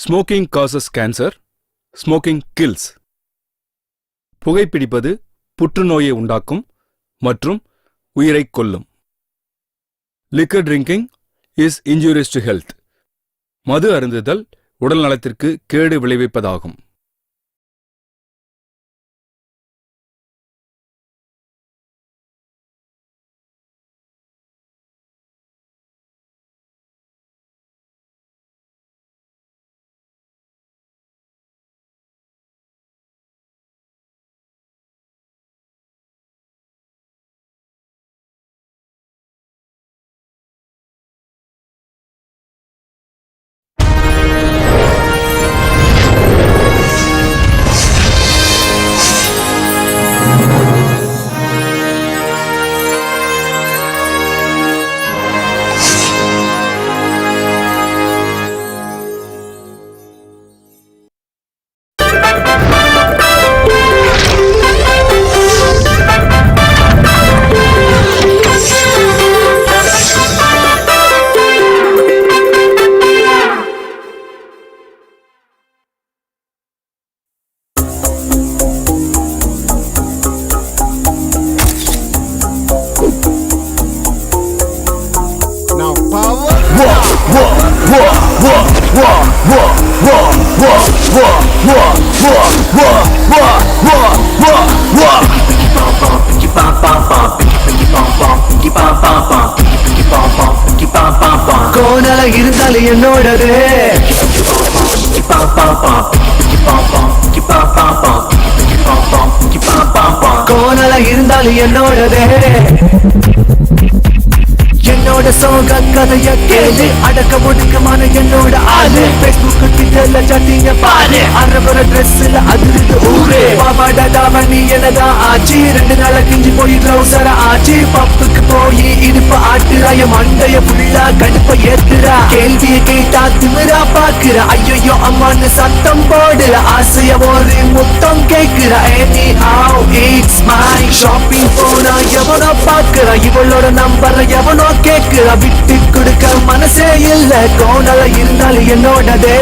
Smoking causes cancer, smoking kills. புகைப்பிடிப்பது புற்றுநோயை உண்டாக்கும் மற்றும் உயிரைக் கொல்லும். Liquor drinking is injurious to health. மது அருந்துதல் உடல் நலத்திற்கு கேடு விளைவிப்பதாகும். கோணல இருந்தாலும் என்னோடது, கோணல இருந்தாலும் என்னோடது. என்னோட சோக கதைய கேளு, அடக்க ஒடுக்கமான என்னோட ஆளு. Facebook ட்விட்டர்ல சட்டிங்க பாரு, அரவர ட்ரெஸ்ல அதிர்ந்து ஊரு. பாவாடா தாவணி என்னதான் ஆச்சு, 2 நாள கிஞ்சி போய் ட்ரௌசர ஆச்சு. பப்புக்கு போய் இடுப்ப ஆட்டுறாய, மண்டைய ஃபுல்லா கடுப்ப ஏத்துறா. கேள்விய கேட்டா திமிரா பாக்குற, ஐயோ அம்மான்னு சத்தம் போடுற. ஆசைய ஒரு முத்தம் கேக்குற. Any how it's my shopping போனா எவனோ பாக்குற, இவளோட நம்பர் எவனோ கேக்குற. விட்டு கொடுக்க மனசே இல்ல, கோணல இருந்தாலும் என்னோடதே.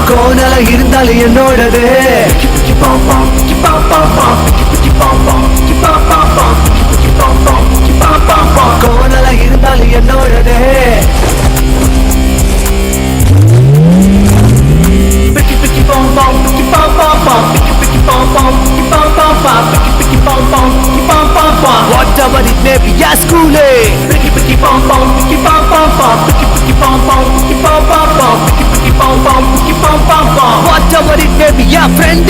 கோணல இருந்தாலும் என்னோடதே. கோணல இருந்தாலும் என்னோடதே. Whatever it may be, yeah, school whatever it may be, yeah, friend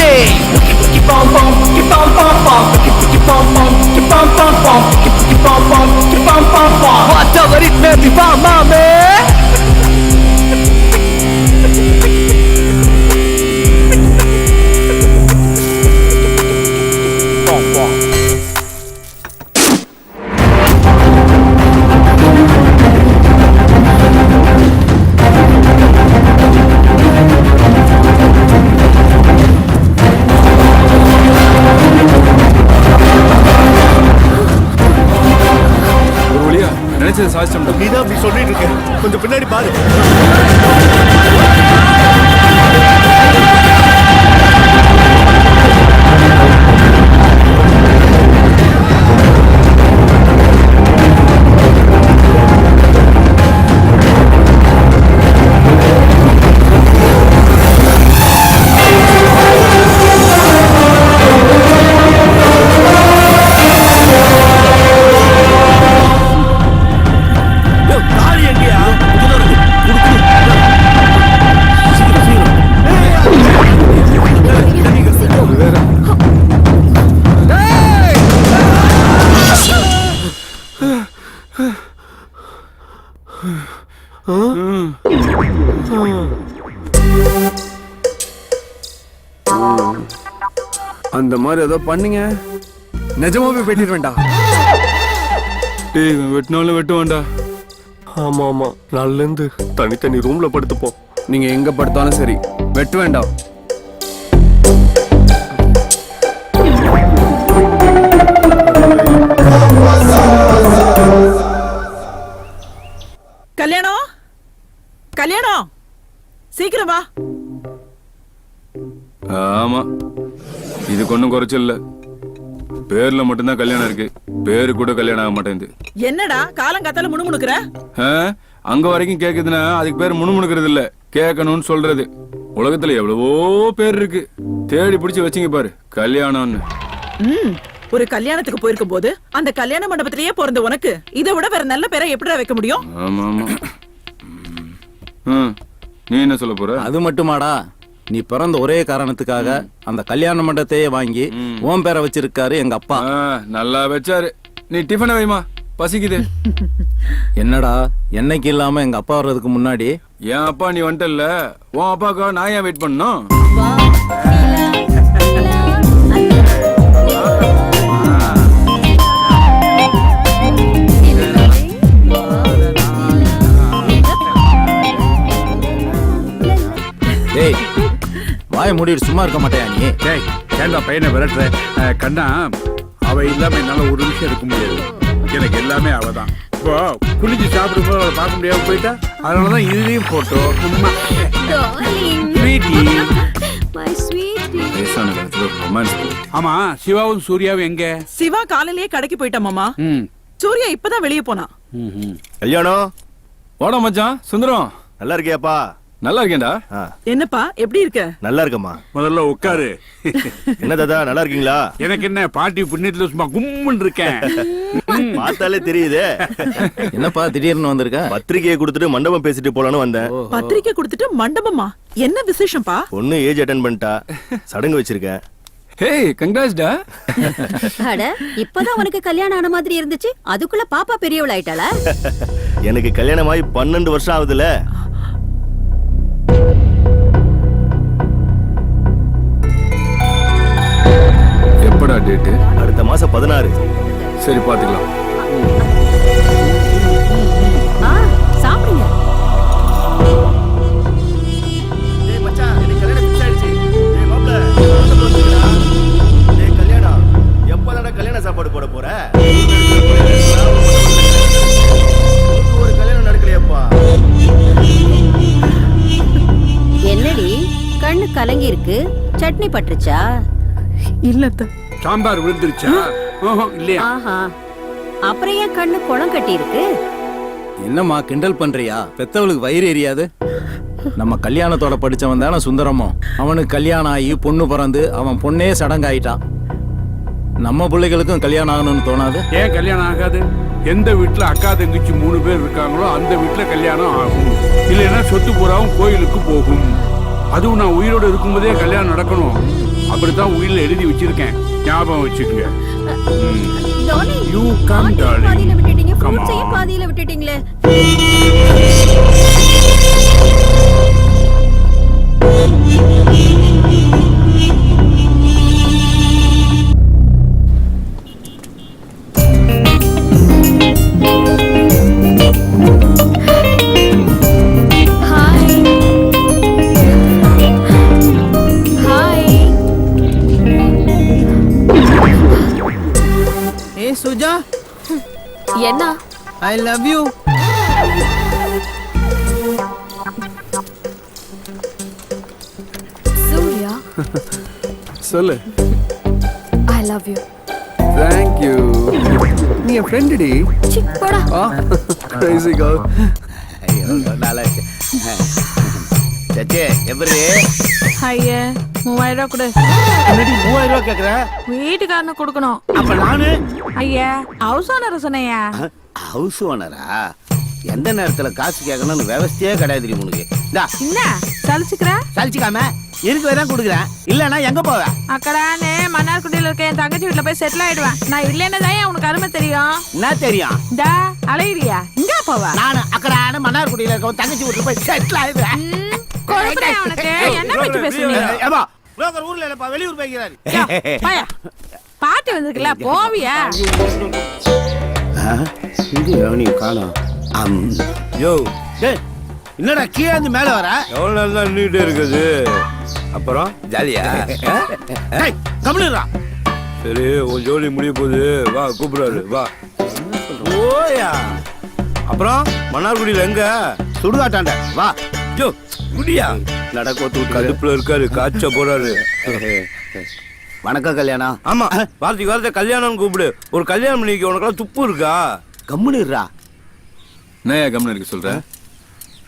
whatever it may be, mama. நீதான் அப்படி சொல்லிட்டு இருக்க, கொஞ்சம் பின்னாடி பாரு. அந்த மாதிரி ஏதோ பண்ணீங்க, நிஜமாவே வெட்டிட வேண்டாம். டேய் வெட்டினாலும் வெட்டுவான்டா. ஆமா ஆமா, நாள்ல இருந்து தனித்தனி ரூம்ல படுத்துப்போம். நீங்க எங்க படுத்தாலும் சரி, வெட்ட வேண்டாம். ஒன்றும் குறைச்சல் இல்ல. பேர்ல மட்டும்தான் கல்யாணம் இருக்கு, பேரு கூட கல்யாணம் ஆக மாட்டேங்குது. என்னடா காலங்காத்தால முணுமுணுக்குற? ஆ, அங்க வரைக்கும் கேக்குதுன்னா அதுக்கு பேர் முணுமுணுக்கிறது இல்ல, கேட்கணும்னு சொல்றது. உலகத்துல எவ்வளவோ பேர் இருக்கு, தேடி பிடிச்சு வச்சுங்க பாரு கல்யாணம்னு. ஒரு கல்யாணத்துக்கு போயிருக்கும் போது அந்த கல்யாண மண்டபத்திலேயே பிறந்த உனக்கு இதை விட வேற நல்ல பேரை எப்படிடா வைக்க முடியும்? ஆமா ஆமா. நீ என்ன சொல்ல போற? அது மட்டுமாடா, நீ பிறந்த ஒரே காரணத்துக்காக அந்த கல்யாண மண்டபத்தையே வாங்கி ஓம் பேரை வச்சிருக்காரு எங்க அப்பா. நல்லா வச்சாரு. நீ டிஃபனை வைமா, பசிக்குது. என்னடா, என்னைக்கு இல்லாம எங்க அப்பா வர்றதுக்கு முன்னாடி என் அப்பா நீ வந்துட்டல்ல, உன் அப்பாவுக்காக நான் ஏன் வெயிட் பண்ணணும்? டேய், வாய மூடிட்டு சும்மா இருக்க மாட்டேயா நீ? டேய், ஏன்டா பையனை விரட்டுற? கண்ணா, அவ இல்லாம என்னால ஒரு நிமிஷம் இருக்க முடியாது. எனக்கு எல்லாமே அவதான். இப்போ குளிச்சு சாப்பிடும்போது அவளை பார்க்க முடியாம போயிட்டா, அதனாலதான் இதுலயும் போட்டோம். வயசான காலத்துல ரொமான்ஸ். ஆமா, சிவாவும் சூர்யாவும் எங்க? சிவா காலையிலேயே கடைக்கு போயிட்டா மாமா. சூர்யா இப்பதான் வெளியே போனா. கல்யாணம் வாடா மச்சான் சுந்தரம். நல்லா இருக்கியாப்பா? நல்லா இருக்கேன்டா. என்னப்பா எப்படி இருக்க? நல்லா இருக்கம்மா. முதல்ல உட்காரு. என்ன தாத்தா, நல்லா இருக்கீங்களா? எனக்கு என்ன, பாட்டி புண்ணியத்துல சும்மா கும்முன்னு இருக்கேன். பார்த்தாலே தெரியுதே. என்னப்பா திடீர்னு வந்திருக்க? பத்திரிகையை கொடுத்துட்டு மண்டபம் பேசிட்டு போலான்னு வந்தேன். பத்திரிக்கை கொடுத்துட்டு மண்டபமா? என்ன விசேஷம்ப்பா? பொண்ணு ஏஜ் அட்டன் பண்ணிட்டா, சடங்கு வச்சிருக்கேன். ஹே, கங்க்ராட்ஸ் டா. அட, இப்பதான் உனக்கு கல்யாணம் ஆன மாதிரி இருந்துச்சு, அதுக்குள்ள பாப்பா பெரியவள் ஆயிட்டாளா? எனக்கு கல்யாணம் ஆகி 12 வருஷம் ஆகுதுல. எப்படா டேட்? அடுத்த மாசம் 16. சரி பாத்துக்கலாம். சாப்பிடுங்க. கல்யாணம் எப்பதான கல்யாண சாப்பாடு போட போற? ஒரு கல்யாணம் நடக்கலையப்பா. என்னடி கண்ணு கலங்கி இருக்கு? சட்னி பட்டுருச்சா? இல்லத்த. சாம்பார் விழுந்துருச்சா? இல்லையா? ஆஹா, அப்புறம் ஏன் கண்ணு குளம் கட்டி இருக்கு? என்னம்மா கிண்டல் பண்றியா? பெத்தவளுக்கு வயிறு எரியாது? நம்ம கல்யாணத்தோட படிச்சவன் தானே சுந்தரமும். அவனுக்கு கல்யாணம் ஆகி பொண்ணு பிறந்து அவன் பொண்ணே சடங்காயிட்டான். நம்ம பிள்ளைகளுக்கும் கல்யாணம் ஆகணும்னு தோணாது? ஏன் கல்யாணம் ஆகாது? எந்த வீட்டுல அக்கா தங்கச்சி 3 பேர் இருக்காங்களோ அந்த வீட்டுல கல்யாணம் ஆகும். இல்லைன்னா சொத்து பூராவும் கோயிலுக்கு போகும். அதுவும் நான் உயிரோடு இருக்கும்போதே கல்யாணம் நடக்கணும். அப்படித்தான் உயிரில் எழுதி வச்சிருக்கேன், ஞாபகம் வச்சுக்கோங்க. You come, darling. பாதியில விட்டுட்டீங்க, Come ஃப்ரூட்ஸையும் on. பாதியில விட்டுட்டீங்களே. ஏ சுஜா, என்ன? ஐ லவ் யூ. சூர்யா, சொல்லு. I love you. Thank you. நீ என் ஃப்ரெண்ட் டி. போடா. Crazy girl. நல்லா இருக்கு. சச்சே, எப்படி? ஐயா 3000 ரூபா கொடு. என்னடி 3000 ரூபாய் கேக்குற? வீட்டுக்காரனு கொடுக்கணும். அப்ப நானு ஐயா ஹவுஸ் ஓனர் சொன்னையா? ஹவுஸ் ஓனரா? எந்த நேரத்துல காசு கேட்கணும்னு விவசாயே கிடையாது உனக்கு. என்ன சலிச்சுக்கிற? சலிச்சுக்காம இருக்கு தான் கொடுக்குறேன். இல்லன்னா எங்க போவ? அக்கடானே மன்னார்குடியில இருக்க என் தங்கச்சி வீட்டுல போய் செட்டில் ஆயிடுவேன். நான் இல்லைன்னா தான் உனக்கு அருமை தெரியும். என்ன தெரியும்? இந்த அலையிறியா? இங்க போவா? நானு அக்கடான மன்னார்குடியில இருக்க தங்கச்சி வீட்டுல போய் செட்டில் ஆயிடுவேன். கொழுப்புறேன் உனக்கு. என்ன பத்தி பேசுறீங்க? ஏமா புரோக்கர் ஊர்ல இல்லப்பா, வெளியூர் போய்க்கிறாரு. பாயா பாட்டி வந்திருக்குல்ல, போவியா? நீ காணோம். யோ, என்னடா கீழே இருந்து மேல வர? எவ்வளவு நாள் தான் நின்றுட்டே இருக்குது. அப்புறம் ஜாலியா கம்முனுடா. சரி, உன் ஜோலி முடிய போகுது, வா கூப்பிடுறாரு, வா. ஓயா, அப்புறம் மன்னார்குடியில எங்க? சுடுகாட்டாண்ட வா. ஜோ குடியா நடக்கோத்து கடுப்புல இருக்காரு, காய்ச்ச போறாரு. வணக்கம் கல்யாணம். ஆமா வார்த்தை கல்யாணம் கூப்பிடு. ஒரு கல்யாணம் பண்ணிக்க உனக்கு துப்பு இருக்கா? கம்முனுறா. என்னையா கம்முன்னு இருக்க சொல்ற?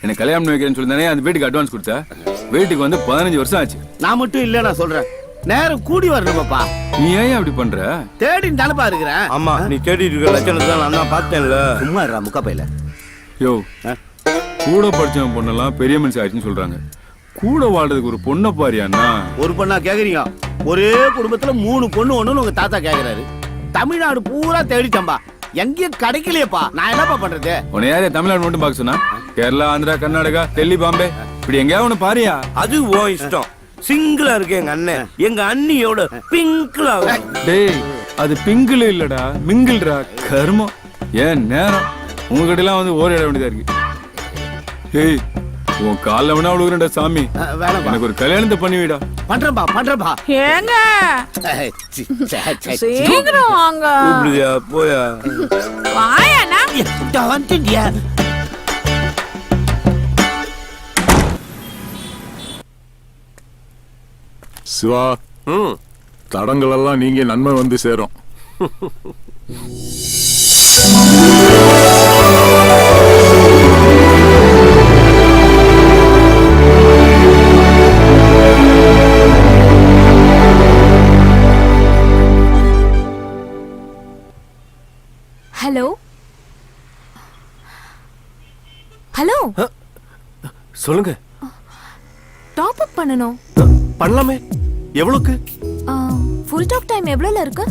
எனக்கு கல்யாணம் பண்ணி வைக்கிறேன்னு சொல்லி தானே அந்த வீட்டுக்கு அட்வான்ஸ் கொடுத்த. வீட்டுக்கு வந்து 15 வருஷம் ஆச்சு. நான் மட்டும் இல்ல, நான் சொல்றேன். நேரம் கூடி வரணுமாப்பா. நீ ஏன் அப்படி பண்ற? தேடின்னு தானப்பா இருக்கிறேன். ஆமா நீ தேடிட்டு இருக்க லட்சணத்தை தான் நான் தான் பார்த்தேன்ல. சும்மா இருடா முக்கா பையில. யோ கூட படிச்சவன் பொண்ணெல்லாம் பெரிய மனுஷன் ஆயிடுச்சுன்னு சொல்றாங்க. கூட வாழ்றதுக்கு ஒரு பொண்ணை பாரியாண்ணா. ஒரு பொண்ணா கேக்குறீங்க? ஒரே குடும்பத்துல 3 பொண்ணு ஒண்ணுன்னு உங்க தாத்தா கேக்குறாரு. தமிழ்நாடு பூரா தேடிட்டம்பா, எங்கேயும் கிடைக்கலையப்பா. நான் என்னப்பா பண்றது? உன்னை யாரே தமிழ்நாடு மட்டும் பார்க்க சொன்னா? கேரளா, ஆந்திரா, கர்நாடகா, டெல்லி, பாம்பே இப்படி எங்கேயாவது ஒண்ணு பாரியா? அது ஓ இஷ்டம். சிங்கிளா இருக்கு எங்க அண்ணன். எங்க அண்ணியோட பிங்க்ல. டேய் அது பிங்கிள் இல்லடா, மிங்கிள்டா. கர்மம். ஏன் நேரம் உங்ககிட்ட எல்லாம் வந்து ஓரிட வேண்டியதா இருக்கு. ஏய் உன் காலில் வேணா விழுகுறேன்டா சாமி. எனக்கு ஒரு கல்யாணத்தை பண்ணிவிடா. பண்றப்பா. ஏங்க சீக்கிரம் வாங்க. கூப்பிடுதியா போயா? வாயாண்ணா. வந்துட்டியா? சிவா, தடங்கள் எல்லாம் நீங்க நன்மை வந்து சேரும். ஹலோ ஹலோ, சொல்லுங்க. டாப் அப் பண்ணனும். பண்ணலாமே. எவ்வளவுக்கு? ஃபுல் டாக் டைம் எவ்வளவுல இருக்கு?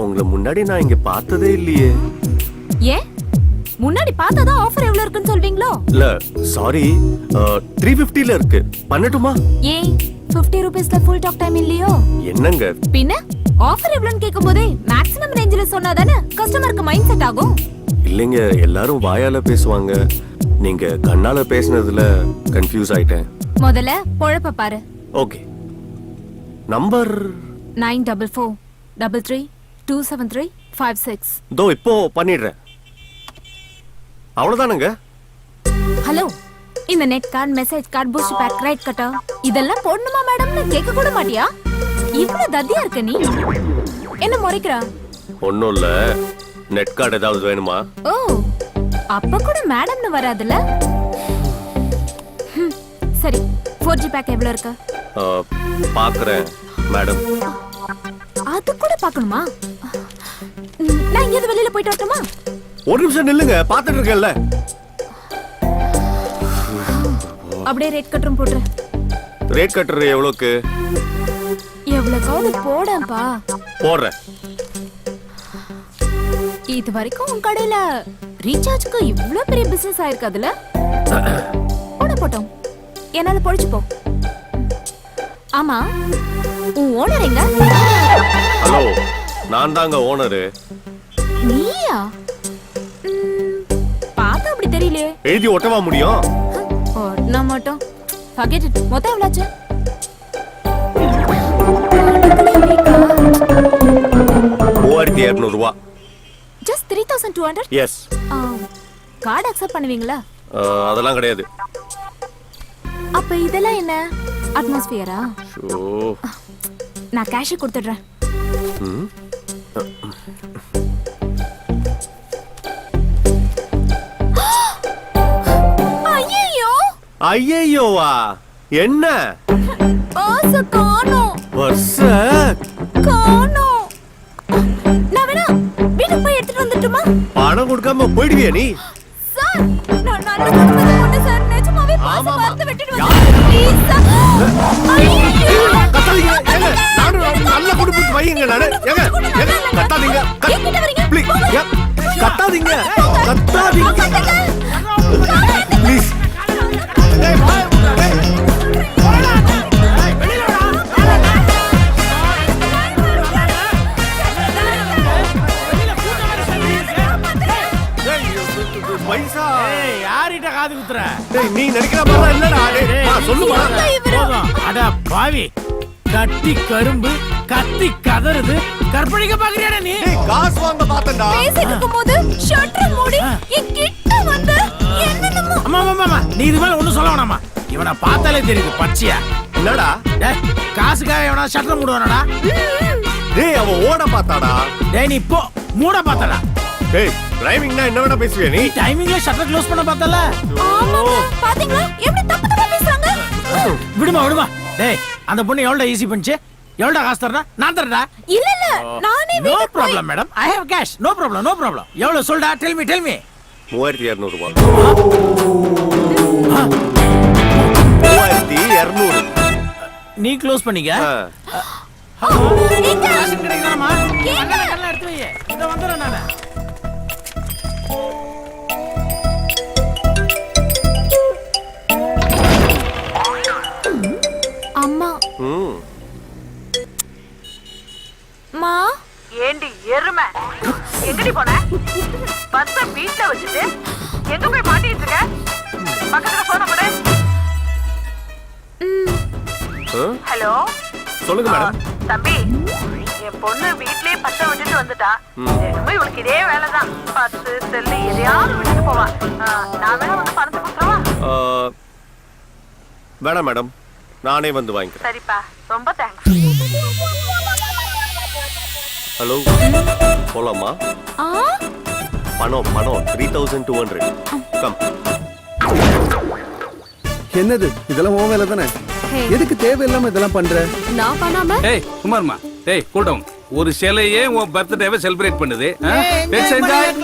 உங்களை முன்னாடி நான் இங்க பார்த்ததே இல்லையே. ஏன் முன்னாடி பார்த்தாதான் ஆஃபர் எவ்வளவு இருக்குன்னு சொல்வீங்களோ? இல்ல சாரி, 350ல இருக்கு. பண்ணட்டுமா? ஏன் 50 ரூபீஸ்ல ஃபுல் டாக் டைம் இல்லையோ? என்னங்க பின்ன ஆஃபர் எவ்வளவுன்னு கேட்கும்போதே மேக்ஸிமம் ரேஞ்சில சொன்னாதானே கஸ்டமருக்கு மைண்ட் செட் ஆகும். இல்லைங்க, எல்லாரும் வாயால பேசுவாங்க. நீங்க கண்ணால பேசினதுல கன்ஃபியூஸ் ஆயிட்டேன். முதல்ல பொழப்ப பாரு. Okay, number 9433327356. தோ இப்போ பண்ணிடுறேன். அவ்வளவுதானுங்க. ஹலோ, இந்த net card, message card, boost pack, credit கட்டா இதெல்லாம் போடணுமா மேடம்னு கேட்க கூட மாட்டியா? இவ்வளவு தத்தியா இருக்க நீ? என்ன முறைக்கிறா? ஒண்ணும் இல்ல, நெட் கார்டு ஏதாவது வேணுமா? ஓ, அப்ப கூட மேடம்னு வராதுல. சரி, 4G பேக் எவ்வளவு இருக்கு? பாக்குறேன் மேடம். அது கூட பார்க்கணுமா? நான் இங்க வெளியில போயிட்டு வரட்டுமா? ஒரு நிமிஷம் நில்லுங்க, பாத்துட்டு இருக்கேன்ல. அப்படியே ரேட் கட்டரும் போடுற. ரேட் கட்டுற எவ்வளவுக்கு? எவ்வளவுக்காவது போடப்பா. போடுறேன். இது வரைக்கும் உன் கடையில ரீசார்ஜ்க்கு இவ்ளோ பெரிய பிசினஸ் ஆயிருக்காதுல? போட்டோம், என்னால பொழிச்சு போ. ஆமா, உன் ஓனர் எங்க? ஹலோ, நான் தாங்க ஓனரு. நீயா? பார்த்தா அப்படி தெரியலையே. எழுதி ஒட்டவா முடியும்? நான் மட்டும் forget it. மொத்தம் எவ்வளவு? 3200 ரூபாய். Just 3200? எஸ். கார்டு அக்செப்ட் பண்ணுவீங்களா? அதெல்லாம் கிடையாது. அப்ப இதெல்லாம் என்ன? அட்மாஸ்பியரா? ஷோ, நான் கேஷ் கொடுத்துடுறேன். ஐயோ! ஐயோவா? என்ன? பர்ஸ் காணோம். பர்ஸ் காணோம். நான் வேணா வீட்டுக்கு போய் எடுத்துட்டு வந்துட்டுமா? பணம் கொடுக்காம போயிடுவியா நீ? சார், நான் நல்ல குடும்பத்துல பொண்ணு சார். நிஜமாவே பர்ஸ் மறந்து விட்டுடுவேன். Please sir. கத்தாதீங்க. ஏங்க, நானும் நல்ல குடும்பத்து பையங்க நானு. ஏங்க, கத்தாதீங்க. ப்ளீஸ், கத்தாதீங்க. கத்தாதீங்க. ப்ளீஸ். பைசா யார்கிட்ட காது குத்துற? நீ நினைக்கிற மாதிரி இல்லடா. சொல்லுமா? அட பாவி, கட்டி கரும்பு கத்தி கதறுது. கற்பழிக்க பாக்குறியாடா நீ? காசு வாங்க பார்த்தேன்டா. பேசிட்டு இருக்கும்போது ஷட்டர் மூடி என் கிட்ட வந்து என்னென்னமோ. அம்மா, நீ இது மேல ஒண்ணும் சொல்ல வேணாமா. இவனை பார்த்தாலே தெரியுது பச்சையா. என்னடா டேய் காசுக்காக எவனா ஷட்டர் மூடுவானடா? டேய் அவன் ஓட பார்த்தாடா. டேய் நீ போ மூட பார்த்தடா. டேய் டிரைவிங்னா என்ன வேணா பேசுவியா நீ? டைமிங்ல ஷட்டர் க்ளோஸ் பண்ண பார்த்தல. ஆமாங்க பாத்தீங்களா எப்படி தப்பு தப்பா பேசுறாங்க? விடுமா. டேய் அந்த பொண்ணு எவ்வளவு ஈஸி பண்ணிச்சு? எவ்வளவு காசு தரனா? நான் தரடா. இல்ல இல்ல நானே no problem madam. I have cash. No problem. எவ்வளவு சொல்டா? Tell me. 3200 ரூபாய். 3200. நீ க்ளோஸ் பண்ணிக்க. எங்க காசு கிடைக்கலாமா? கண்ணெல்லாம் எடுத்து வை. இத வந்துறேன் நானு. அம்மா மா ஏண்டி எருமை எங்கடி போன? பஸ்ஸ வீட்ல வச்சுட்டு எங்க போய் மாட்டிட்டு இருக்க? பக்கத்துல போன போடு. ஹலோ சொல்லுங்க மேடம். தம்பி, என் பொண்ணு வீட்லயே பத்த விட்டுட்டு வந்துட்டா. போய் உனக்கு இதே வேலைதான். பத்து செல்லு எதையாவது விட்டுட்டு போவா. நான் வேணா வந்து பணத்தை கொடுத்துருவா? வேணாம் மேடம், நானே வந்து வாங்கிக்கிறேன். சரிப்பா, ரொம்ப தேங்க்ஸ். ஹலோ, போலாமா? பணம் 3200. கம். என்னது இதெல்லாம் உன் வேலை தானே? எதுக்கு தேவையில்லாம இதெல்லாம் பண்ற? நான் பண்ணாம ஏய் குமார்மா, ஏய் கூட்டம் ஒரு சிலையே உன் பர்த்டேவை செலிப்ரேட் பண்ணுது. Let's celebrate.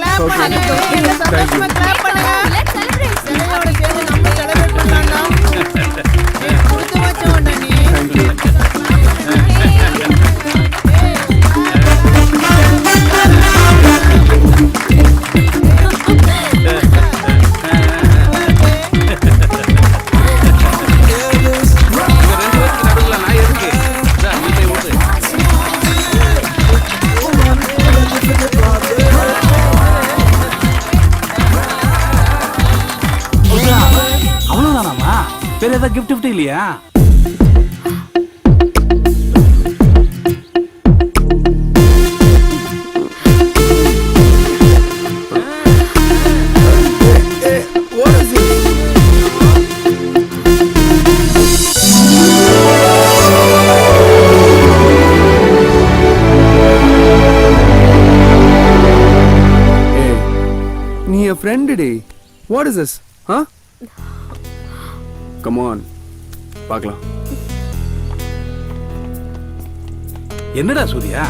சிலையோட சேர்ந்து நம்ம செலிப்ரேட் பண்ணலாம். கொடுத்து வச்சோண்டா நீ. அவ்வளவுதானாமா? வேற ஏதாவது கிஃப்ட் இல்லையா? நீ என் ஃப்ரெண்டு டி. What is this? Come on பார்க்கலாம். என்னடா சூர்யா,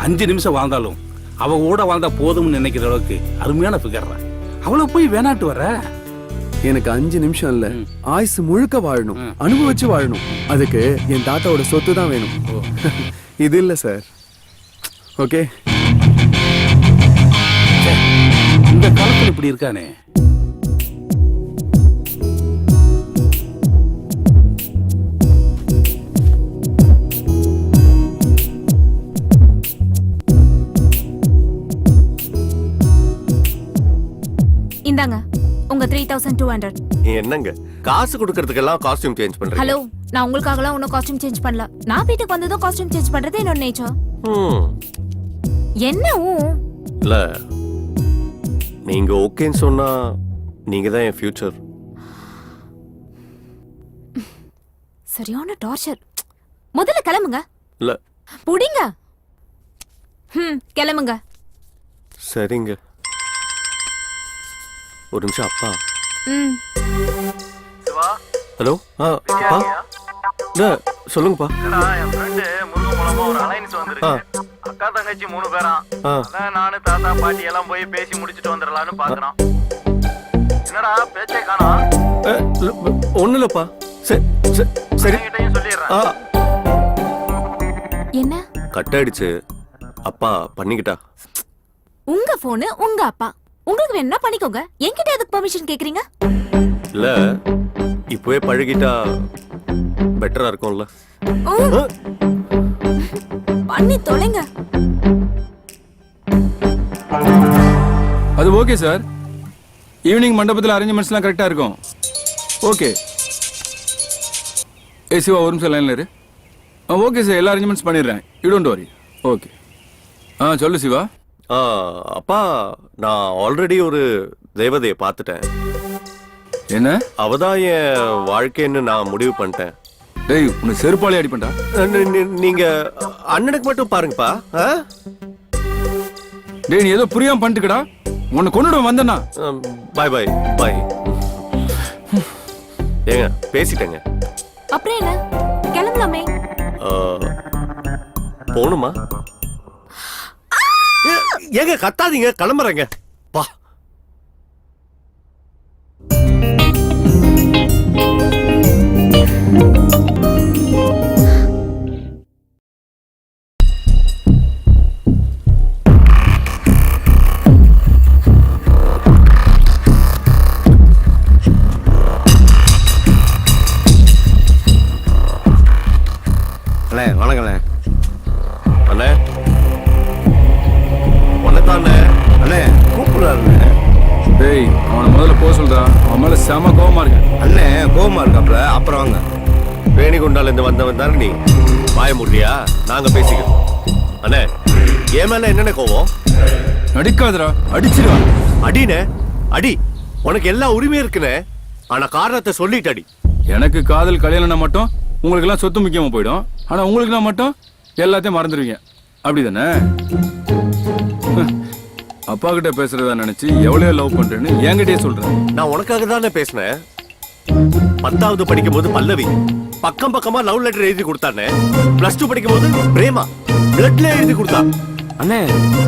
5 நிமிஷம் வாழ்ந்தாலும் அவ கூட வாழ்ந்தா போதும்னு நினைக்கிற அளவுக்கு அருமையான ஃபிகர். அவளை போய் வேணாட்டு வர? எனக்கு 5 நிமிஷம் இல்ல, ஆயுசு முழுக்க வாழணும், அனுபவிச்சு வாழணும். அதுக்கு என் தாத்தாவோட சொத்து தான் வேணும். இது இல்ல சார். ஓகே, இந்த காலத்துல இப்படி இருக்கானே. இந்தாங்க உங்க 3200. என்னங்க காசு கொடுக்கறதுக்கெல்லாம் காஸ்டியூம் சேஞ்ச் பண்றீங்க? ஹலோ, நான் உங்களுக்காகலாம் ஒன்னும் காஸ்டியூம் சேஞ்ச் பண்ணல. நான் வீட்டுக்கு வந்ததும் காஸ்டியூம் சேஞ்ச் பண்றது என்னோட நேச்சர். என்ன இல்ல, நீங்க ஓகேன்னு சொன்னா நீங்க தான் என் ஃபியூச்சர். சரியான டார்ச்சர். முதல்ல கிளம்புங்க. இல்ல புடிங்க. கிளம்புங்க. சரிங்க. ஒரு நிமிஷம். அப்பா. ஹலோ. அப்பா. இல்ல சொல்லுங்கப்பா. என் ஃப்ரெண்டு முருகன் மூலமா ஒரு அலைன்ஸ் வந்திருக்கு. அக்கா தங்கச்சி 3 பேரா. அதான் நானு தாத்தா பாட்டி எல்லாம் போய் பேசி முடிச்சிட்டு வந்துடலாம்னு பாக்குறோம். என்னடா பேச்சே காணோம்? ஒண்ணு இல்லப்பா. சரி சொல்லிடுறேன். என்ன கட் ஆயிடுச்சு. அப்பா பண்ணிக்கிட்டா. உங்க போனு உங்க அப்பா, உங்களுக்கு வேணா பண்ணிக்கோங்க. என்கிட்ட எதுக்கு பெர்மிஷன் கேக்குறீங்க? இல்ல, இப்பவே பழகிட்டா பெட்டரா இருக்கும்ல. பண்ணி தொலைங்க. அது ஓகே சார். ஈவினிங் மண்டபத்தில் அரேஞ்ச்மெண்ட்ஸ்லாம் கரெக்டாக இருக்கும். ஓகே. சிவா ஒரு நிமிஷம் லைனில் இரு. ஓகே சார், எல்லா அரேஞ்ச்மெண்ட்ஸ் பண்ணிடுறேன். You don't worry. ஓகே. சொல்லு சிவா. அப்பா, நான் ஆல்ரெடி ஒரு தேவதையை பார்த்துட்டேன். என்ன? அவதான் என் வாழ்க்கைன்னு நான் முடிவு பண்ணிட்டேன். டேய் உன்னை செருப்பாலே அடிப்பேன்டா. நீங்க அண்ணனுக்கு மட்டும் பாருங்கப்பா. டேய் நீ ஏதோ புரியாம பண்ணிட்டுக்கடா. உன்னை கொண்டுட வந்தேன்னா. பாய் பாய் பாய். ஏங்க பேசிட்டேங்க. அப்புறம் என்ன, கிளம்பலாமே. போணுமா? ஏங்க கத்தாதீங்க, கிளம்புறேங்க. பா. அண்ணே வணக்கண்ணே. அண்ணே ஒன்னதானே அண்ணே கூப்பிடுறாருண்ணே. டேய் அவனை முதல்ல போக சொல்றா. அவன் மேல செம கோவமா இருக்கு. அண்ணே கோவமா இருக்காப்ல. அப்புறம் வாங்க. வேணிகுண்டால இருந்து வந்தவன் தானே நீ. வாய முடியா, நாங்க பேசிக்கிறோம். அண்ணே என் மேல என்னென்ன கோவம்? நடிக்காதடா, அடிச்சிருவான். அடினே அடி, உனக்கு எல்லா உரிமையும் இருக்குனே. ஆனா காரணத்தை சொல்லிட்டு அடி. எனக்கு காதல் கல்யாணம்னா மட்டும் உங்களுக்கு எல்லாம் சொத்து முக்கியமா போயிடும். ஆனா உங்களுக்கு நான் மட்டும் எல்லாத்தையும் மறந்துடுவீங்க. அப்படிதானே? அப்பா கிட்ட பேசுறதா நினைச்சு எவ்வளவு லவ் பண்றேன்னு என்கிட்டயே சொல்றேன். நான் உனக்காக தானே பேசினேன். 10வது படிக்கும் போது பல்லவி பக்கம் பக்கமா லவ் லெட்டர் எழுதி கொடுத்தானே. +2 படிக்கும் போது பிரேமா பிளட்ல எழுதி கொடுத்தா. அண்ணே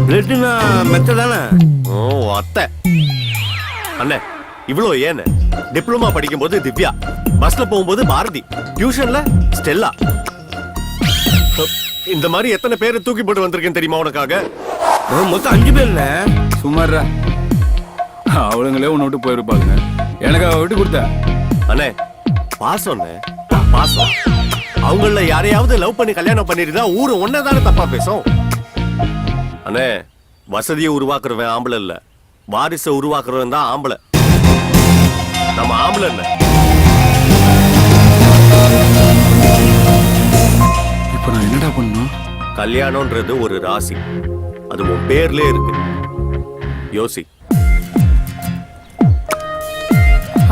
பிளட்னா மெத்த தானே. ஓ அத்தை. அண்ணே இவ்வளோ ஏன்னு டிப்ளமா படிக்கும் போது திவ்யா, பஸ்ல போகும்போது பாரதி, டியூஷன்ல ஸ்டெல்லா. இந்த மாதிரி எத்தனை பேரை தூக்கி போட்டு வந்திருக்கேன் தெரியுமா உனக்காக? மொத்தம் 5 பேர்ல. சுமாரா அவளுங்களே உன்னை விட்டு போயிருப்பாங்க. எனக்கு அவ விட்டு கொடுத்த. அண்ணே பாசம் பாசம். அவங்கள யாரையாவது லவ் பண்ணி கல்யாணம் பண்ணிருந்தா ஊரு ஒன்னதானே தப்பா பேசும். அண்ணே வசதியை உருவாக்குறவன் ஆம்பளை இல்ல, வாரிசை உருவாக்குறவன் தான் ஆம்பளை. நம்ம ஆம்பளை இல்ல. இப்ப நான் என்னடா பண்ணணும்? கல்யாணம்ன்றது ஒரு ராசி, அது உன் பேர்லயே இருக்கு. யோசி.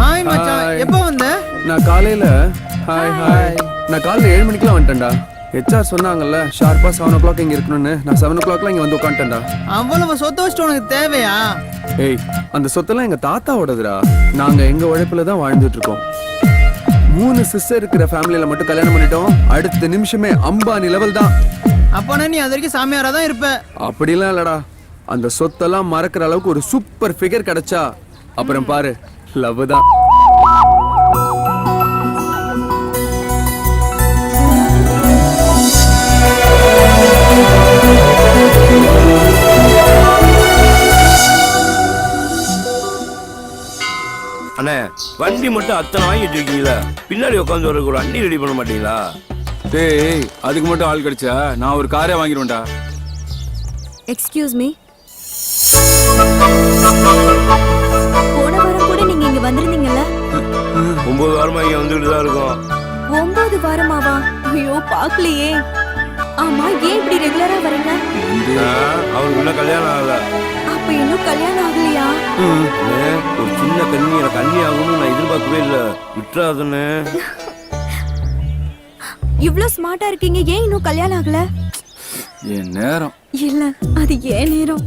ஹாய் மச்சான், எப்போ வந்த? நான் காலையில 7 மணிக்கெல்லாம் வந்துட்டேன்டா. HR சொன்னாங்கல்ல ஷார்ப்பா 7 o'clock இங்க இருக்கணும்னு. நான் 7 o'clockலாம் இங்க வந்து உட்காந்துட்டேன்டா. அவ்வளவு சொத்து வச்சுட்டு உனக்கு தேவையா? ஏய் அந்த சொத்தெல்லாம் எங்க தாத்தாவோடதுடா. நாங்க எங்க உழைப்புல தான் வாழ்ந்துட்டு இருக்கோம். 3 சிஸ்டர் இருக்கிற ஃபேமிலியில மட்டும் கல்யாணம் பண்ணிட்டோம். அடுத்த நிமிஷமே அம்பானி லெவல் தான். அப்பனா நீ அது வரைக்கும் சாமியாரா தான் இருப்ப. அப்படிலாம் இல்லடா. அந்த சொத்தெல்லாம் மறக்கிற அளவுக்கு ஒரு சூப்பர் ஃபிகர் கிடைச்சா அப்புறம் பாரு லவ் தான். அண்ணே வண்டி மட்டும் அத்தனை வாங்கிட்டு இருக்கீங்களா? பின்னாடி உட்காந்து வரக்கு ஒரு வண்டி ரெடி பண்ண மாட்டீங்களா? டேய் அதுக்கு மட்டும் ஆள் கிடைச்சா நான் ஒரு காரே வாங்கிடுவேன்டா. Excuse me. போன வாரம் கூட நீங்க இங்க வந்திருந்தீங்கல்ல? 9 வாரமா இங்க வந்துட்டு தான் இருக்கோம். 9 வாரமாவா? ஐயோ பாக்கலையே. ஆமா ஏன் இப்படி ரெகுலரா வரீங்க? அவருக்கு இன்னும் கல்யாணம் ஆகல. அப்ப இன்னும் கல்யாணம் ஆகலையா? ஒரு சின்ன கன்னி ஆகணும்னு நான் எதிர்பார்க்கவே இல்ல. விட்டுறாதுன்னு. இவ்ளோ ஸ்மார்ட்டா இருக்கீங்க, ஏன் இன்னும் கல்யாணம் ஆகல? என் நேரம் இல்ல அது ஏன் நேரம்.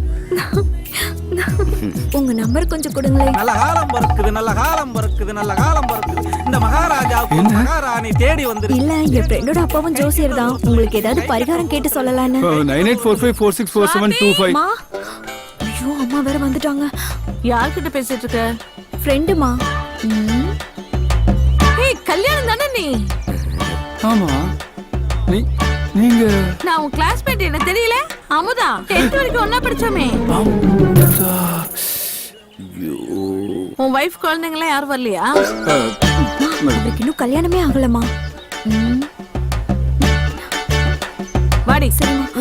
உங்க நம்பர் கொஞ்சம் கொடுங்களேன். நல்ல காலம் பிறக்குது, நல்ல காலம் பிறக்குது, நல்ல காலம் பிறக்குது. இந்த மகாராஜாவுக்கு மகாராணி தேடி வந்து. இல்ல என் ஃப்ரெண்டோட அப்பாவும் ஜோசியர் தான். உங்களுக்கு ஏதாவது பரிகாரம் கேட்டு சொல்லலான்னு. 9845464725. ஐயோ அம்மா வேற வந்துட்டாங்க. யார்கிட்ட பேசிட்டு இருக்க? ஃப்ரெண்டுமா. ஏய் கல்யாணம் தானே நீ? ஆமா நீங்க நான் உன் கிளாஸ்மேட், என்ன தெரியல? அமுதா 10th வரைக்கும் ஒண்ணா படிச்சோமே. உன் வைஃப் குழந்தைங்களா யாரும் வரலையா? அவருக்கு இன்னும் கல்யாணமே ஆகலமா. வாடி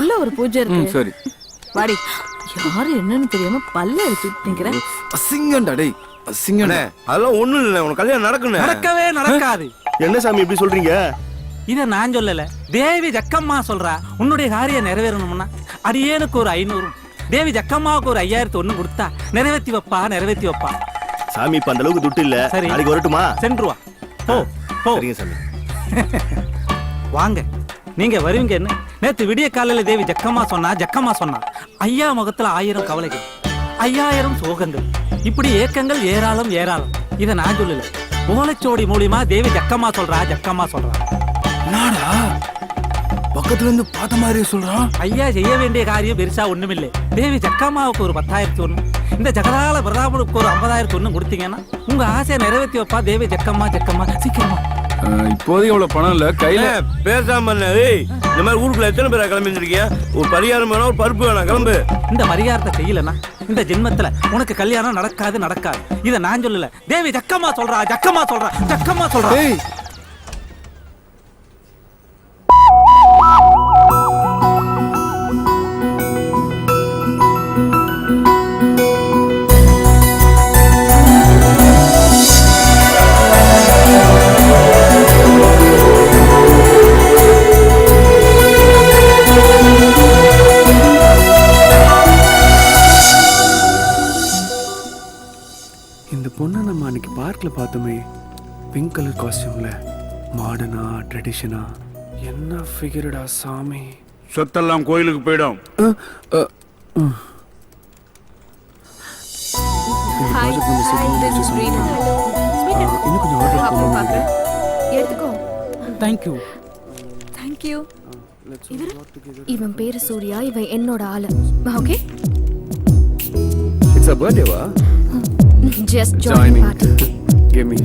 உள்ள ஒரு பூஜை இருக்கு. சரி வாடி. யாரு என்னன்னு தெரியாம பல்ல அடிச்சுட்டு நிக்கிறேன். அசிங்கண்டா டேய் அசிங்கண்டா. அதெல்லாம் ஒண்ணும் இல்ல. உனக்கு கல்யாணம் நடக்கணும். நடக்கவே நடக்காது. என்ன சாமி இப்படி சொல்றீங்க? இத நான் சொல்லல, தேவி ஜக்கம்மா சொல்றா. உன்னுடைய காரியம் நிறைவேறணும்னா அடியேனுக்கு ஒரு 500, தேவி ஜக்கம்மாவுக்கு ஒரு 5001 கொடுத்தா நிறைவேற்றி வைப்பா. சாமி இப்ப அந்த அளவுக்கு துட்டு இல்ல. சரி. நாளைக்கு வரட்டுமா? சென்றுவா. போ போ. சரிங்க சாமி. வாங்க, நீங்க வருவீங்கன்னு நேத்து விடிய காலையில தேவி ஜக்கம்மா சொன்னா ஐயா முகத்துல 1000 கவலைகள், 5000 சோகங்கள், இப்படி ஏக்கங்கள் ஏராளம். இத நான் சொல்லல, ஓலைச்சோடி மூலியமா தேவி ஜக்கம்மா சொல்றா. நாடா பக்கத்துல இருந்து பார்த்த மாதிரி சொல்றான். ஐயா செய்ய வேண்டிய காரியம் பெருசா ஒண்ணுமில்லை. தேவி ஜக்கம்மாவுக்கு ஒரு 10,000 ஒண்ணு, இந்த ஜகதால பிரதாபனுக்கு ஒரு 50,000 ஒண்ணு கொடுத்தீங்கன்னா உங்க ஆசையை நிறைவேற்றி வைப்பா தேவி ஜக்கம்மா. சீக்கிரமா. இப்போதைக்கு அவ்வளவு பணம் இல்ல கையில. பேசாம இந்த மாதிரி ஊருக்குள்ள எத்தனை பேரா கிளம்பி இருக்கீங்க? ஒரு பரிகாரம் வேணும், ஒரு பருப்பு வேணாம், கிளம்பு. இந்த பரிகாரத்தை செய்யலன்னா இந்த ஜென்மத்துல உனக்கு கல்யாணம் நடக்காது. இத நான் சொல்லல, தேவி ஜக்கம்மா சொல்றா. இந்த பொண்ணை நம்ம அன்னைக்கு பார்க்ல பார்த்தோமே, பிங்க் கலர் காஸ்டியூம்ல, மாடர்னா ட்ரெடிஷனா, என்ன ஃபிகர்டா சாமி. சொத்தெல்லாம் கோயிலுக்கு போயிடும். இன்னும் கொஞ்சம் ஆர்டர் எடுத்துக்கோ. தேங்க்யூ. இவன் பேரு சூர்யா, இவன் என்னோட ஆளு. ஓகே, இட்ஸ் a birthday-வா? Just join party. Give me.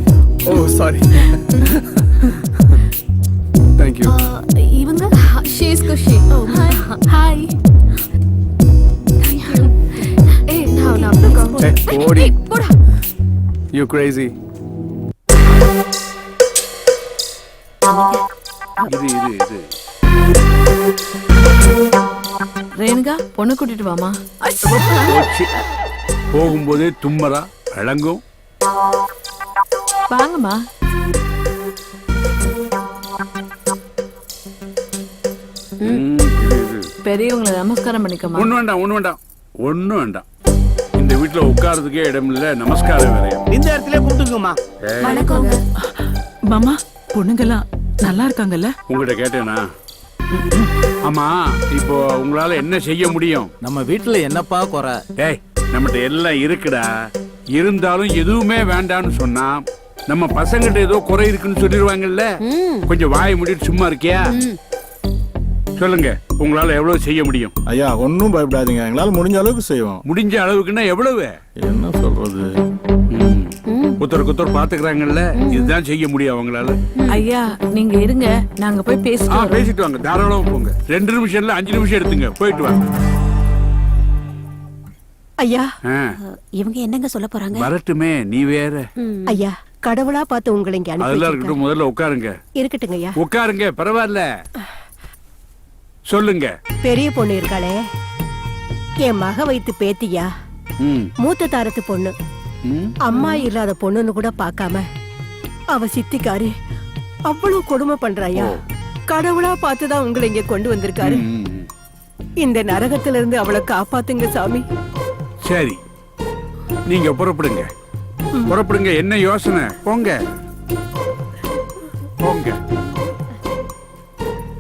Oh, sorry. Thank you. இவங்க she is Kushi. Oh, hi. Thank you. Hey, now come. Hey, Odi. போடா. You crazy. இது ரேணுகா, பொண்ணு கூட்டிட்டு வாமா. போகும்போதே தும்மரா விளங்கும். வாங்கம்மா. பெரியவங்களை நமஸ்காரம் பண்ணிக்கமா. ஒண்ணு வேண்டாம். இந்த வீட்டுல உட்கார்றதுக்கே இடம் இல்ல, நமஸ்காரம் வேறையா. இந்த இடத்துல கூப்பிட்டுங்கம்மா. வணக்கம். மாமா, பொண்ணுங்கெல்லாம் நல்லா இருக்காங்கல்ல? உங்ககிட்ட கேட்டேனா? ஆமா, இப்போ உங்களால என்ன செய்ய முடியும்? நம்ம வீட்டுல என்னப்பா குறை? டேய், நம்மகிட்ட எல்லாம் இருக்குடா. இருந்தாலும் எதுவுமே வேண்டான்னு சொன்னா நம்ம பசங்கிட்ட ஏதோ குறை இருக்குன்னு சொல்லிடுவாங்கல்ல. கொஞ்சம் வாயை மூடிட்டு சும்மா இருக்கியா? சொல்லுங்க, உங்களால எவ்வளவு செய்ய முடியும்? ஐயா ஒன்னும் பயப்படாதீங்க, எங்களால முடிஞ்ச அளவுக்கு செய்வோம். முடிஞ்ச அளவுக்குன்னா எவ்வளவு? என்ன சொல்றது? ஒருத்தருக்கு பாத்துக்கிறாங்கல்ல, இதுதான் செய்ய முடியும் அவங்களால. ஐயா, நீங்க இருங்க, நாங்க போய் பேசிட்டு பேசிட்டு வாங்க. தாராளமா போங்க. 2 நிமிஷம் இல்ல 5 நிமிஷம் எடுத்துங்க, போயிட்டு வாங்க. ஐயா, இவங்க என்னங்க சொல்ல போறாங்க? வரட்டுமே, நீ வேற. ஐயா, கடவுளா பார்த்து உங்களை இங்க அதெல்லாம் அனுப்பி இருக்கட்டும், முதல்ல உட்காருங்க. இருக்கட்டுங்க ஐயா. உட்காருங்க, பரவாயில்ல. சொல்லுங்க. பெரிய பொண்ணு இருக்காளே, என் மக வைத்து பேத்தியா, மூத்த தாரத்து பொண்ணு, அம்மா இல்லாத பொண்ணுன்னு கூட பார்க்காம அவ சித்திக்காரி அவ்வளவு கொடுமை பண்றாயா. கடவுளா பார்த்துதான் உங்களை இங்க கொண்டு வந்திருக்காரு. இந்த நரகத்துல இருந்து அவளை காப்பாத்துங்க சாமி. சரி, நீங்க புறப்படுங்க. என்ன யோசனை? போங்க.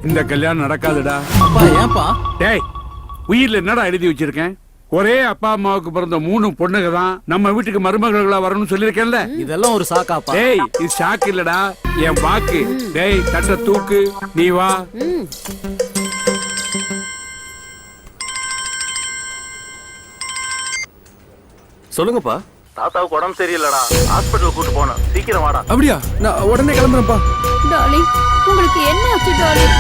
இந்த கல்யாணம் நடக்காதுடா. அப்பா ஏன்பா? டேய், உயிர்ல என்னடா எழுதி வச்சிருக்கேன்? ஒரே அப்பா அம்மாவுக்கு பிறந்த 3 பொண்ணுங்க தான் நம்ம வீட்டுக்கு மருமகளா வரணும்னு சொல்லிருக்கேன்ல. இதெல்லாம் ஒரு சாக்காப்பா? டேய், இது சாக்கு இல்லடா, என் வாக்கு. டேய், தட்ட தூக்கு, நீ வா. சொல்லுங்கப்பா. தாத்தாவுக்கு உடம்பு சரியில்லடா, ஹாஸ்பிட்டல் கூட்டு போனோம், சீக்கிரம் வாடா. அப்படியா? நான் உடனே கிளம்புறேன்ப்பா. டார்லிங், உங்களுக்கு என்ன ஆச்சு டார்லிங்?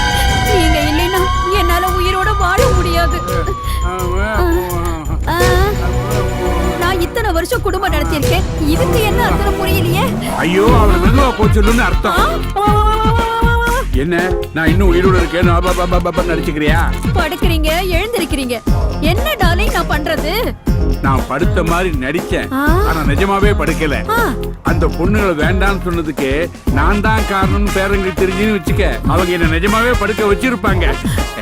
நீங்க இல்லைன்னா என்னால உயிரோட வாழ முடியாது. நான் இத்தனை வருஷம் குடும்பம் நடத்தியிருக்கேன், இதுக்கு என்ன அர்த்தம் புரியலையே. ஐயோ, அவளை மெதுவா போச்சுன்னு அர்த்தம் என்ன? நான் இன்னும் உயிரோட இருக்கேன் நடிச்சுக்கிறியா? படுக்கிறீங்க, எழுந்திருக்கிறீங்க. என்ன டார்லிங் நான் பண்றது? நான் படுத்த மாதிரி நடிச்சேன், ஆனா நிஜமாவே படுக்கல. அந்த பொண்ணுகளை வேண்டாம்னு சொன்னதுக்கு நான் தான் காரணம் பேரங்க தெரிஞ்சுன்னு வச்சுக்க. அவங்க என்ன நிஜமாவே படுக்க வச்சிருப்பாங்க.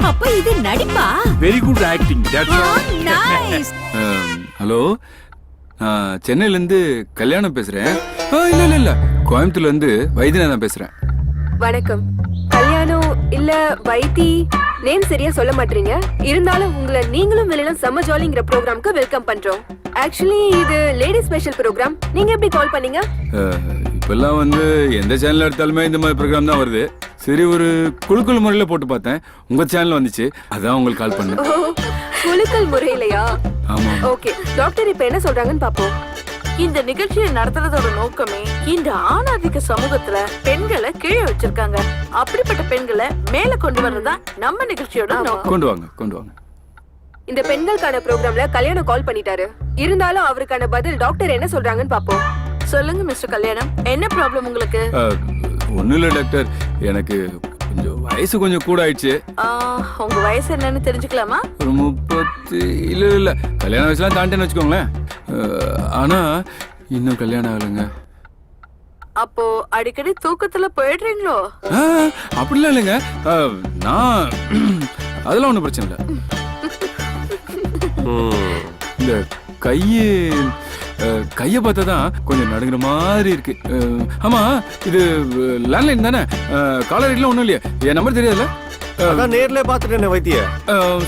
அப்ப இது நடிப்பா? Very good acting. Nice. Hello, நான் சென்னையில இருந்து கல்யாணம் பேசுறேன். இல்ல கோயம்புத்தூர்ல இருந்து வைத்தியநாதன் பேசுறேன். வணக்கம். கல்யாணம் இல்ல வைத்தி நேம் சரியா சொல்ல மாட்டீங்க. இருந்தாலும் உங்களை நீங்களும் வெளியிலும் செம்ம ஜாலிங்கிற ப்ரோக்ராம்க்கு வெல்கம் பண்றோம். ஆக்சுவலி இது லேடி ஸ்பெஷல் ப்ரோக்ராம். நீங்க எப்படி கால் பண்ணீங்க? இப்பெல்லாம் வந்து எந்த சேனல் எடுத்தாலுமே இந்த மாதிரி ப்ரோக்ராம் தான் வருது. சரி, ஒரு குழுக்கள் முறையில போட்டு பார்த்தேன், உங்க சேனல் வந்துச்சு, அதான் உங்களுக்கு கால் பண்ணேன். குழுக்கள் முறையிலையா? ஆமா. ஓகே, டாக்டர் இப்ப என்ன சொல்றாங்கன்னு பாப்போம். இந்த நிகழ்ச்சியை நடத்துறதோட நோக்கமே இந்த ஆணாதிக்க சமூகத்துல பெண்களை கீழே வச்சிருக்காங்க. அப்படிப்பட்ட பெண்களை மேல கொண்டு வர்றதா நம்ம நிகழ்ச்சியோட நோக்கம். கொண்டு வாங்க. இந்த பெண்களுக்கான ப்ரோக்ராம்ல கல்யாணம் கால் பண்ணிட்டாரு. இருந்தாலும் அவருக்கான பதில் டாக்டர் என்ன சொல்றாங்கன்னு பாப்போம். சொல்லுங்க மிஸ்டர் கல்யாணம், என்ன ப்ராப்ளம் உங்களுக்கு? ஒன்னும் இல்ல டாக்டர், எனக்கு கொஞ்சம் வயசு கொஞ்சம் கூட ஆயிடுச்சு. உங்க வயசு என்னன்னு தெரிஞ்சுக்கலாமா? ஒரு 30 இல்ல கல்யாண வயசுலாம் தாண்டேன்னு வச்சுக்கோங்களேன். ஆனா இன்னும் கல்யாணம் ஆகலைங்க. அப்போ அடிக்கடி தூக்கத்துல போயிடுறீங்களோ? அப்படிலாம் இல்லைங்க, நான் அதெல்லாம் ஒன்றும் பிரச்சனை இல்லை. இந்த கையை பார்த்தா தான் கொஞ்சம் நடுங்கிற மாதிரி இருக்கு. ஆமா, இது லேண்ட்லைன் தானே? காலர் எல்லாம் ஒன்றும் இல்லையா? என் நம்பர் தெரியாதுல்ல? அதான் நேர்ல பார்த்துட்டேன் வைத்திய.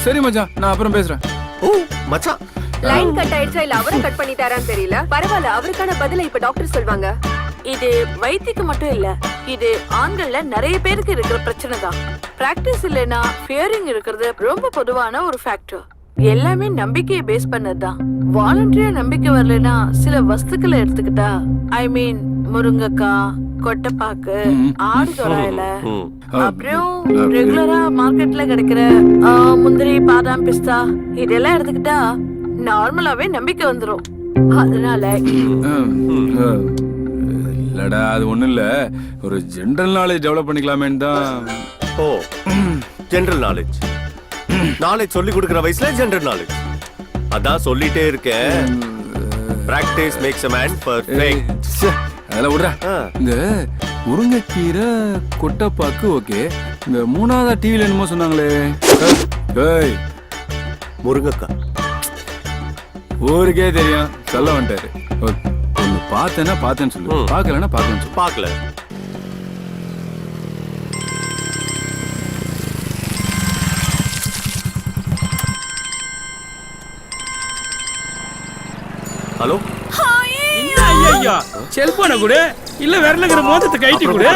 சரி மச்சான், நான் அப்புறம் பேசுறேன். ஓ மச்சான், லைன் கட் ஆயிடுச்சா இல்ல அவரை கட் பண்ணிட்டாரான்னு தெரியல. பரவாயில்ல, அவருக்கான பதிலை இப்ப டாக்டர் சொல்வாங்க. இது வைத்திக்கு மட்டும் இல்ல, இது ஆண்கள்ல நிறைய பேருக்கு இருக்கிற பிரச்சனை தான். பிராக்டிஸ் இல்லைன்னா ஃபியரிங் இருக்கிறது ரொம்ப பொதுவான ஒரு ஃபேக்டர். எல்லாமே நம்பிக்கையை பேஸ் பண்ணதுதான். வாலண்டரியா நம்பிக்கை வரலன்னா சில வஸ்துக்களை எடுத்துக்கிட்டா, ஐ மீன் முருங்கைக்காய், கொட்டைப்பாக்கு, ஆடு தொடாயில, அப்புறம் ரெகுலரா மார்க்கெட்ல கிடைக்கிற முந்திரி, பாதாம், பிஸ்தா இதெல்லாம் எடுத்துக்கிட்டா நார்மலாவே நம்பிக்கை வந்துரும். அதனால இல்லடா, அது ஒண்ணும் இல்ல, ஒரு ஜெனரல் நாலேஜ் டெவலப் பண்ணிக்கலாமேன்னு தான். ஓ, ஜெனரல் நாலேஜ் சொல்லி கொடுக்கிற வயசுல ஜெனரல் நாலேஜ் அதான் சொல்லிட்டே இருக்கேன். Practice makes a man perfect. அதெல்லாம் விடுறா. இந்த முருங்கைக்கீரை, கொட்டைப்பாக்கு ஓகே. இந்த மூணாவதா டிவில என்னமோ சொன்னாங்களே, முருங்கைக்காய் ஊருக்கே தெரியும், சொல்ல வந்துட்டாரு. ஒன்னு பார்த்தேன்னா பார்த்தேன்னு சொல்லு, பார்க்கலன்னா பார்க்கலன்னு சொல்லு. பார்க்கல. ஹலோ, ஐயா செல்போனை கூட இல்ல விரலுங்கிற மோதத்தை கைட்டி கூட.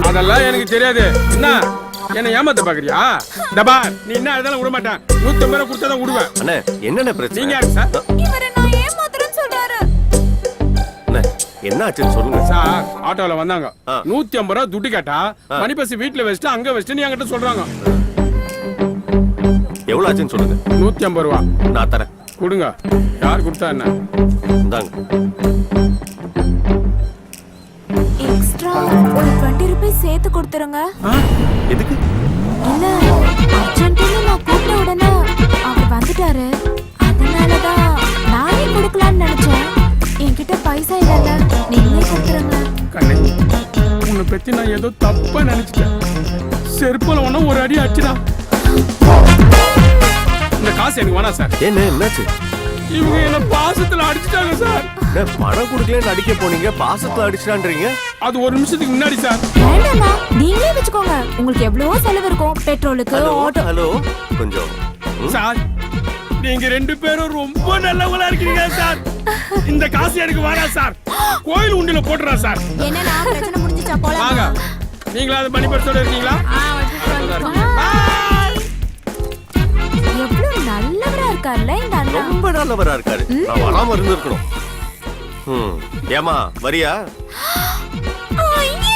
அதெல்லாம் எனக்கு தெரியாது. என்ன என்ன ஏமாத்த பாக்குறியா? டபா, நீ என்ன அதெல்லாம் விட மாட்டேன். 150 ரூபாய் கொடுத்தா தான் விடுவேன். அண்ணே என்னென்ன பிரச்சனை? நீங்க யாரு சார்? இவரை நான் ஏமாத்துறேன்னு சொல்றாரு. அண்ணே என்ன ஆச்சுன்னு சொல்லுங்க சார். ஆட்டோல வந்தாங்க, 150 ரூபாய் துட்டு கேட்டா, மணி பஸ் வீட்டுல வச்சுட்டு அங்க வச்சுட்டு நீ என்கிட்ட சொல்றாங்க. எவ்வளவு ஆச்சுன்னு சொல்லுங்க. 150 ரூபாய் நான் தரேன். கொடுங்க. யார் கொடுத்தா என்ன? இந்தாங்க. எக்ஸ்ட்ரா ஒரு 20 ரூபாய் சேர்த்து கொடுத்துருங்க. எதுக்கு? இல்ல, அர்ஜென்ட்னு நான் கூப்பிட்ட உடனே அவர் வந்துட்டாரு. அதனாலதான் நானே கொடுக்கலாம்னு நினைச்சேன். என்கிட்ட பைசா இல்ல, நீங்களே கொடுத்துருங்க. கண்ணே, உன்னை பத்தி நான் ஏதோ தப்பா நினைச்சிட்டேன். செருப்புல ஒன்னும் ஒரு அடி அடிச்சுடா. இந்த காசு எனக்கு வேணாம் சார். என்ன என்னாச்சு? இவங்க என்ன பாசத்துல அடிச்சுட்டாங்க சார். பணம் கொடுக்கலன்னு அடிக்க போனீங்க, பாசத்துல அடிச்சுட்டான்றீங்க. அது ஒரு நிமிஷத்துக்கு முன்னாடி சார். வேண்டாமா, நீங்களே வச்சுக்கோங்க. உங்களுக்கு எவ்வளவோ செலவு இருக்கும், பெட்ரோலுக்கு, ஆட்டோ. ஹலோ, கொஞ்சம் சார், நீங்க 2 பேரும் ரொம்ப நல்லவங்களா இருக்கீங்க சார். இந்த காசு எனக்கு வேணாம் சார். கோயில் உண்டில போட்டுறா சார். என்னன்னா பிரச்சனை முடிஞ்சிச்சா போலாம். வாங்க. நீங்களா அது மணி பர்ஸோட இருக்கீங்களா? எவ்வளவு நல்லவரா இருக்கார்ல இந்த அண்ணா. ரொம்ப நல்லவரா இருக்காரு. நான் வராம இருந்திருக்கணும். ஏமா வரியா?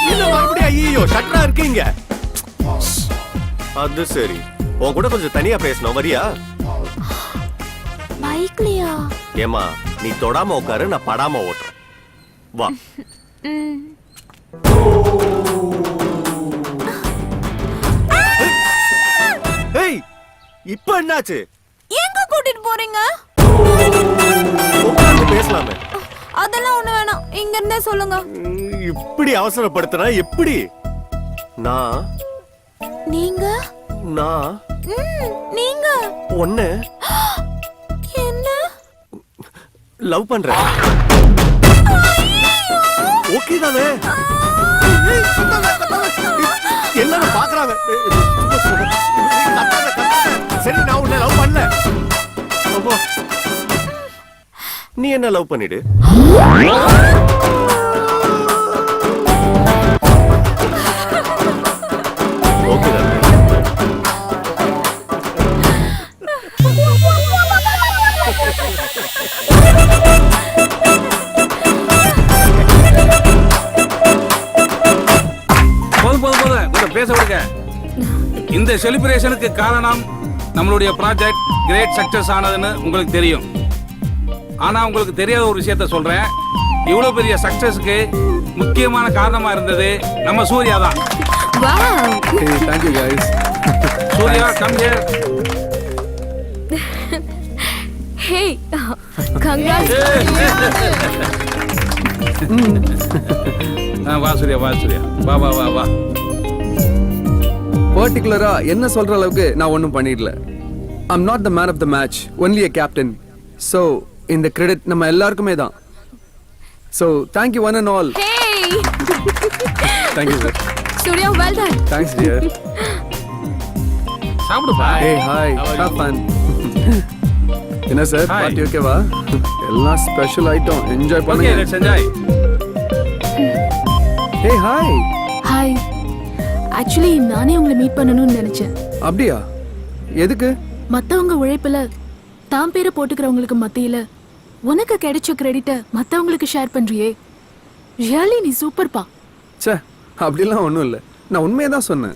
இல்ல மறுபடியும் ஐயோ ஷட்டரா இருக்கீங்க. அது சரி, உன் கூட கொஞ்சம் தனியா பேசணும், வரியா? பைக்லயா? ஏமா நீ தொடாம உட்காரு, நான் படாம ஓட்டுறேன். வா. ஏய், இப்போ என்னாச்சு? எங்க கூட்டிட்டு போறீங்க? உட்கார்ந்து பேசலாமே. அதெல்லாம் ஒண்ணு வேணாம், இங்க இருந்தே சொல்லுங்க. இப்படி அவசரப்படுத்தினா எப்படி? நீங்க நீங்க ஒண்ணு என்ன லவ் பண்றேன். ஓகே தானே? எல்லாரும் பாக்குறாங்க. சரி, நான் உன்னை லவ் பண்ணல. நீ என்ன லவ் பண்ணிடு. ஓகே தான். போதும் பேச விடுங்க. இந்த செலிப்ரேஷனுக்கு காரணம் நம்மளுடைய ப்ராஜெக்ட் கிரேட் சக்சஸ் ஆனதுன்னு உங்களுக்கு தெரியும். ஆனா உங்களுக்கு தெரியாத ஒரு விஷயத்த சொல்றேன். இவ்வளவு பெரிய சக்சஸ்க்கு முக்கியமான காரணமா இருந்தது நம்ம சூர்யா தான். Thank you guys. Surya, come here. Hey, congrats. வா சூர்யா, வா சூர்யா, வா வா வா வா. பர்டிகுலரா என்ன சொல்ற அளவுக்கு நான் ஒன்றும் பண்ணிடல. I'm not the man of the match, only a captain. So இந்த கிரெடிட் நம்ம எல்லாருக்குமே தான். So thank you one and all. Hey. Thank you sir. Surya, well done. Thanks dear. சாப்பிடுப்பா. Hey hi, have fun. என்ன sir, party ஓகேவா? எல்லாம் special item, enjoy Okay, பண்ணுங்க. let's enjoy. Hey hi. Hi. Actually நானே உங்களை meet பண்ணணும்னு நினைச்சேன். அப்படியா? எதுக்கு? மத்தவங்க உழைப்புல தான் பேரை போட்டுக்கிறவங்களுக்கு மத்தியில உனக்கு கிடைச்ச கிரெடிட்ட மத்தவங்களுக்கு ஷேர் பண்றியே. ரியலி நீ சூப்பர்ப்பா. ச்சே, அப்படிலாம் ஒன்றும் இல்லை. நான் உண்மையை தான் சொன்னேன்.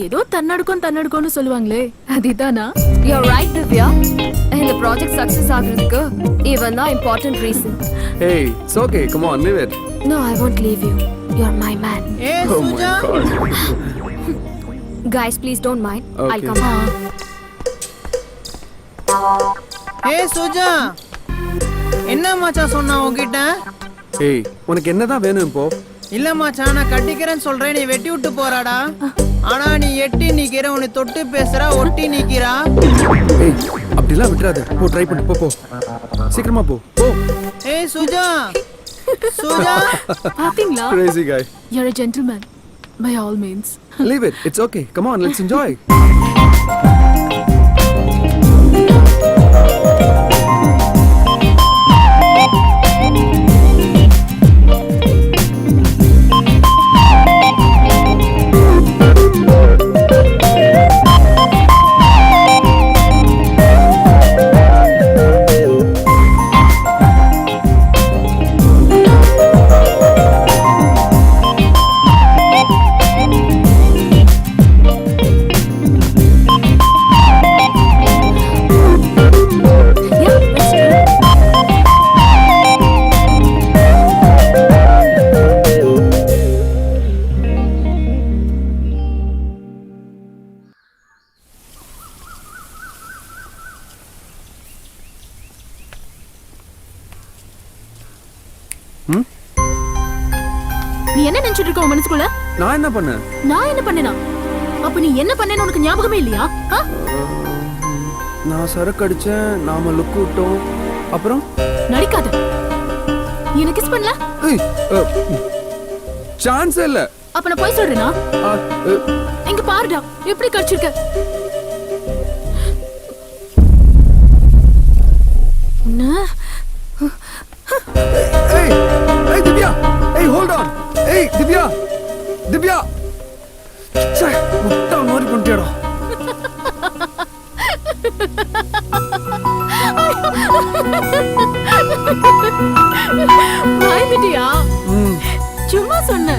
ஏதோ தன்னடுக்கம்னு சொல்லுவாங்களே, அதுதானா? You're right, Divya. இந்த ப்ராஜெக்ட் சக்சஸ் ஆகிறதுக்கு இவன் தான் important reason. Hey, it's okay. Come on, leave it. No, I won't leave you. You're my man. Oh my god. Guys, please don't mind. Okay. I'll come back. ஏய் சுஜா, என்ன மச்சான் சொன்னா உன்கிட்ட? ஏய், உனக்கு என்னதான் வேணும் இப்போ? இல்ல மச்சான், நான் கட்டிக்கிறேன்னு சொல்றேன், நீ வெட்டி விட்டு போறாடா. ஆனா நீ எட்டி நிக்கிற, உன்னை தொட்டு பேசுறா, ஒட்டி நிக்கிறா. ஏய், அப்படிலாம் விட்டுறாத. போ, ட்ரை பண்ணு. போ சீக்கிரமா போ. ஏய் சுஜா, சுஜா. பாத்தீங்களா? Crazy guy. You're a gentleman by all means. Leave it. It's okay. Come on, let's enjoy. நீ என்ன நினைச்சிட்டு இருக்க உன் மனசுக்குள்ள? நான் என்ன பண்ணேன்? நான் என்ன பண்ணேனா? அப்ப நீ என்ன பண்ணேன்னு உனக்கு ஞாபகமே இல்லையா? நான் சரக்கு அடிச்சேன், நாம லுக் விட்டோம். அப்புறம் நடிக்காத. நீ என்ன கிஸ் பண்ணல? ஏய், சான்ஸ் இல்ல. அப்ப நான் போய் சொல்றேனா? இங்க பாருடா, எப்படி கடிச்சிருக்க. Hey, hey Divya. Hey, hold on. Hey, Divya. Divya. ச்சே, முட்டா மாதிரி பண்ணிட்டியாடா. பயந்துட்டியா? சும்மா சொன்ன.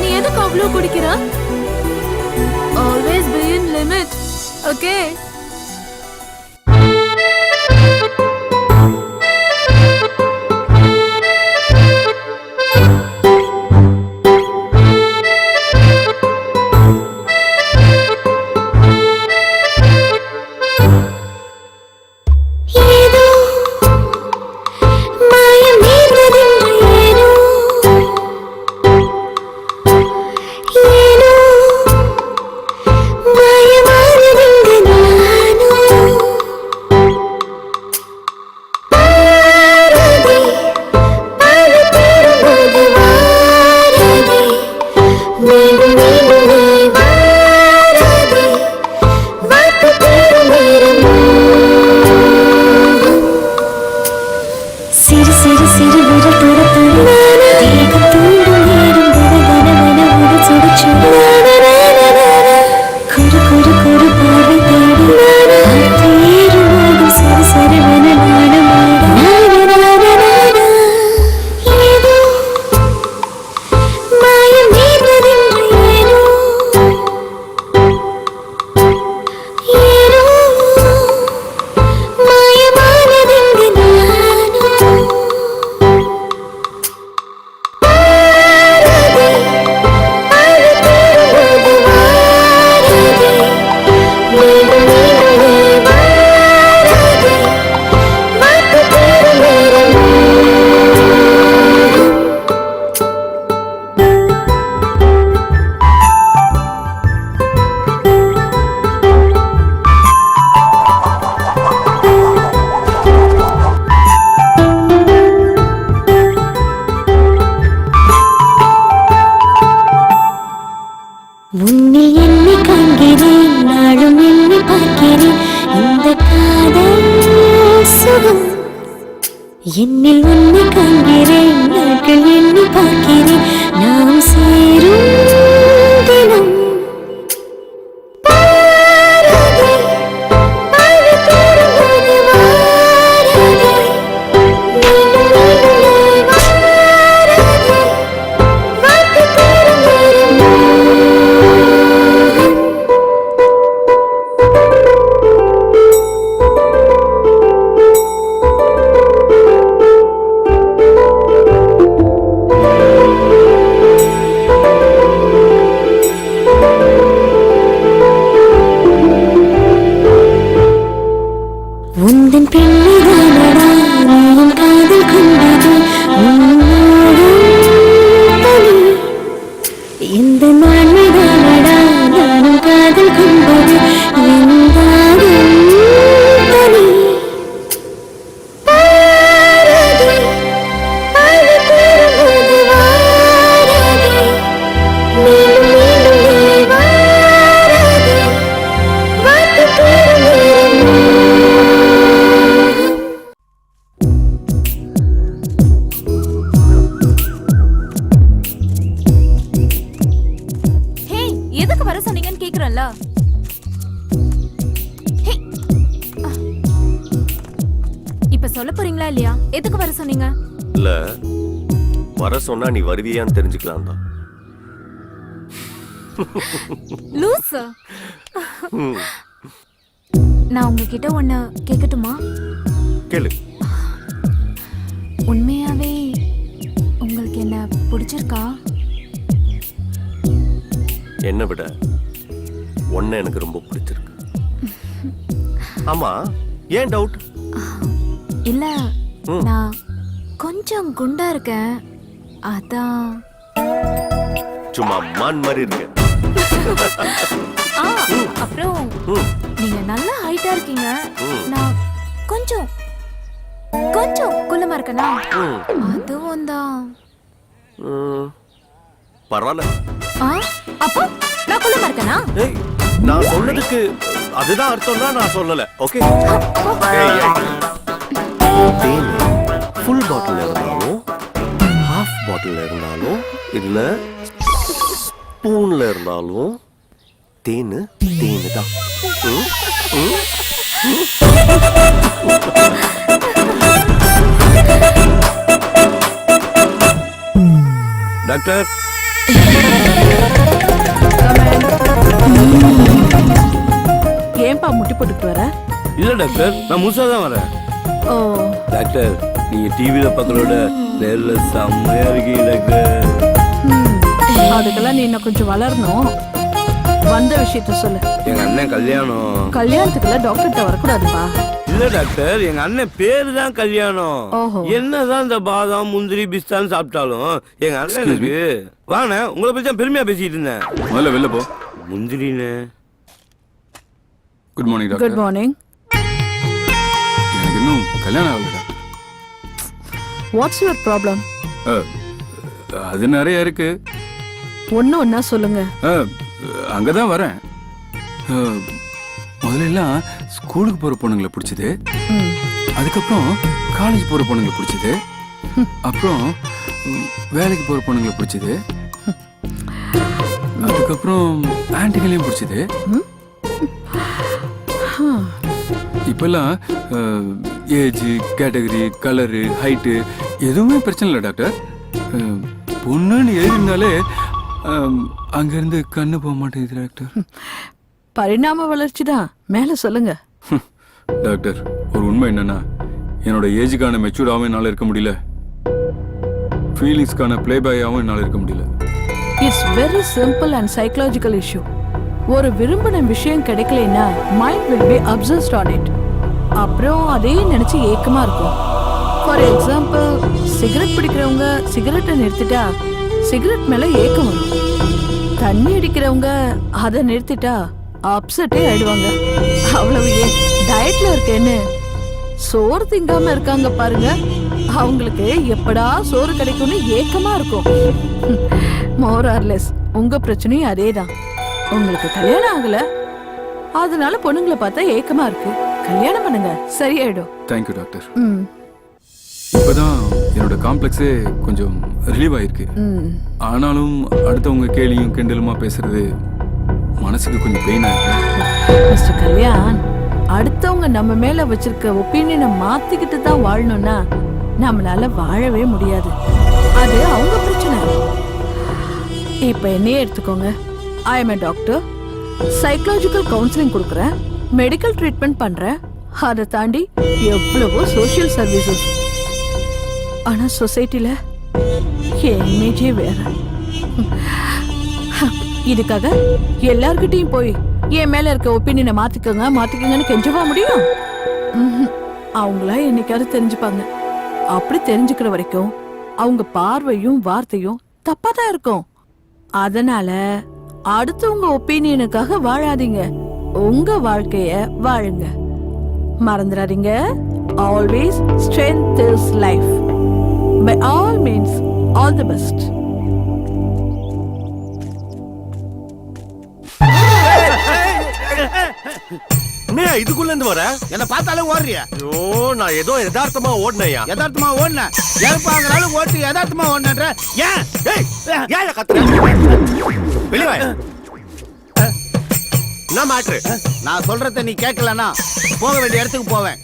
நீ எதுக்கு அவ்வளவு குடிக்கிற? Always be in limit. Okay? மாயமானதெங்க நான் என்னில் உன்னை காண்கிறேன், நாட்கள் எண்ணி பார்க்கிறேன், நாம் சேரும் தினம். பாராதே, பாடி தருவது வாராதே, மீண்டும் மீண்டும் வாராதே, வாக்கு தரும் நேரம். உந்தன் பெண்ணிதானடா நீயும் காதல் கொண்டது உன்னோடும் தனி. இந்த நான்மைதானடா நானும் காதல் கொண்டது எந்தாடும் தனி. பாராதே, பாடி தருவது வாராதே, மீண்டும் மீண்டும் வாராதே, வாக்கு தரும் நேரம். ஹே, எதுக்கு வர சொன்னீங்கன்னு கேக்குறேன்ல. ஹே, இப்ப சொல்ல போறீங்களா இல்லையா? எதுக்கு வர சொன்னீங்க? இல்ல வர சொன்னா நீ வருவியான்னு தெரிஞ்சுக்கலாம் தான். லூஸ். நான் உங்ககிட்ட ஒண்ணு கேட்கட்டுமா? கேளு. உண்மையாவே உங்களுக்கு என்ன பிடிச்சிருக்கா? என்னை விட ஒன்ன எனக்கு ரொம்ப பிடிச்சிருக்கு. ஆமா, ஏன் டவுட்? இல்ல, நான் கொஞ்சம் குண்டா இருக்கேன், அதான். சும்மா மான் மாதிரி இருக்கு. அப்புறம் நீங்க நல்ல ஹைட்டா இருக்கீங்க, நான் கொஞ்சம் கொஞ்சம் குள்ளமா இருக்கனா, அதுவும் தான். பரவாயில்ல. அப்போ நான் குள்ளமா இருக்கனா? ஏய், நான் சொன்னதுக்கு அதுதான் அர்த்தம்னா நான் சொல்லல. ஓகே, ஃபுல் பாட்டில் இருந்தாலும் ஹாஃப் பாட்டில் இருந்தாலும் இல்ல ஸ்பூன்ல இருந்தாலும் தேனு தேனு தான். டாக்டர், ஏன்பா முட்டி போட்டுட்டு வர? இல்ல டாக்டர், நான் முழுசா தான் வரேன். ஓ, டாக்டர், நீங்க டிவில பார்க்கறோட நேர்ல செம்மையா இருக்கீங்க டாக்டர். அதுக்கெல்லாம் நீ இன்னும் கொஞ்சம் வளரணும். வந்த விஷயத்த சொல்லு. எங்க அண்ணன் கல்யாணம். கல்யாணத்துக்குலாம் டாக்டர்கிட்ட வரக்கூடாதுப்பா. இல்ல டாக்டர், எங்க அண்ணன் பேரு தான் கல்யாணம். ஓஹோ. என்னதான் இந்த பாதாம் முந்திரி பிஸ்தான்னு சாப்பிட்டாலும் எங்க அண்ணனுக்கு வாண்ணே, உங்களை பத்தி தான் பெருமையா பேசிட்டு இருந்தேன். முதல்ல வெளில போ. முந்திரின்னு. Good morning doctor. Good morning. எனக்கு இன்னும் கல்யாணம் ஆகல டாக்டர். What's your problem? அது நிறைய இருக்கு. ஒன்னா சொல்லுங்க. அங்கதான் வரேன். முதல்ல எல்லாம் ஸ்கூலுக்கு போற பொண்ணுங்களை பிடிச்சது, அதுக்கப்புறம் காலேஜ் போற பொண்ணுங்களை பிடிச்சது, அப்புறம் வேலைக்கு போற பொண்ணுங்களை பிடிச்சது, அதுக்கப்புறம் ஆன்டிகளையும் பிடிச்சது. இப்பெல்லாம் ஏஜ், கேட்டகரி, கலரு, ஹைட்டு எதுவுமே பிரச்சனை இல்லை டாக்டர். பொண்ணுன்னு எழுதினாலே அங்கிருந்து கண்ணு போக மாட்டேங்குது டாக்டர். பரிணாம வளர்ச்சி தான். மேல சொல்லுங்க டாக்டர். ஒரு உண்மை என்னன்னா, என்னோட ஏஜுக்கான மெச்சூர்டாகவும் என்னால் இருக்க முடியல, ஃபீலிங்ஸ்க்கான பிளேபாயாகவும் என்னால் இருக்க முடியல. It's very simple and psychological issue. ஒரு விரும்பின விஷயம் கிடைக்கலனா mind will be obsessed on it. அப்புறம் அதே நினைச்சு ஏக்கமா இருக்கும். ஃபார் எக்ஸாம்பிள், சிகரெட் பிடிக்கிறவங்க சிகரெட்டை நிறுத்திட்டா சிகரெட் மேல ஏக்கம் வரும். தண்ணி அடிக்கிறவங்க அதை நிறுத்திட்டா அப்செட்டே ஆயிடுவாங்க. அவ்வளவு ஏன் டயட்ல இருக்கேன்னு சோறு திங்காம இருக்காங்க பாருங்க, அவங்களுக்கு எப்படா சோறு கிடைக்கும்னு ஏக்கமா இருக்கும். மோர் ஆர் லெஸ் உங்க பிரச்சனையும் அதேதான். உங்களுக்கு கல்யாணம் ஆகல, அதனால பொண்ணுங்களை பார்த்தா ஏக்கமா இருக்கு. கல்யாணம் பண்ணுங்க, சரியாயிடும். Thank you doctor. ம் இப்பதான் என்னோட காம்ப்ளெக்ஸே கொஞ்சம் ரிலீவ் ஆயிருக்கு. ஆனாலும் அடுத்தவங்க கேலியும் கிண்டலுமா பேசுறது மனசுக்கு கொஞ்சம் பெயினா இருக்கு. மிஸ்டர் கல்யாண், அடுத்தவங்க நம்ம மேல வச்சிருக்க ஒப்பீனியனை மாத்திக்கிட்டு தான் வாழணும்னா நம்மளால வாழவே முடியாது. அது அவங்க பிரச்சனை. இப்ப என்னையே எடுத்துக்கோங்க. I am a doctor. Psychological counselling கொடுக்குறேன், மெடிக்கல் ட்ரீட்மெண்ட் பண்றேன். அதை தாண்டி எவ்வளவோ சோஷியல் சர்வீசஸ். ஆனா சொசைட்டில என் இமேஜே வேற. இதுக்காக எல்லார்கிட்டையும் போய் என் மேல இருக்க ஒப்பீனியனை மாத்திக்கங்கன்னு கெஞ்சவா முடியும்? அவங்களா என்னைக்காவது தெரிஞ்சுப்பாங்க. அப்படி தெரிஞ்சுக்கிற வரைக்கும் அவங்க பார்வையும் வார்த்தையும் தப்பா தான் இருக்கும். அதனால அடுத்தவங்க ஒப்பீனியனுக்காக வாழாதீங்க, உங்க வாழ்க்கைய வாழுங்க. மறந்துடாதீங்க, always strength is life. By all means all the best. என்ன இதுக்குள்ள இருந்து வர? என்ன பார்த்தாலே ஓடுறியா? ஐயோ, நான் ஏதோ யதார்த்தமா ஓடுனையா? யதார்த்தமா ஓடுன? ஏற்பாங்களாலும் ஓட்டு யதார்த்தமா ஓடுன்ற ஏன்? ஏன் கத்துற? வெளிய வா. என்ன மேட்ரு? நான் சொல்றத நீ கேட்கலனா போக வேண்டிய இடத்துக்கு போவேன்.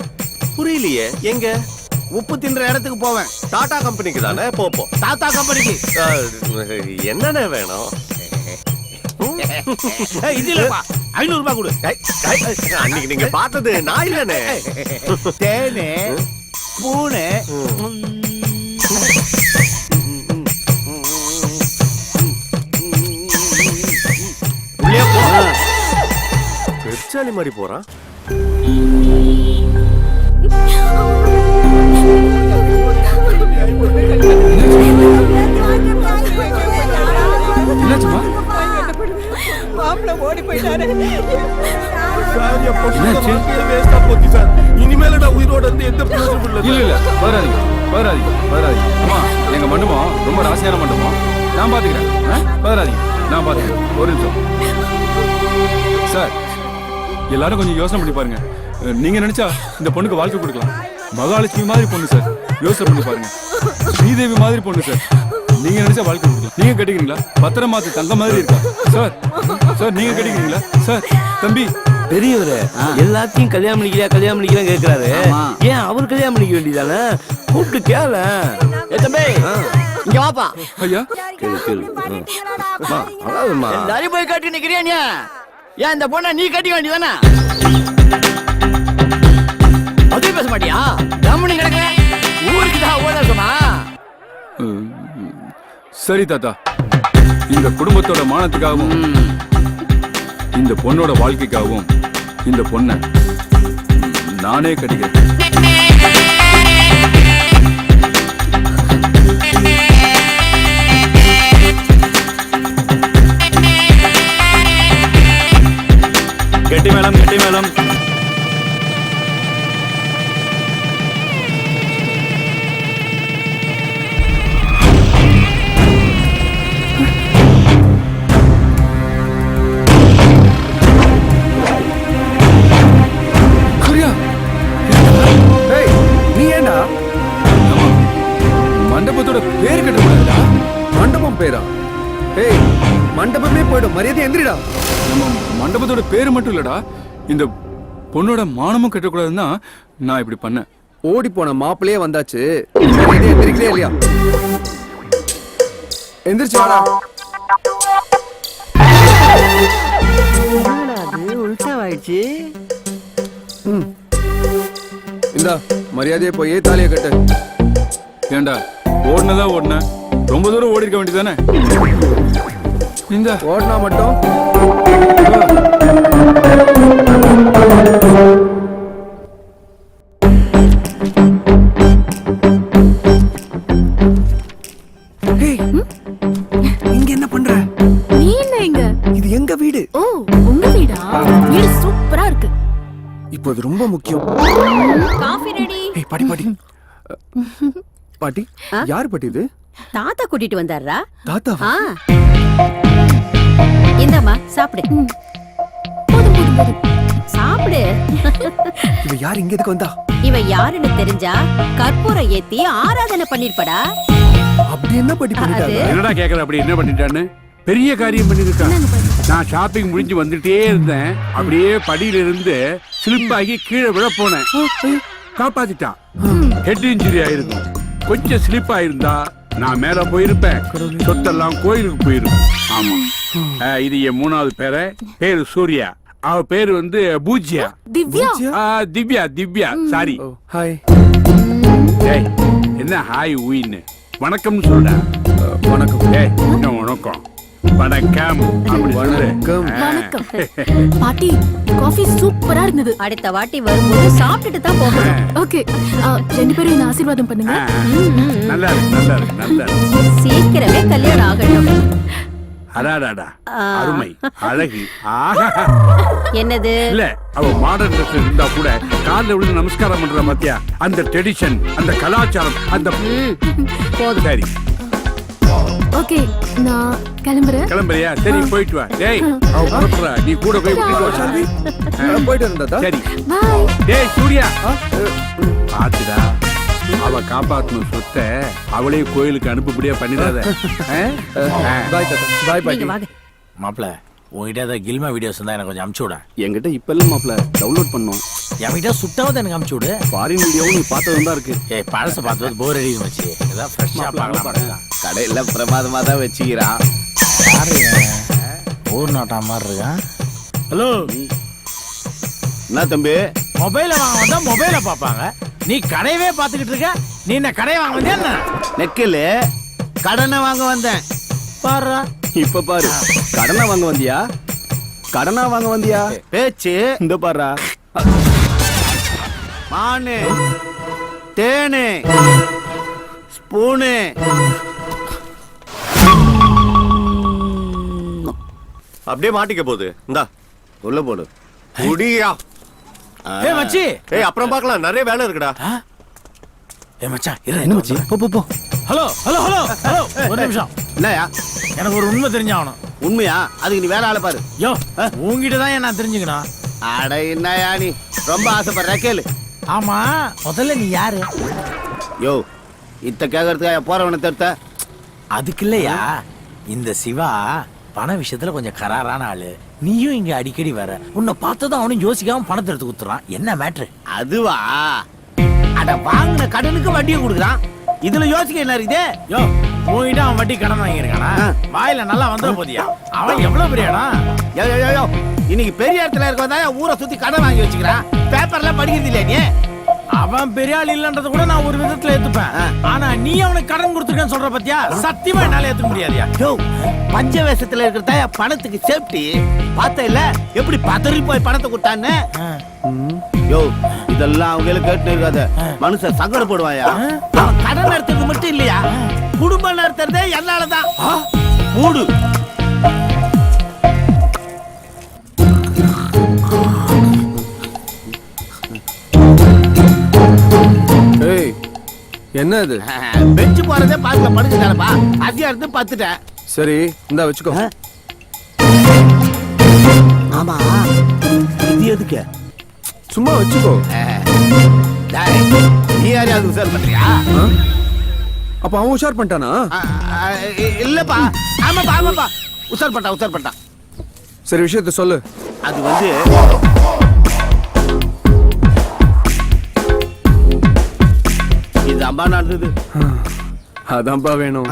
புரியலையே. எங்க? உப்பு தின்ற இடத்துக்கு போவேன். டாடா கம்பெனிக்கு தானே? போ. தாத்தா கம்பெனிக்கு. என்னென்ன வேணும்? இது இல்லப்பா, 500 ரூபாய் கொடு. அன்னைக்கு நீங்க பார்த்தது நான் இல்லனே. தேனே பூனே உள்ளே போ. பெருச்சாலி மாதிரி போறான். என்னாச்சுமா? மாப்பிள்ள ஓடி போயிட்டாரு. இனிமேல நான் உயிரோட இருந்து எந்த பிரயோஜனம் இல்ல. இல்ல வராதீங்க. அம்மா, எங்க மண்டபம் ரொம்ப ராசியான மண்டபம். நான் பாத்துக்கிறேன். வராதீங்க, நான் பாத்துக்கிறேன். ஒரு நிமிஷம் சார். எல்லாரும் கொஞ்சம் யோசனை பண்ணி பாருங்க. நீங்க நினைச்சா இந்த பொண்ணுக்கு வாழ்க்கை கொடுக்கலாம். மகாலட்சுமி மாதிரி பொண்ணு சார், யோசனை பண்ணி பாருங்க. ஸ்ரீதேவி மாதிரி பொண்ணு சார், நீங்க நினைச்சா வாழ்க்கை கொடுக்கலாம். நீங்க கட்டிக்கிறீங்களா? பத்திரமாத்து தங்க மாதிரி இருக்கா சார்? சார் நீங்க கட்டிக்கிறீங்களா? சார் தம்பி பெரியவரே, எல்லாத்தையும் கல்யாணம் பண்ணிக்கிறேன் கேக்குறாரு. ஏன் அவர் கல்யாணம் பண்ணிக்க வேண்டியதானே? கூப்பிட்டு கேள. தம்பி இங்க வாப்பா. ஐயா கேளு. எல்லாரும் போய் கட்டி நிக்கிறியா? ஏன் இந்த பொண்ணை நீ கட்டிக்க வேண்டியதானே? அதே பேச மாட்டியா? கம்முனு கிடக்க. ஊருக்கு தான் ஓட இருக்குமா? சரி தாத்தா, இந்த குடும்பத்தோட மானத்துக்காகவும் இந்த பொண்ணோட வாழ்க்கைக்காகவும் இந்த பொண்ணை நானே கட்டிக்கிறேன். கெட்டி மேளம். மண்டபத்தோட பேர் கட்டக்கூடாதுடா. மண்டபம் பேரா? ஏய், மண்டபமே போயிடும். மரியாதை எந்திரிடா. நம்ம மண்டபத்தோட பேரு மட்டும் இல்லடா, இந்த பொண்ணோட மானமும் கட்டக்கூடாதுன்னா நான் இப்படி பண்ணேன். ஓடி போன மாப்பிள்ளையே வந்தாச்சு. மரியாதை எந்திரிக்கவே இல்லையா? எந்திரிச்சு வாடா. உள்சாவாயிடுச்சு. இந்தா மரியாதையை போய் தாலியை கட்டு. ஏண்டா ஓடுனதா ஓடுன, ரொம்ப தூரம் ஓடி இருக்க வேண்டியதானே? இந்த ஓடினா மட்டும் இங்க என்ன பண்ற? நீ என்ன இங்க? இது எங்க வீடு. ஓ, உங்க வீடா? வீடு சூப்பரா இருக்கு. இப்போ அது ரொம்ப முக்கியம். Coffee ready. ஏய் பாட்டி பாட்டி, யார் பாட்டி இது? தாத்தா கூட்டிட்டு வந்தாரா? தாத்தாவா? இந்தாம்மா சாப்பிடு. போதும். சாப்பிடு. சாப்பிடு. இவ யார் இங்க எதுக்கு வந்தா? இவ யாருன்னு தெரிஞ்சா கற்பூரம் ஏத்தி ஆராதனை பண்ணிருப்படா. அப்படி என்ன படி பண்ணிட்டாங்க? என்னடா கேக்குற அப்படி என்ன பண்ணிட்டான்னு? பெரிய காரியம் பண்ணிருக்கான். நான் ஷாப்பிங் முடிஞ்சு வந்துட்டே இருந்தேன். அப்படியே படியில இருந்து ஸ்லிப் ஆகி கீழே விழ போனேன். காப்பாத்திட்டான். ஹெட் இன்ஜுரி ஆயிருக்கும். கொஞ்சம் ஸ்லிப் ஆயிருந்தா நான் மேல போயிருப்பேன். சொத்தெல்லாம் கோயிலுக்கு போயிருக்கும். ஆமா. இது என் 3வது பேரு சூர்யா. அவ பேரு வந்து பூஜ்யா. திவ்யா சாரி. ஹாய். டேய் என்ன ஹாய் ஊயின்னு வணக்கம்னு சொல்றா. வணக்கம். டேய் என்ன வணக்கம்? வணக்கம் அப்படி சொல்லு. வணக்கம் பாட்டி. காஃபி சூப்பரா இருந்தது. அடுத்த வாட்டி வரும்போது சாப்பிட்டுட்டு தான் போகணும். ஓகே, 2 பேரும் என்ன ஆசீர்வாதம் பண்ணுங்க. நல்லா இருக்கு. சீக்கிரமே கல்யாணம் ஆகட்டும். அடாடாடா அருமை அழகு. ஆஹா. என்னது? இல்ல அவ மாடர்ன் ட்ரெஸ் இருந்தா கூட கால்ல விழுந்து நமஸ்காரம் பண்ற பாத்தியா? அந்த ட்ரெடிஷன், அந்த கலாச்சாரம், அந்த போதும். சரி ஓகே, நான் கிளம்புறேன். கிளம்புறியா? சரி போயிட்டு வா. டேய் அவ புறப்படுறா. நீ கூட போய் கூட்டிட்டு வா சாமி. போயிட்டு இருந்தா சரி. பை. டேய் சூர்யா பாத்துடா. அவ காப்பாத்தணும் சொத்தை அவளே கோயிலுக்கு அனுப்புபடியா பண்ணிடாத. பாய் தாத்தா. பாய் பாய். நீங்க வாங்க. மாப்பிள உங்ககிட்ட ஏதாவது கில்மா வீடியோஸ் இருந்தா எனக்கு கொஞ்சம் அமுச்சு விட. என்கிட்ட இப்ப இல்ல மாப்ள, டவுன்லோட் பண்ணோம். என்கிட்ட சுட்டாவது எனக்கு அமுச்சு விடு. ஃபாரின் வீடியோவும் நீ பார்த்ததும் தான் இருக்கு. ஏய் பழச பார்த்தது போர் அடிக்கும் வச்சு. ஏதாவது ஃப்ரெஷ்ஷா பார்க்கலாம். கடையில பிரமாதமா தான் வச்சுக்கிறான். யாரு ஊர் நாட்டா மாதிரி இருக்கான்? ஹலோ என்ன தம்பி? மொபைல வாங்க வந்தா மொபைல பாப்பாங்க. நீ கடையவே பாத்துக்கிட்டு இருக்க. நீ என்ன கடையை வாங்க வந்தியா என்ன? நெக்கில் கடனை வாங்க வந்தேன். பாரு இப்ப பாரு, கடனை வாங்க வந்தியா? கடனா வாங்க வந்தியா? பேச்சு இந்த பாரு. மானு, தேனு, ஸ்பூனு. அப்படியே மாட்டிக்க போகுது. இந்தா உள்ள போடு. குடியா. ஏய் மச்சி. ஏய் அப்புறம் பார்க்கலாம், நிறைய வேலை இருக்குடா. ஏய் மச்சான் என்ன மச்சி? போ. ஹலோ ஒரு நிமிஷம். என்னயா? எனக்கு ஒரு உண்மை தெரிஞ்சாகணும். உண்மையா? அதுக்கு நீ வேற ஆளை பாரு. யோ உங்ககிட்ட தான் நான் தெரிஞ்சுக்கணும். அட என்னயா நீ ரொம்ப ஆசைப்படுற? கேளு. ஆமா முதல்ல நீ யாரு? யோ இத்த கேக்குறதுக்கு போறவனை தடுத்த? அதுக்கு இல்லையா, இந்த சிவா பண விஷயத்துல கொஞ்சம் கராரான ஆளு. நீயும் இங்க அடிக்கடி வர. உன்னை பார்த்ததும் அவனும் யோசிக்காம பணத்தை எடுத்து குத்துறான். என்ன மேட்ரு? அதுவா? அட வாங்கின கடனுக்கு வட்டியை கொடுக்குறான். இதுல யோசிக்க என்ன இருக்குது? யோ உங்ககிட்ட அவன் வட்டி கடன் வாங்கியிருக்கானா? வாயில நல்லா வந்துட போதியா? அவன் எவ்வளவு பெரிய இடம்? யோ இன்னைக்கு பெரிய இடத்துல இருக்கவன் தான் ஊரை சுத்தி கடன் வாங்கி வச்சுக்கிறான். பேப்பர்ல படிக்கிறது இல்லையா நீ? அவன் பெரிய ஆள் இல்லன்றத கூட நான் ஒரு விதத்துல ஏத்துப்பேன். ஆனா நீ அவனுக்கு கடன் கொடுத்துருக்கேன்னு சொல்ற பத்தியா? சத்தியமா என்னால ஏத்துக்க முடியாதியா? யோ பஞ்ச வேஷத்துல இருக்கிறத பணத்துக்கு சேஃப்டி பார்த்த இல்ல எப்படி பதறி போய் பணத்தை கொடுத்தான்னு? யோ இதெல்லாம் அவங்களுக்கு கேட்டு இருக்காத. மனுஷன் சங்கடப்படுவாயா? அவன் கடன் நடத்துறது மட்டும் இல்லையா, குடும்பம் நடத்துறதே என்னாலதான். மூடு. ஏய் என்ன இது? பெஞ்சு போறதே பார்க்கல படுத்துட்டாரப்பா. அதிகம் இருந்து பார்த்துட்டேன். சரி இந்தா வச்சுக்கோ. ஆமா இது எதுக்கு? சும்மா வச்சுக்கோ. நீ யாரையாவது உசார் பண்றியா? அப்ப அவன் உஷார் பண்ணிட்டானா? இல்லப்பா. ஆமாப்பா உசார் பண்ணிட்டான். சரி விஷயத்த சொல்லு. அது வந்து இது அம்பா நடந்தது. அதான்பா வேணும்.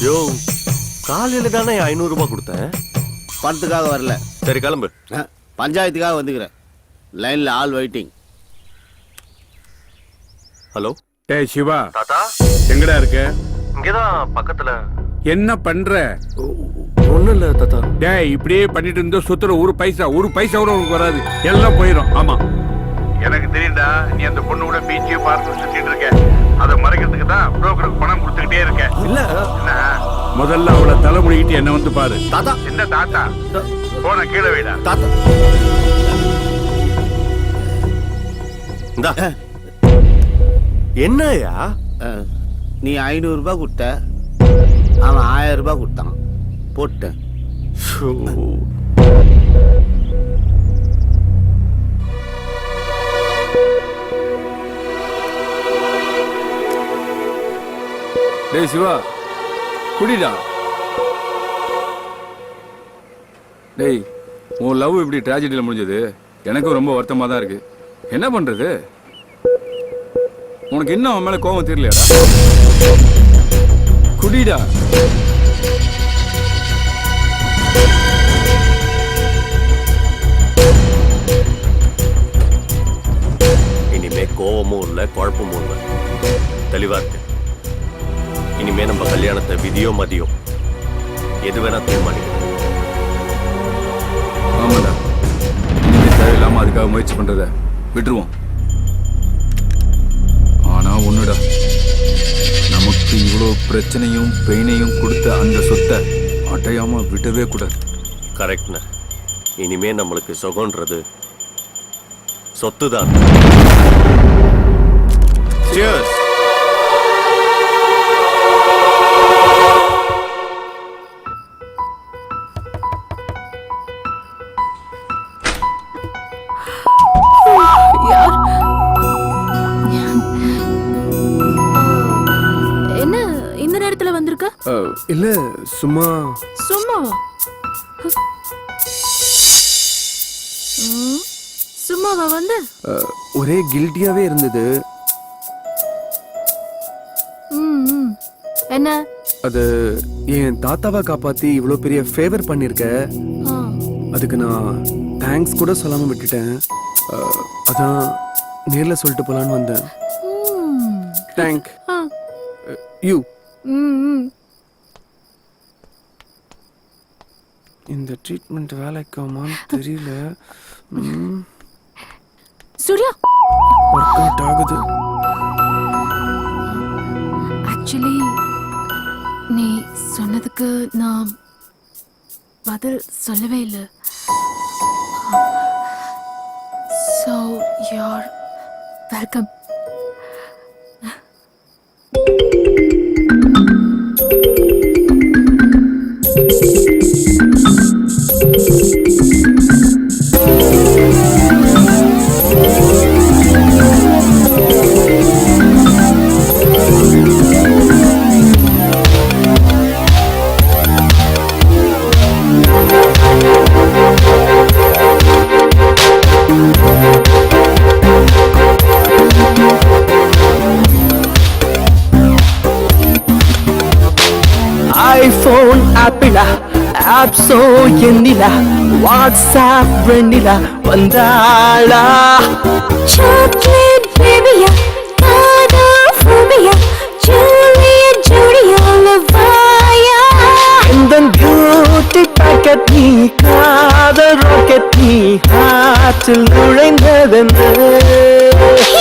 யோ காலையில தானே 500 ரூபாய் கொடுத்தேன். பணத்துக்காக வரல. சரி கிளம்பு. பஞ்சாயத்துக்காக வந்துக்கிறேன். லைன்ல ஆல் வெயிட்டிங். ஹலோ. டேய் சிவா. தாத்தா எங்கடா இருக்க? இங்கதான் பக்கத்துல. என்ன பண்ற? ஒண்ணும் இல்ல தாத்தா. டேய் இப்படியே பண்ணிட்டு இருந்தா சொத்துல ஒரு பைசா கூட உனக்கு வராது. எல்லாம் போயிடும். ஆமா எனக்கு தெரியும்டா. நீ அந்த பொண்ணு கூட பீச்சையும் பார்த்து சுத்திட்டு இருக்க. அதை மறைக்கிறதுக்கு தான் புரோக்கருக்கு பணம் கொடுத்துக்கிட்டே இருக்க. இல்ல என்ன முதல்ல அவளை தலை முடிக்கிட்டு என்ன வந்து பாரு. தாத்தா. என்ன தாத்தா? போன கீழே வைடா. தாத்தா இந்தா. என்னயா நீ 500 ரூபாய் கொடுத்த, அவன் 1000 ரூபாய் கொடுத்தான், போட்டேன். டேய் சிவா, குடிடா. டேய், உன் லவ் இப்படி ட்ராஜடியில் முடிஞ்சது எனக்கும் ரொம்ப வருத்தமாக தான் இருக்கு. என்ன பண்றது? உனக்கு இன்னும் அவன் மேல கோபம் தெரியலையாடா? குடிடா. இனிமே கோபமும் இல்லை, குழப்பமும் இல்லை, தெளிவா இருக்கு. இனிமே நம்ம கல்யாணத்தை விதியோ மதியோ எது வேணா தீர்மானிக்கணும். ஆமாடா, இனிமே தேவையில்லாம அதுக்காக முயற்சி பண்றத விட்டுருவோம். ஆனா ஒண்ணுடா, நமக்கு இவ்வளோ பிரச்சனையும் பெயினையும் கொடுத்த அந்த சொத்தை அடையாம விடவே கூடாது. கரெக்ட்ண்ண. இனிமே நம்மளுக்கு சுகம்ன்றது சொத்து தான். Cheers. என்ன இந்த நேரத்துல வந்திருக்க? இல்ல சும்மா. சும்மாவா? சும்மாவா வந்து? ஒரே கில்ட்டியாவே இருந்தது. என்ன? அது என் தாத்தாவை காப்பாத்தி இவ்வளவு பெரிய ஃபேவர் பண்ணிருக்க, அதுக்கு நான் தேங்க்ஸ் கூட சொல்லாம விட்டுட்டேன். அதான் நேர்ல சொல்லிட்டு போலான்னு வந்தேன். Thank you. இந்த ட்ரீட்மெண்ட் வேலைக்காமான்னு தெரியல. சூர்யா, ஒர்க் அவுட் ஆகுது. ஆக்சுவலி நீ சொன்னதுக்கு நான் பதில் சொல்லவே இல்லை. So you're welcome. ஐபோன் ஆப்பிளா, ஆப்ஸோ எண்ணிலா, வாட்ஸ்ஆப் வெண்ணிலா வந்தாளா? சாக்லேட் பேபியா, காதா ஃபோபியா, ஜூலியட் ஜூலியா லவாயா. இந்த பியூட்டி பாக்கெட் நீ, காதல் ராக்கெட் நீ, ஹார்ட்டில் நுழைந்ததென்ன?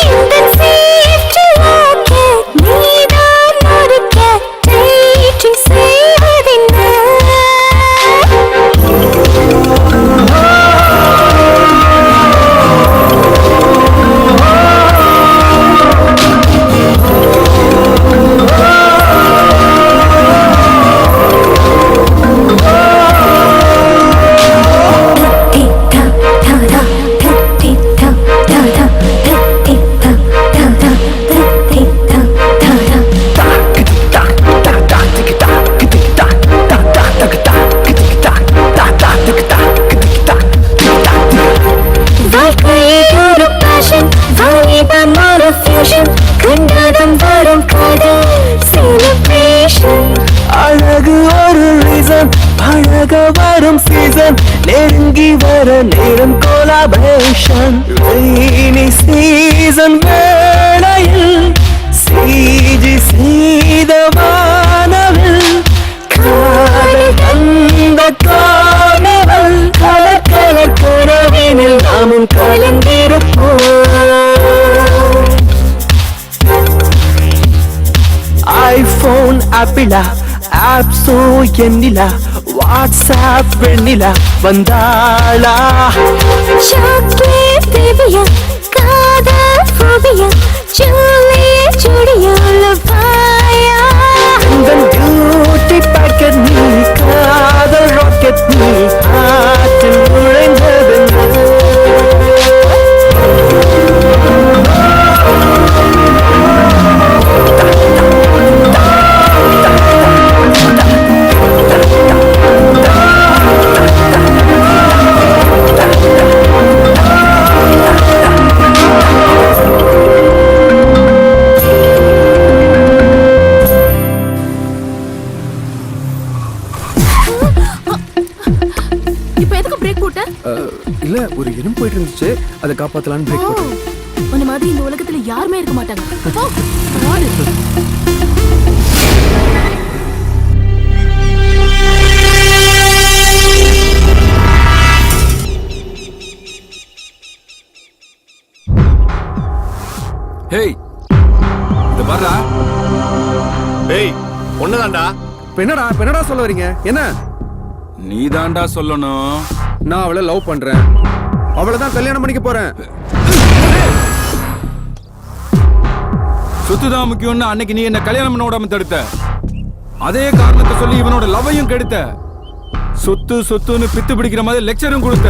இந்த சேஃப்டி ராக்கெட் நீதான் நொறுக்க டேட்டிங் செய்வதென்ன? அழகு ஒரு ரீசன், பழக வரும் சீசன், நெருங்கி வர நேரம் கோலாபரேஷன். ரெய்னி சீசன் வேளையில் சீஜி செய்த வானவில் காதல் தந்த காணவல். கலர் கலர் கனவினில் நாமும் கலந்திருப்போம். ஐபோன் ஆப்பிளா, ஆப்ஸோ எண்ணிலா, வாட்ஸ்ஆப் வெண்ணிலா வந்தாளா? சாக்லேட் பேபியா, காதா ஃபோபியா, ஜூலியட் ஜூலியா லவாயா. உந்தன் பியூட்டி பாக்கெட் நீ காதல் ராக்கெட் நீ ஆற்றில் நுழைந்தது இப்ப எதுக்கு பிரேக் போட்ட? இல்ல ஒரு இடம் போயிட்டு இருந்துச்சு அதை காப்பாத்தலான்னு பிரேக் போட்டேன். உன்ன மாதிரி இந்த உலகத்துல யாருமே இருக்க மாட்டாங்க. போ, ஓடு. ஹேய் இத பாருடா. டேய் ஒண்ணுதான்டா. என்னடா சொல்ல வரீங்க? என்ன? நீதான்டா சொல்லணும். நான் அவளை லவ் பண்றேன், அவளை தான் கல்யாணம் பண்ணிக்க போறேன். சொத்துதான் முக்கியம்னு அன்னைக்கு நீ என்ன கல்யாணம் பண்ண விடாம தடுத்த. அதே காரணத்தை சொல்லி இவனோட லவ்வையும் கெடுத்த. சொத்து சொத்துன்னு பித்து பிடிக்கிற மாதிரி லெக்சரும் கொடுத்த.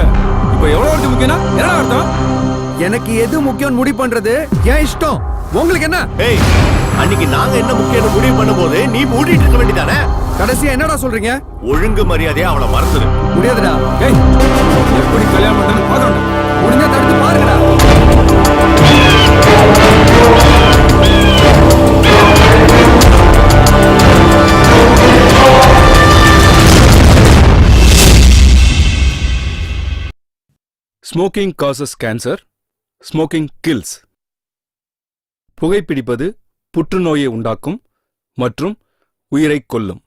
இப்ப எவ்வளவு முக்கியம்னா என்ன அர்த்தம்? எனக்கு எது முக்கியம் முடிவு பண்றது ஏன் இஷ்டம். உங்களுக்கு என்ன? ஏய் அன்னைக்கு நாங்க என்ன முக்கியம் முடிவு பண்ணும்போது நீ மூடிட்டு இருக்க வேண்டியதானே? கடைசியா என்னடா சொல்றீங்க? ஒழுங்கு மரியாதையா அவளை மறந்துடு. முடியாதுடா. ஏய் எப்படி கல்யாணம் பண்றேன்னு பாக்கணும். முடிஞ்சா தடுத்து பாருங்கடா. Smoking causes cancer, smoking kills. புகைப்பிடிப்பது புற்றுநோயை உண்டாக்கும் மற்றும் உயிரைக் கொல்லும்.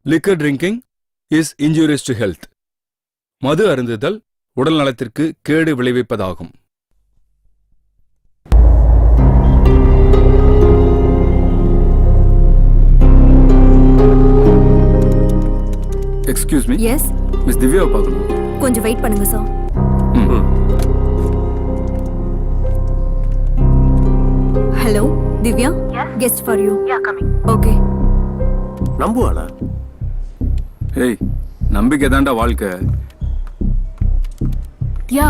Liquor drinking is injurious to health. மது அருந்துதல் உடல் நலத்திற்கு கேடு விளைவிப்பதாகும். Excuse me. எஸ், மிஸ் திவ்யாவை பார்க்கணும். கொஞ்சம் வெயிட் பண்ணுங்க sir. Hello Divya, guest for you. Ya coming. Okay. நம்புவாளா? ஏய் நம்பிக்கை தான்டா வாழ்க்கை. யா,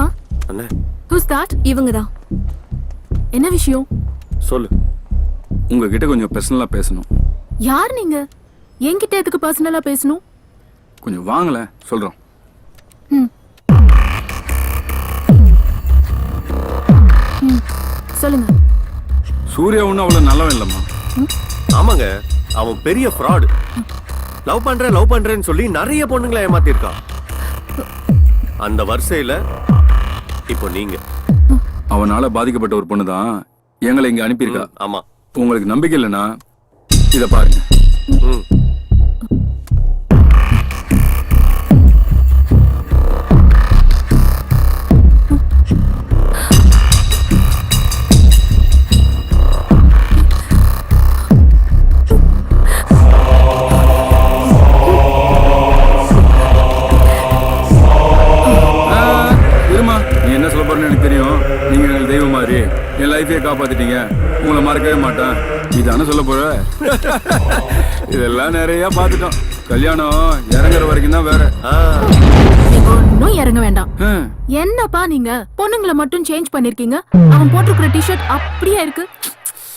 அண்ணே ஹூஸ் தட்? இவங்க தான். என்ன விஷயம்? சொல்லு. உங்ககிட்ட கொஞ்சம் பர்சனலா பேசணும். யார் நீங்க? என்கிட்ட எதுக்கு பர்சனலா பேசணும்? கொஞ்சம் வாங்கல சொல்றோம். சொல்லுங்க. சூர்யா ஒன்றும் அவ்வளோ நல்லவன் இல்லைம்மா. ஆமாங்க, அவன் பெரிய ஃப்ராடு. லவ் பண்றேன்னு சொல்லி நிறைய பொண்ணுங்களை ஏமாத்திருக்கான். அந்த வரிசையில இப்போ நீங்க. அவனால பாதிக்கப்பட்ட ஒரு பொண்ணு தான் எங்களை இங்க அனுப்பியிருக்கா. ஆமா. உங்களுக்கு நம்பிக்கை இல்லைன்னா இத பாருங்க. எனக்கு தெரியும், நீங்க எனக்கு தெய்வம் மாதிரி என் லைஃபையே காப்பாத்திட்டீங்க, உங்களை மறக்கவே மாட்டேன். இதான சொல்ல போற? இதெல்லாம் நிறைய பாத்துட்டோம். கல்யாணம் இறங்குற வரைக்கும் தான் வேற. இன்னும் இறங்க வேண்டாம். என்னப்பா நீங்க பொண்ணுங்களை மட்டும் சேஞ்ச் பண்ணிருக்கீங்க, அவன் போட்டிருக்கிற டிஷர்ட் அப்படியே இருக்கு.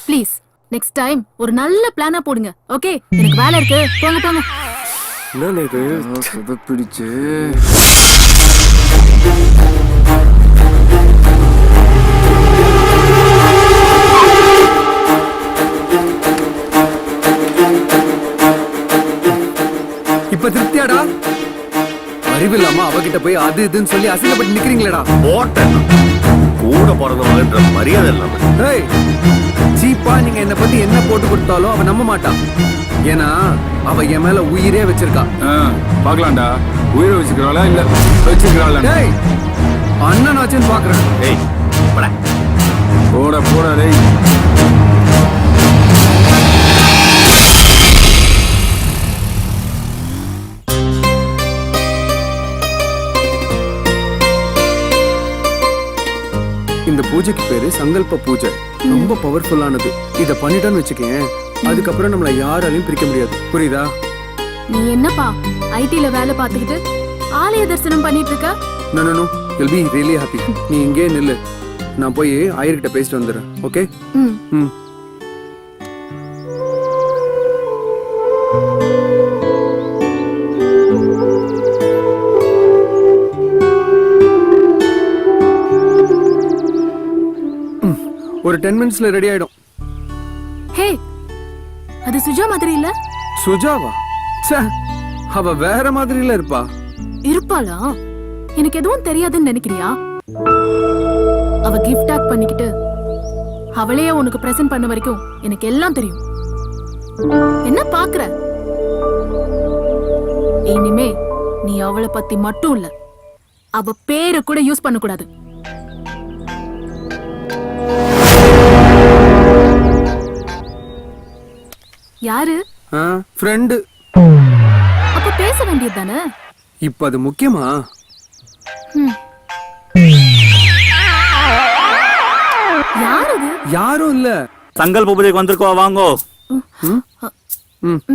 ப்ளீஸ் நெக்ஸ்ட் டைம் ஒரு நல்ல பிளானா போடுங்க. ஓகே, எனக்கு வேலை இருக்கு, போங்க போங்க. என்ன இது பிடிச்சு இப்ப திருப்தியாடா? அறிவில்லாம அவகிட்ட போய் அது இதுன்னு சொல்லி அசிங்கப்பட்டு நிக்கிறீங்களேடா. போட்டேன் கூட பிறந்தவங்கன்ற மரியாதை இல்லாம. ஏய் சீப்பா, நீங்க என்ன பத்தி என்ன போட்டு கொடுத்தாலும் அவ நம்ப மாட்டான். ஏன்னா அவ என் மேல உயிரே வச்சிருக்கா. பாக்கலாம்டா, உயிரை வச்சுக்கிறாளா இல்ல வச்சுக்கிறாளா? டேய் அண்ணன் ஆச்சுன்னு பாக்குறேன். ஏய் போட போட டேய். இந்த பூஜைக்கு பேரு சங்கல்ப பூஜை. ரொம்ப பவர்ஃபுல்லானது. இத பண்ணிட்டோன்னு வச்சுக்கேன், அதுக்கப்புறம் நம்மள யாராலையும் பிரிக்க முடியாது. புரியுதா? நீ என்னப்பா ஐடில வேலை பார்த்துக்கிட்டு ஆலய தரிசனம் பண்ணிட்டு இருக்க? No no no, you will be really happy. நீ இங்கே நில்லு, நான் போய் ஆயர்கிட்ட பேசிட்டு வந்துடுறேன். ஓகே? ம். ஒரு 10 மினிட்ஸ்ல ரெடி ஆயிடும். ஹே, அது சுஜா மாதிரி இல்ல? சுஜாவா? ச்சே, அவ வேற மாதிரில இருப்பா. இருப்பாளா? எனக்கு எதுவும் தெரியாதுன்னு நினைக்கிறியா? அவ கிஃப்ட் பேக் பண்ணிக்கிட்டு அவளையே உனக்கு பிரசன்ட் பண்ண வரைக்கும் எனக்கு எல்லாம் தெரியும். என்ன பாக்குற? இனிமே நீ அவளை பத்தி மட்டும் இல்ல, அவ பேரை கூட யூஸ் பண்ண கூடாது. யாரு? ஃப்ரெண்டு. அப்ப பேச வேண்டியது தானே? இப்ப அது முக்கியமா? யாரு? யாரும் இல்ல. சங்கல்ப பூஜைக்கு வந்திருக்கோம், வாங்கோ.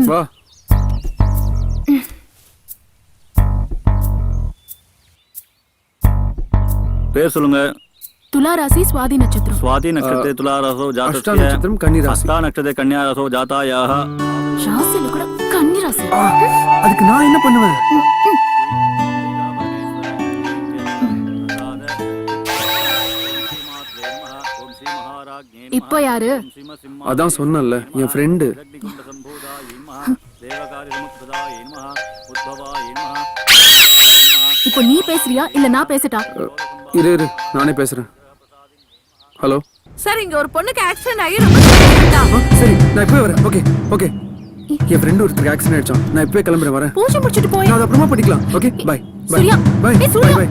வா. பேர் சொல்லுங்க. துலா ராசி சுவாதி நட்சத்திரம். சுவாதி நட்சத்திர துலா ராசோ அஷ்டா நட்சத்திரம் கன்னி ராசி. அஷ்டா நட்சத்திர கன்யா ராசோ ஜாதாயாஹ. ராசில கூட கன்னி ராசி. அதுக்கு நான் என்ன பண்ணுவேன்? இப்போ யாரு? அதான் சொன்னல, என் ஃப்ரெண்டு. இப்போ நீ பேசுறியா இல்ல நான் பேசட்டா? இரு இரு, நானே பேசுறேன். ஹலோ சார், இங்க ஒரு பொண்ணுக்கு ஆக்சிடென்ட் ஆகி ரொம்ப சீரியஸா. சரி, நான் இப்பவே வரேன். Okay okay. என் ஃப்ரெண்ட் ஒருத்தருக்கு ஆக்சிடென்ட் ஆயிடுச்சான். நான் இப்பவே கிளம்புறேன், வரேன். பூஜை முடிச்சிட்டு போய். நான் அது அப்புறமா படிக்கலாம். Okay, bye bye Surya, bye ஏய் சூர்யா. பை.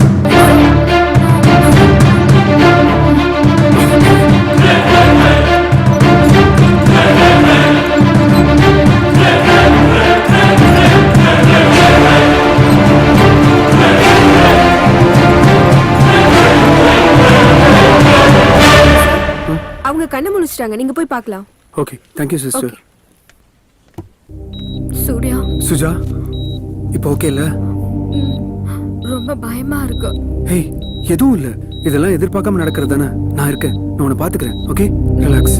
அவங்க கண்ணு முழிச்சிட்டாங்க, நீங்க போய் பார்க்கலாம். Okay, thank you sister. Surya. Suja, இப்போ ஓகே இல்ல? ரொம்ப பயமா இருக்கு. ஹே, எதுவும் இல்ல. இதெல்லாம் எதிர்பார்க்காம நடக்கிறது தானே. நான் இருக்கேன், நான் உன்னை பாத்துக்கிறேன். Okay, relax.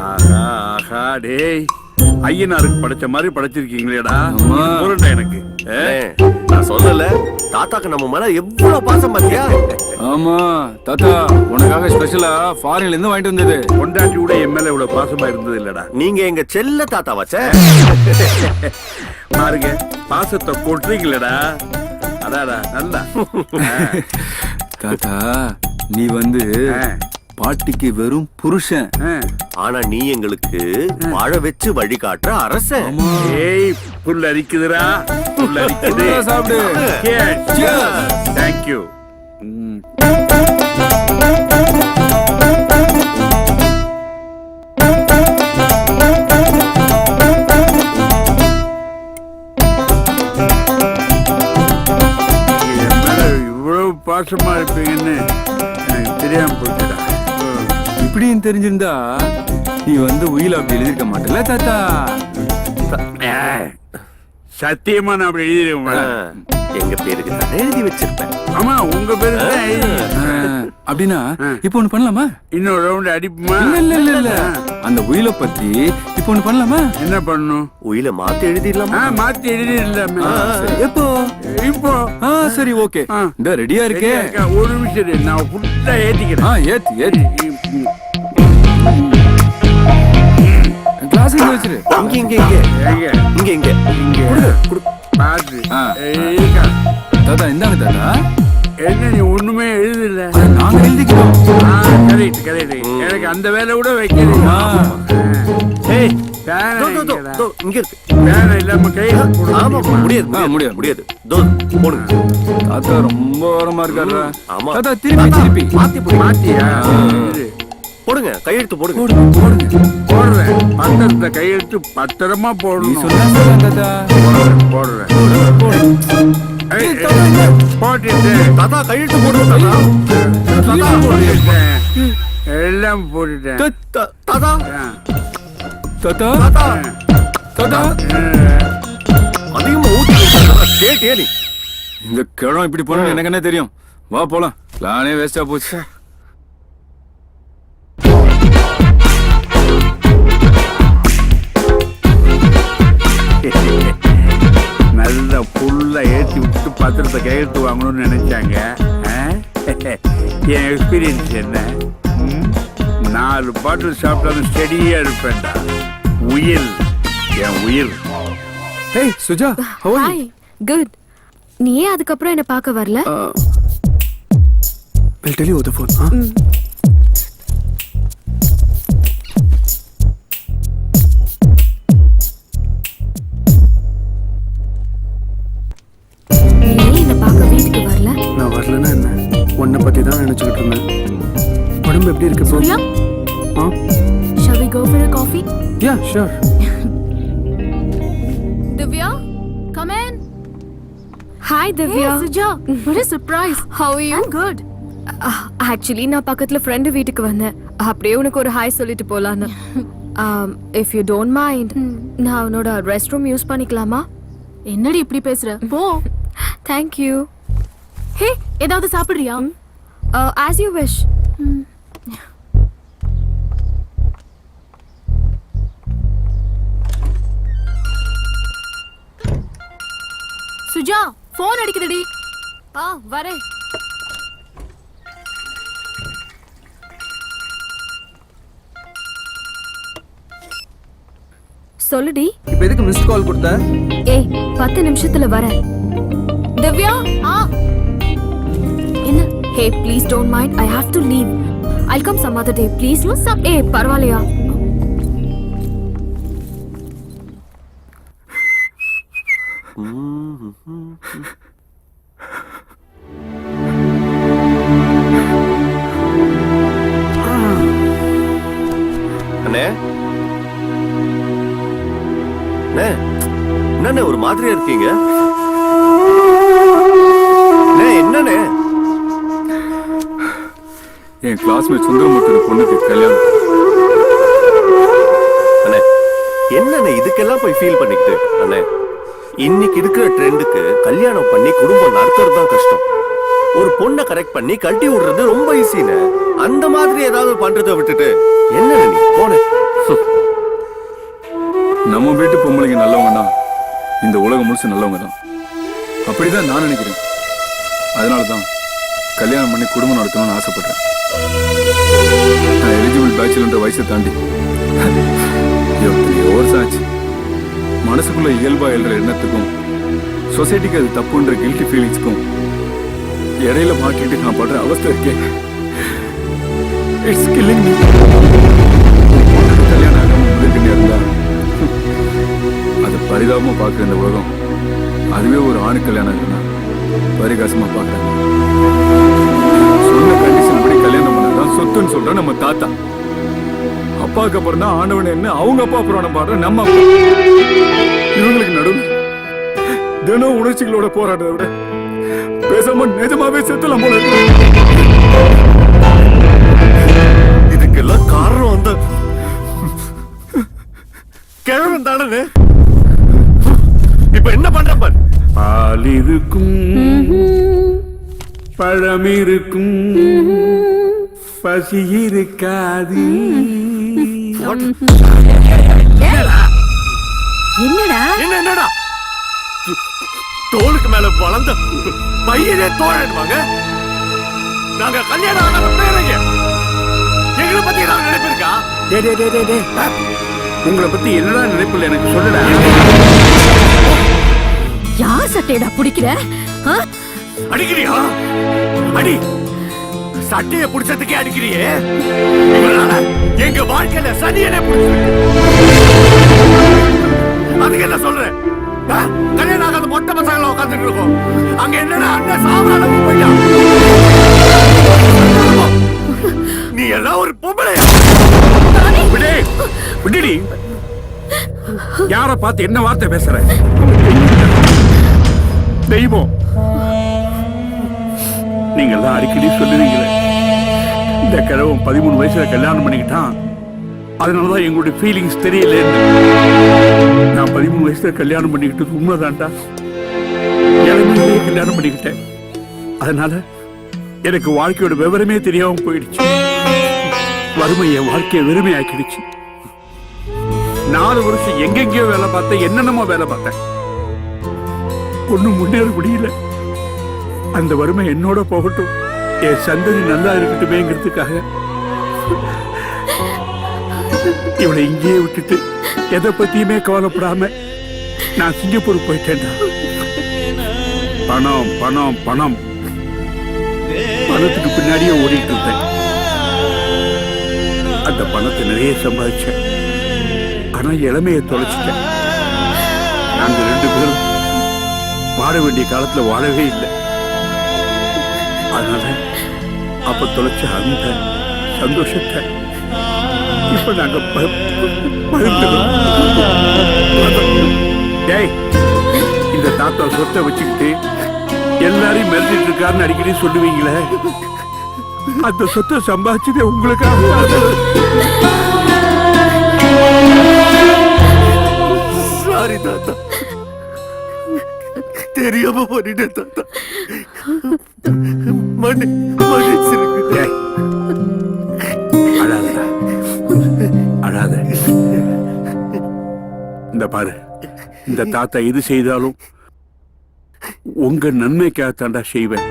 ஆஹா ஆஹா, டேய் ஐயனாருக்கு படைச்ச மாதிரி படைச்சிருக்கீங்களேடா. பொருண்டா எனக்கு. நான் சொல்லல, தாத்தாக்கு நம்ம மேல எவ்வளவு பாசம் பாத்தியா? ஆமா தாத்தா, உனக்காக ஸ்பெஷலா ஃபாரின்ல இருந்து வாங்கிட்டு வந்தது. பொண்டாட்டி கூட என் மேல இவ்வளவு பாசமா இருந்தது இல்லடா. நீங்க எங்க செல்ல தாத்தா வச்ச பாருங்க, பாசத்தை கொட்டுறீங்களடா. அடாடா நல்லா. தாத்தா, நீ வந்து பாட்டிக்கு வெறும் புருஷன். ஆனா நீ எங்களுக்கு வாழ வச்சு வழி காட்டுற அரசன். ஏய், புல் அரிக்குதுடா, புல் அரிக்குது. சாப்பிடு. தேங்க்யூ. இவ்வளவு பாசமா இருப்பீங்கன்னு எனக்கு தெரியாம போச்சுடா. இப்படியும் தெரிஞ்சிருந்தா நீ வந்து உயில அப்படி எழுதிருக்க மாட்டல தாத்தா. சத்தியமா நான் அப்படி எழுதிருக்கேன். எங்க பேருக்கு தான் எழுதி வச்சிருப்பேன். ஆமா, உங்க பேரு அப்படின்னா இப்போ ஒண்ணு பண்ணலாமா? இன்னொரு ரவுண்ட் அடிப்புமா? இல்ல இல்ல இல்ல, அந்த உயில பத்தி இப்போ ஒண்ணு பண்ணலாமா? என்ன பண்ணணும்? உயில மாத்தி எழுதிடலாமா? மாத்தி எழுதிடலாமே. எப்போ? இப்போ. சரி, ஓகே. இந்த ரெடியா இருக்கே. ஒரு நிமிஷம், நான் ஃபுல்லா ஏத்திக்கிறேன். ஏத்தி ஏத்தி கிளாஸ் வச்சிரு. இங்க இங்க இங்க இங்க இங்க இங்க பாத்து. தாத்தா இந்தாங்க தாத்தா. என்ன நீ ஒண்ணுமே எழுதல? நாங்க எழுதிக்கிறோம். Correct correct. எனக்கு அந்த வேலை கூட வைக்கிறீங்க. ஏய், இங்க இருக்கு. வேலை இல்லாம கை. ஆமா, முடியாது முடியாது முடியாது. தோ போடுங்க. தாத்தா ரொம்ப ஓரமா இருக்காரு. ஆமா தாத்தா, திருப்பி திருப்பி மாத்தியா? போடுங்க, கையெழுத்து போடுங்க. போடுறேன். 10 பத்திரத்தை கையெழுத்து பத்திரமா நீ போடணும். சொன்னா தாத்தா. போடுறேன். ஏய், போட்டுட்டு தாத்தா கையெழுத்து போடுங்க தாத்தா. போட்டுட்டேன். எல்லாம் போட்டுட்டேன். தாத்தா தாத்தா தாத்தா தாத்தா அதிகமா ஊத்தி கேட்டியே நீ. இந்த கிழம் இப்படி போறோம் எனக்கு என்ன தெரியும். வா போலாம். பிளானே வேஸ்டா போச்சு. நல்ல புல்ல ஏற்றி விட்டு பத்திரத்தை கையெழுத்து வாங்கணும்னு நினைச்சாங்க. என் எக்ஸ்பீரியன்ஸ் என்ன? 4 பாட்டில் சாப்பிட்டாலும் ஸ்டெடியா இருப்பேன்டா. உயிர் என் உயிர். Hey Suja, how are you? Hi good. நீ ஏன் அதுக்கப்புறம் என்ன பார்க்க வரல? I'll tell you over the phone. நீ ஏன் என்ன பார்க்க வீட்டுக்கு வரல? நான் வரலன்னா என்ன? உன்னை பத்தி தான் நினைச்சுக்கிட்டு இருந்தேன். உடம்பு எப்படி இருக்கு இப்போ? Surya, shall we go for a coffee? Yeah, sure. Divya, come in. Hi Divya. Hey, Suja. What a surprise. How are you? I'm good. Actually நான் பக்கத்துல ஃப்ரெண்டு வீட்டுக்கு வந்தேன். அப்படியே உனக்கு ஒரு ஹாய் சொல்லிட்டு போலான்னு. இஃப் யூ டோன்ட் மைண்ட், நான் உன்னோட ரெஸ்ட் ரூம் யூஸ் பண்ணிக்கலாமா? என்னடி இப்படி பேசுற? போ. Thank you. ஹே, ஏதாவது சாப்பிடுறியா? As you wish. Suja, phone அடிக்குதுடி. வரேன். சொல்லுடி. இப்போ எதுக்கு மிஸ்ட் கால் கொடுத்த? ஏய் 10 நிமிஷத்துல வரேன். திவ்யா. என்ன? Hey please don't mind, I have to leave. I come some other day please. ஏய் பரவாயில்லையா? அண்ணே அண்ணே, என்னண்ணே ஒரு மாதிரியா இருக்கீங்க? அண்ணே, என்னண்ணே? என் கிளாஸ்மேட் சுந்தரமூர்த்தி பொண்ணுக்கு கல்யாணம். அண்ணே, என்னண்ணே இதுக்கெல்லாம் போய் ஃபீல் பண்ணிக்கிட்டு? அண்ணே, இன்னைக்கு இருக்கிற ட்ரெண்டுக்கு கல்யாணம் பண்ணி குடும்பம் நடத்துறது தான் கஷ்டம். ஒரு பொண்ணை கரெக்ட் பண்ணி கட்டி விடுறது ரொம்ப ஈஸின்னு. அந்த மாதிரி ஏதாவது பண்றதை விட்டுட்டு என்ன நீ போன? நம்ம வீட்டு பொம்பளைங்க நல்லவங்க தான், இந்த உலகம் முழுசு நல்லவங்க தான். அப்படிதான் நான் நினைக்கிறேன். அதனால தான் கல்யாணம் பண்ணி குடும்பம் நடத்தணும்னு ஆசைப்படுறேன். நான் எலிஜிபிள் பேச்சுலன்ற வயசை தாண்டி எத்தனையோ வருஷம் ஆச்சு. மனசுக்குள்ள இயல்பா எழுற எண்ணத்துக்கும் சொசைட்டிக்கு அது தப்புன்ற கில்ட்டி ஃபீலிங்ஸ்க்கும் இடையில மாட்டிட்டு நான் படுற அவஸ்தை இருக்கேன். It's killing me. கல்யாணம் ஆகாம முடிக்கிட்டே இருந்தா அதை பரிதாபமா பார்க்குற இந்த உலகம் அதுவே ஒரு ஆணு கல்யாணம் ஆகுதுன்னா பரிகாசமா பார்க்கறாங்க. சொன்ன கண்டிஷன் படி கல்யாணம் பண்ணதான் சொத்துன்னு சொல்ற நம்ம தாத்தா. அப்பாவுக்கு அப்புறம் தான் ஆண்டவன் என்ன அவங்க அப்பா புராணம் பாடுற நம்ம அப்பா. இவங்களுக்கு நடுவு தினம் உணர்ச்சிகளோட போராடுறத விட பேசாம நிஜமாவே செத்துலாம் போல இருக்கு. இதுக்கெல்லாம் காரணம் அந்த கிழவன் தானே. இப்ப என்ன பண்ற பாரு. பால் இருக்கும், பழம் இருக்கும், பசி இருக்காது. என்னடா என்னடா தோளுக்கு மேல வளர்ந்த பையனே தோழன்வாங்க. நாங்க கல்யாணம் ஆகாத பேரைங்க எங்களை பத்தி ஏதாவது நினைப்பு இருக்கா? உங்களை பத்தி என்னடா நினைப்பில்லை எனக்கு சொல்லுடா. யார் சட்டையடா பிடிக்கிற? அடிக்கிறியா? அடி. சட்டைய புடிச்சதுக்கே அடிக்கிறியே. இவனால எங்க வாழ்க்கையில சனியனே புடிச்சிருக்கு. அதுக்கு என்ன சொல்றேன்? கல்யாணம் ஆகாத மொட்டை பசங்களை உட்காந்துட்டு இருக்கோம். அங்க என்னடா அண்ணன் சாவரான போயிட்டான். நீ எல்லாம் ஒரு பொம்பளையா? விடுடி. யார பார்த்து என்ன வார்த்தை பேசுற? தெய்வம், நீங்க எல்லாம் அடிக்கடி சொல்லுவீங்களே, இந்த கிழவன் 13 வயசுல கல்யாணம் பண்ணிக்கிட்டான், அதனாலதான் எங்களுடைய ஃபீலிங்ஸ் தெரியல. நான் 13 வயசுல கல்யாணம் பண்ணிக்கிட்டது உண்மைதான்டா. இளமையிலேயே கல்யாணம் பண்ணிக்கிட்டேன். அதனால எனக்கு வாழ்க்கையோட விவரமே தெரியாம போயிடுச்சு. வறுமை என் வாழ்க்கையை வெறுமையாக்கிடுச்சு. 4 வருஷம் எங்கெங்கயோ வேலை பார்த்தேன், என்னென்னமோ வேலை பார்த்தேன், ஒண்ணும் முன்னேற முடியல. அந்த வறுமை என்னோட போகட்டும், என் சந்ததி நல்லா இருக்கட்டுமேங்கிறதுக்காக இவளை இங்கேயே விட்டுட்டு எதை பத்தியுமே கவலைப்படாம நான் சிங்கப்பூர் போயிட்டேன்டா. பணம் பணம் பணம், பணத்துக்கு பின்னாடியே ஓடிட்டு இருந்தேன். அந்த பணத்தை நிறைய சம்பாதிச்சேன், ஆனா இளமையை தொலைச்சிட்டேன். நாங்க 2 பேரும் வாழ வேண்டிய காலத்துல வாழவே இல்லை. அதனால அப்ப தொலைச்ச அந்த சந்தோஷத்தை இப்ப நாங்க பகிர்ந்துக்கிறோம். டேய், இந்த தாத்தா சொத்தை வச்சுக்கிட்டு எல்லாரையும் மெரிச்சிட்டு இருக்காருன்னு அடிக்கடி சொல்லுவீங்களே, அந்த சொத்தை சம்பாதிச்சதே உங்களுக்காக. சாரி தாத்தா, தெரியாம பண்ணிட்டேன் தாத்தா. மன்னிச்சிருங்க. அழாதடா, அழாத. இந்த பாரு, இந்த தாத்தா எது செய்தாலும் உங்க நன்மைக்காகத்தாண்டா செய்வேன்.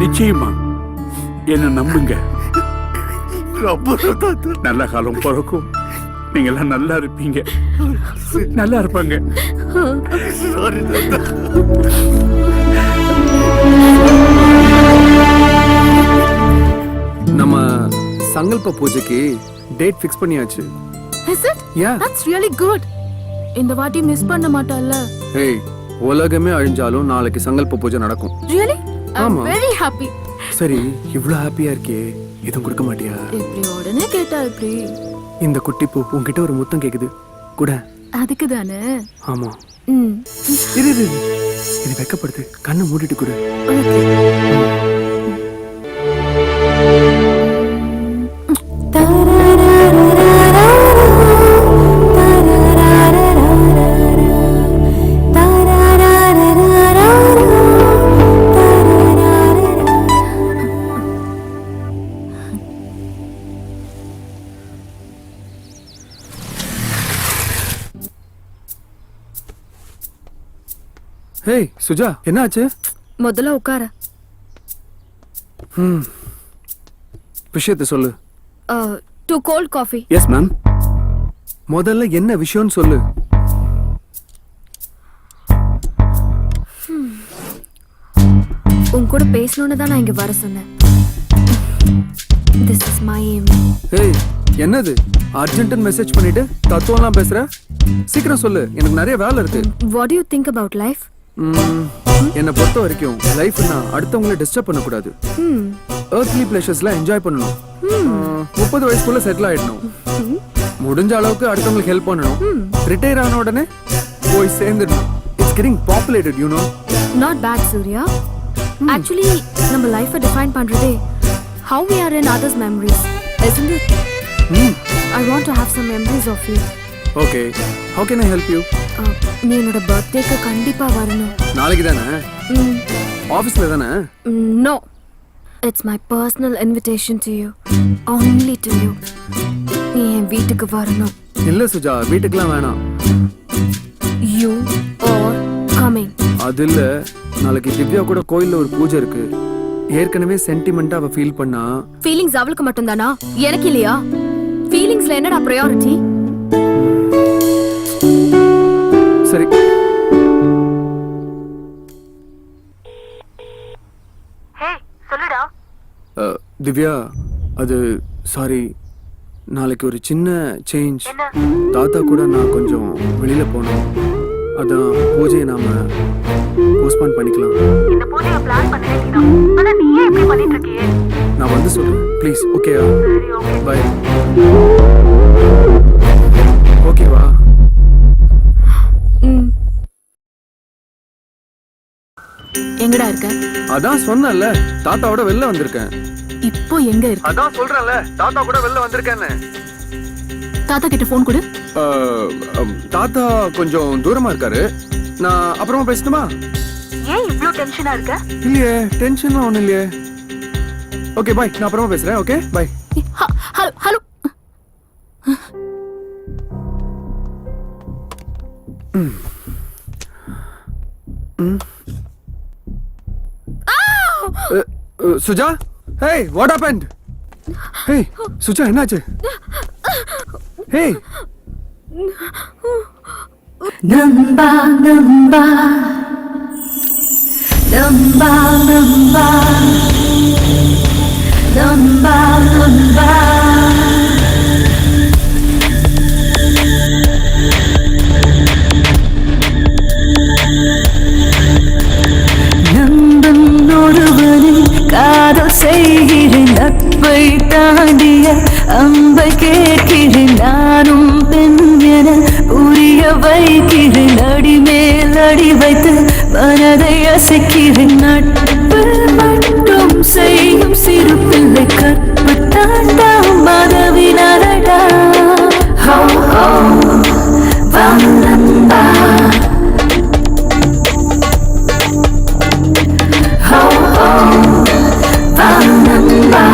நிச்சயமா என்ன நம்புங்க. நல்ல காலம் பிறக்கும், நீங்க எல்லாம் நல்லா இருப்பீங்க, நல்லா இருப்பாங்க. நம்ம சங்கல்ப பூஜைக்கு டேட் ஃபிக்ஸ் பண்ணியாச்சு. Is it? Yeah. That's really good. இந்த வாட்டி மிஸ் பண்ண மாட்டல்ல? ஏய், உலகமே அழிஞ்சாலும் நாளைக்கு சங்கல்ப பூஜை நடக்கும். Really? I'm ஆமா. very happy. சரி, இவ்ளோ ஹாப்பியா இருக்கே, எதுவும் கொடுக்க மாட்டியா? இப்படி உடனே கேட்டா எப்படி? இந்த குட்டி பூ உன்கிட்ட ஒரு முத்தம் கேக்குது கூட. அதுக்கு தானே? ஆமா. ம். இரு இரு இரு. இது வெக்கப்படுது, கண்ணை மூடிட்டு கூட. ஹேய் சுஜா, என்னாச்சு? முதல்ல உட்கார. விஷயத்தை சொல்லு. 2 cold coffee. Yes ma'am. முதல்ல என்ன விஷயம்னு சொல்லு. உன் கூட பேசணும்னு தான் நான் இங்க வர சொன்னேன். This is my aim. Hey, என்னது அர்ஜென்ட் மெசேஜ் பண்ணிட்டு தத்துவம்லாம் பேசுற? சீக்கிரம் சொல்லு, எனக்கு நிறைய வேலை இருக்கு. What do you think about life? என்னை பொறுத்த வரைக்கும் லைஃப்னா அடுத்தவங்களை டிஸ்டர்ப் பண்ணக்கூடாது. earthly pleasuresலாம் என்ஜாய் பண்ணணும். 30 வயசுக்குள்ள செட்டில் ஆயிடணும். முடிஞ்ச அளவுக்கு அடுத்தவங்களுக்கு ஹெல்ப் பண்ணணும். ரிட்டையர் ஆன உடனே போய் சேர்ந்துடணும். It's getting populated, you know. Not bad, Surya. Actually, நம்ம லைஃபை டிஃபைன் பண்றதே how we are in others' memories, isn't it? I want to have some memories of you. Okay, how can I help you? நீ என்னோட பர்த்டேக்கு கண்டிப்பா வரணும். நாளைக்கு தானே? ஆபீஸ்ல தானே? No, it's my personal invitation to you, only to you. நீ என் வீட்டுக்கு வரணும். இல்ல சுஜா, வீட்டுக்குலாம் வேணாம். You are coming. அது இல்ல, நாளைக்கு திவ்யா கூட கோயில்ல ஒரு பூஜை இருக்கு. ஏற்கனவே சென்டிமெண்டா அவ ஃபீல் பண்ணா. ஃபீலிங்ஸ் அவளுக்கு மட்டும் தானா, எனக்கு இல்லையா? ஃபீலிங்ஸ்ல என்னடா பிரையாரிட்டி? சரி. ஹே, சொல்லுடா. திவ்யா, அது சாரி, நாளைக்கு ஒரு சின்ன சேஞ்ச். தாத்தா கூட நான் கொஞ்சம் வெளியில போனோம். அதான் பூஜையை நாம போஸ்ட்போன் பண்ணிக்கலாம். இந்த பூஜையை பிளான் பண்ணிட்டீங்க, ஆனா நீ ஏன் இப்படி பண்ணிட்டு இருக்கியே? நான் வந்து சொல்றேன் ப்ளீஸ். ஓகேயா? சரி, ஓகே. பை. ஓகேவா? இருக்க? அதான் சொன்னேன்ல, தாத்தாவோட வெளில வந்திருக்கேன். இப்போ எங்க இருக்க? அதான் சொல்றேன்ல, தாத்தா கூட வெளில வந்திருக்கேன்னு. தாத்தா கிட்ட போன் கொடு. தாத்தா கொஞ்சம் தூரமா இருக்காரு. நான் அப்புறமா பேசணுமா? ஏன் இவ்ளோ டென்ஷனா இருக்க? இல்லையே, டென்ஷன்லாம் ஒண்ணும் இல்லையே. ஓகே பாய், நான் அப்புறமா பேசுறேன். Okay bye. Hello. Suja, hey, what happened? Hey, Suja, என்னாச்சு? Hey. நம்பா நம்பா நம்பா நம்பா நம்பா நம்பா நம்பும் ஒருவனில் காதல் செய்கிறேன், நட்பை தாண்டிய அம்பை கேட்கிறேன், நானும் பெண் என புரிய வைக்கிறேன், அடி மேல் அடி வைத்து மனதை அசைக்கிறேன், நட்பு மட்டும் செய்யும் சிறு பிள்ளை கற்பு தாண்டா மதவினரடா. ஹோ ஹோ வந்தம்பா ஹோ ஹோ வந்தம்பா.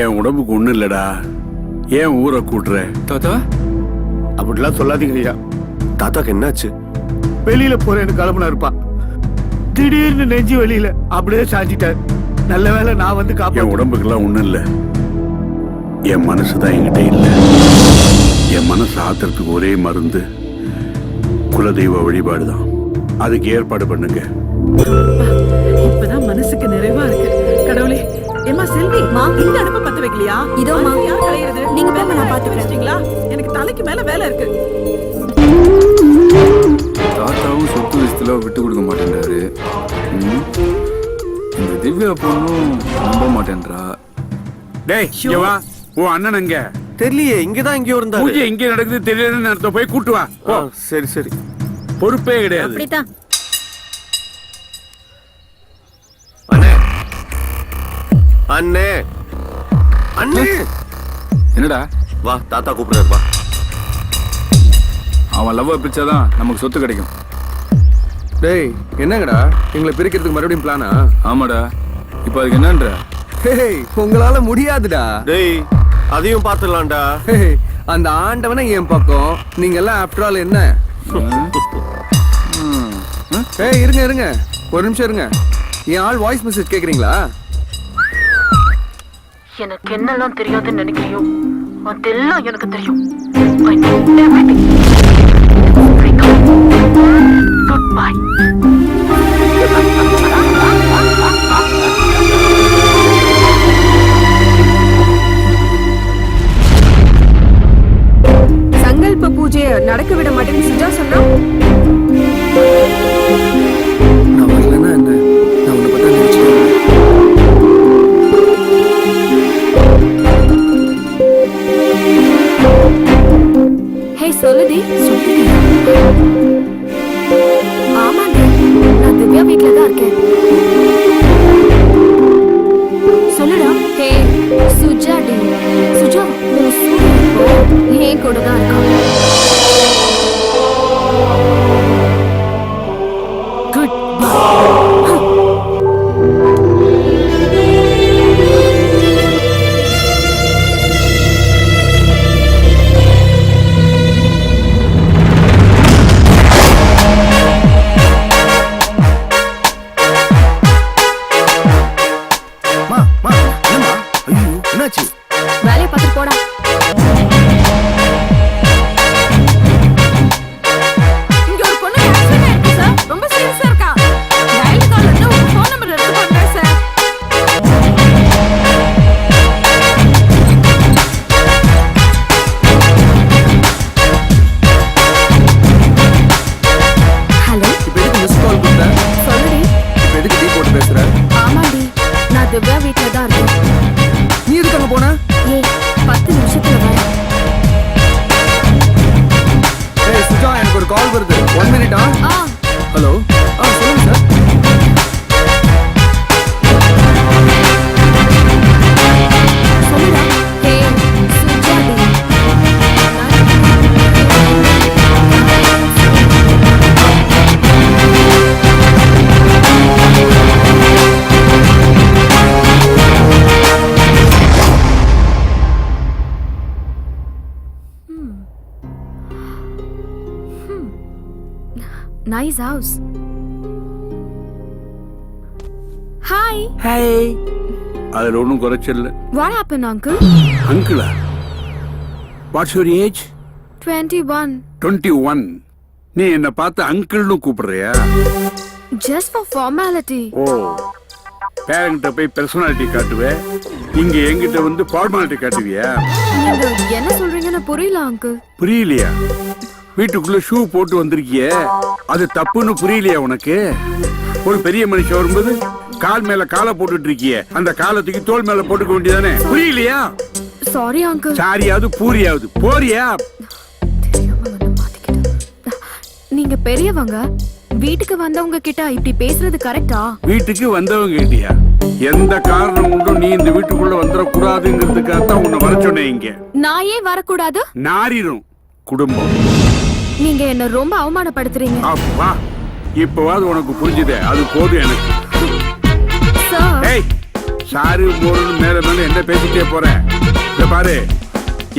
என் உடம்புக்கு ஒண்ணு இல்லடா, ஏன் ஊரை கூட்டுற? தாத்தா அப்படிலாம் சொல்லாதீங்க ஐயா. தாத்தாக்கு என்னாச்சு? வெளியில போறேன்னு கிளம்புனா இருப்பா, திடீர்னு நெஞ்சு வெளியில அப்படியே சாஞ்சிட்டார். நல்ல வேளை நான் வந்து என் காப்பேன். உடம்புக்கெல்லாம் ஒண்ணும் இல்ல, என் மனசுதான் என்கிட்ட இல்ல. என் மனசு ஆத்துறதுக்கு ஒரே மருந்து குலதெய்வ வழிபாடுதான். அதுக்கு ஏற்பாடு பண்ணுங்க. இப்பதான் மனசுக்கு நிறைவா இருக்கு. கடவுளே, ஏமா செல்வி, இந்த அடுப்பை பத்த வைக்கலையா? இதோமா. யார் கலையிறது? நீங்க போங்க, நான் பாத்துக்கிறேன். எனக்கு தலைக்கு மேல வேலை இருக்கு. தாத்தாவும் சொத்து விஷயத்துல விட்டு கொடுக்க மாட்டேன்றாரு. இந்த திவ்யா பொண்ணும் நம்ப மாட்டேன்றா. டேய், இங்க வா. உன் அண்ணன் எங்க? தெரியலையே, இங்கதான் எங்கேயோ இருந்தாரு. பூஜை எங்க நடக்குது தெரியலன்னு நேரத்தை போய் கூட்டு வா. போ. சரி சரி. பொறுப்பே கிடையாது. அப்படித்தான். அண்ணே அண்ணே அண்ணே, என்னடா? வா, தாத்தா கூப்பிடுறாரு, வா. அவன் லவ் பிரிச்சாதான் நமக்கு சொத்து கிடைக்கும். டேய், என்னங்கடா எங்களை பிரிக்கிறதுக்கு மறுபடியும் பிளானா? ஆமாடா. இப்போ அதுக்கு என்னன்ற? உங்களால முடியாதுடா. டேய், அதையும் பாத்துடலாம்டா. அந்த ஆண்டவனை என் பக்கம், நீங்க எல்லாம் ஆஃப்டர் ஆல் என்ன? ஏய் இருங்க இருங்க, ஒரு நிமிஷம் இருங்க. என் ஆள் வாய்ஸ் மெசேஜ் கேக்குறீங்களா? எனக்கு என்னெல்லாம் தெரியாதுன்னு நினைக்கிறியோ அதெல்லாம் எனக்கு தெரியும். Good bye. சங்கல்ப பூஜையை நடக்க விட மாட்டேன்னு சுஜா சொன்னா நான் வரலன்னா என்ன? நான் உன்னை பத்தி நினைச்சிட்டேன். ஹே சொல்லுடி. ஆமாங்க, நான் திவ்யா வீட்ல தான் இருக்கேன். சொல்லுடா. Hey Suja D. சுஜா உன் சூரிய இப்போ ஏன் கூட தான் இருக்கான். Good bye. என்னாச்சு? வேலையை பார்த்துட்டு போடா. இங்க ஒரு பொண்ணு ஆக்சிடென்ட் ஆயிருக்கு சார். ரொம்ப சீரியஸா இருக்கா. டயல் கால்ல இருந்து உங்க ஃபோன் நம்பர் எடுத்து பண்றேன் சார். ஹலோ, இப்போ எதுக்கு மிஸ் கால் கொடுத்த? சொல்லுடி. இப்போ எதுக்கு டீ போட்டு பேசுற? ஆமாடி, நான் திவ்யா வீட்ல தான் இருக்கேன். நீ எதுக்கு அங்க போன? ஏய் 10 நிமிஷத்துல வரேன். ஏய் சுஜா, எனக்கு ஒரு கால் வருது. 1 மினிட்டா? ஹலோ. சொல்லுங்க சார். சொல்லுடா. ஹே சுஜா டி. Nice house. Hi. ஹே, அதுல ஒன்றும் குறைச்சல். What happened, uncle? அங்கிளா? What's your age? 21. 21. நீ என்ன பார்த்து அங்கிள்னு கூப்பிடுறியா? Just for formality. ஓ, பேரங்கிட்ட போய் பர்சனாலிட்டி காட்டுவே, இங்க எங்கிட்ட வந்து ஃபார்மாலிட்டி காட்டுவியா? நீங்க என்ன சொல்றீங்கன்னு புரியல uncle. புரியலையா? வீட்டுக்குள்ள ஷூ போட்டு வந்திருக்கிய, அது தப்புன்னு புரியலையா உனக்கு? ஒரு பெரிய மனுஷன் வரும்போது கால் மேல காலை போட்டுட்டு இருக்கிய, அந்த காலத்துக்கு தோல் மேல போட்டுக்க வேண்டியதானே? புரியலையா? Sorry uncle. சாரியாவது பூரியாவது போறியா? தெரியாம வந்து மாட்டிக்கிட்டேன். நீங்க பெரியவங்க, வீட்டுக்கு வந்தவங்க கிட்ட இப்படி பேசுறது கரெக்டா? வீட்டுக்கு வந்தவங்க கிட்டியா? எந்த காரணம் கொண்டும் நீ இந்த வீட்டுக்குள்ள வந்துடக்கூடாதுங்கிறதுக்காகத்தான் உன்னை வர சொன்னேன். இங்க நான் ஏன் வரக்கூடாது? நாரிரும் குடும்பம். நீங்க என்ன ரொம்ப அவமானப்படுத்துறீங்க. அப்பா, இப்பவாது உனக்கு புரிஞ்சுதே, அது போதும் எனக்கு. சார். ஏய், சாரு மோருன்னு மேல மேல என்ன பேசிட்டே போறேன்? இத பாரு,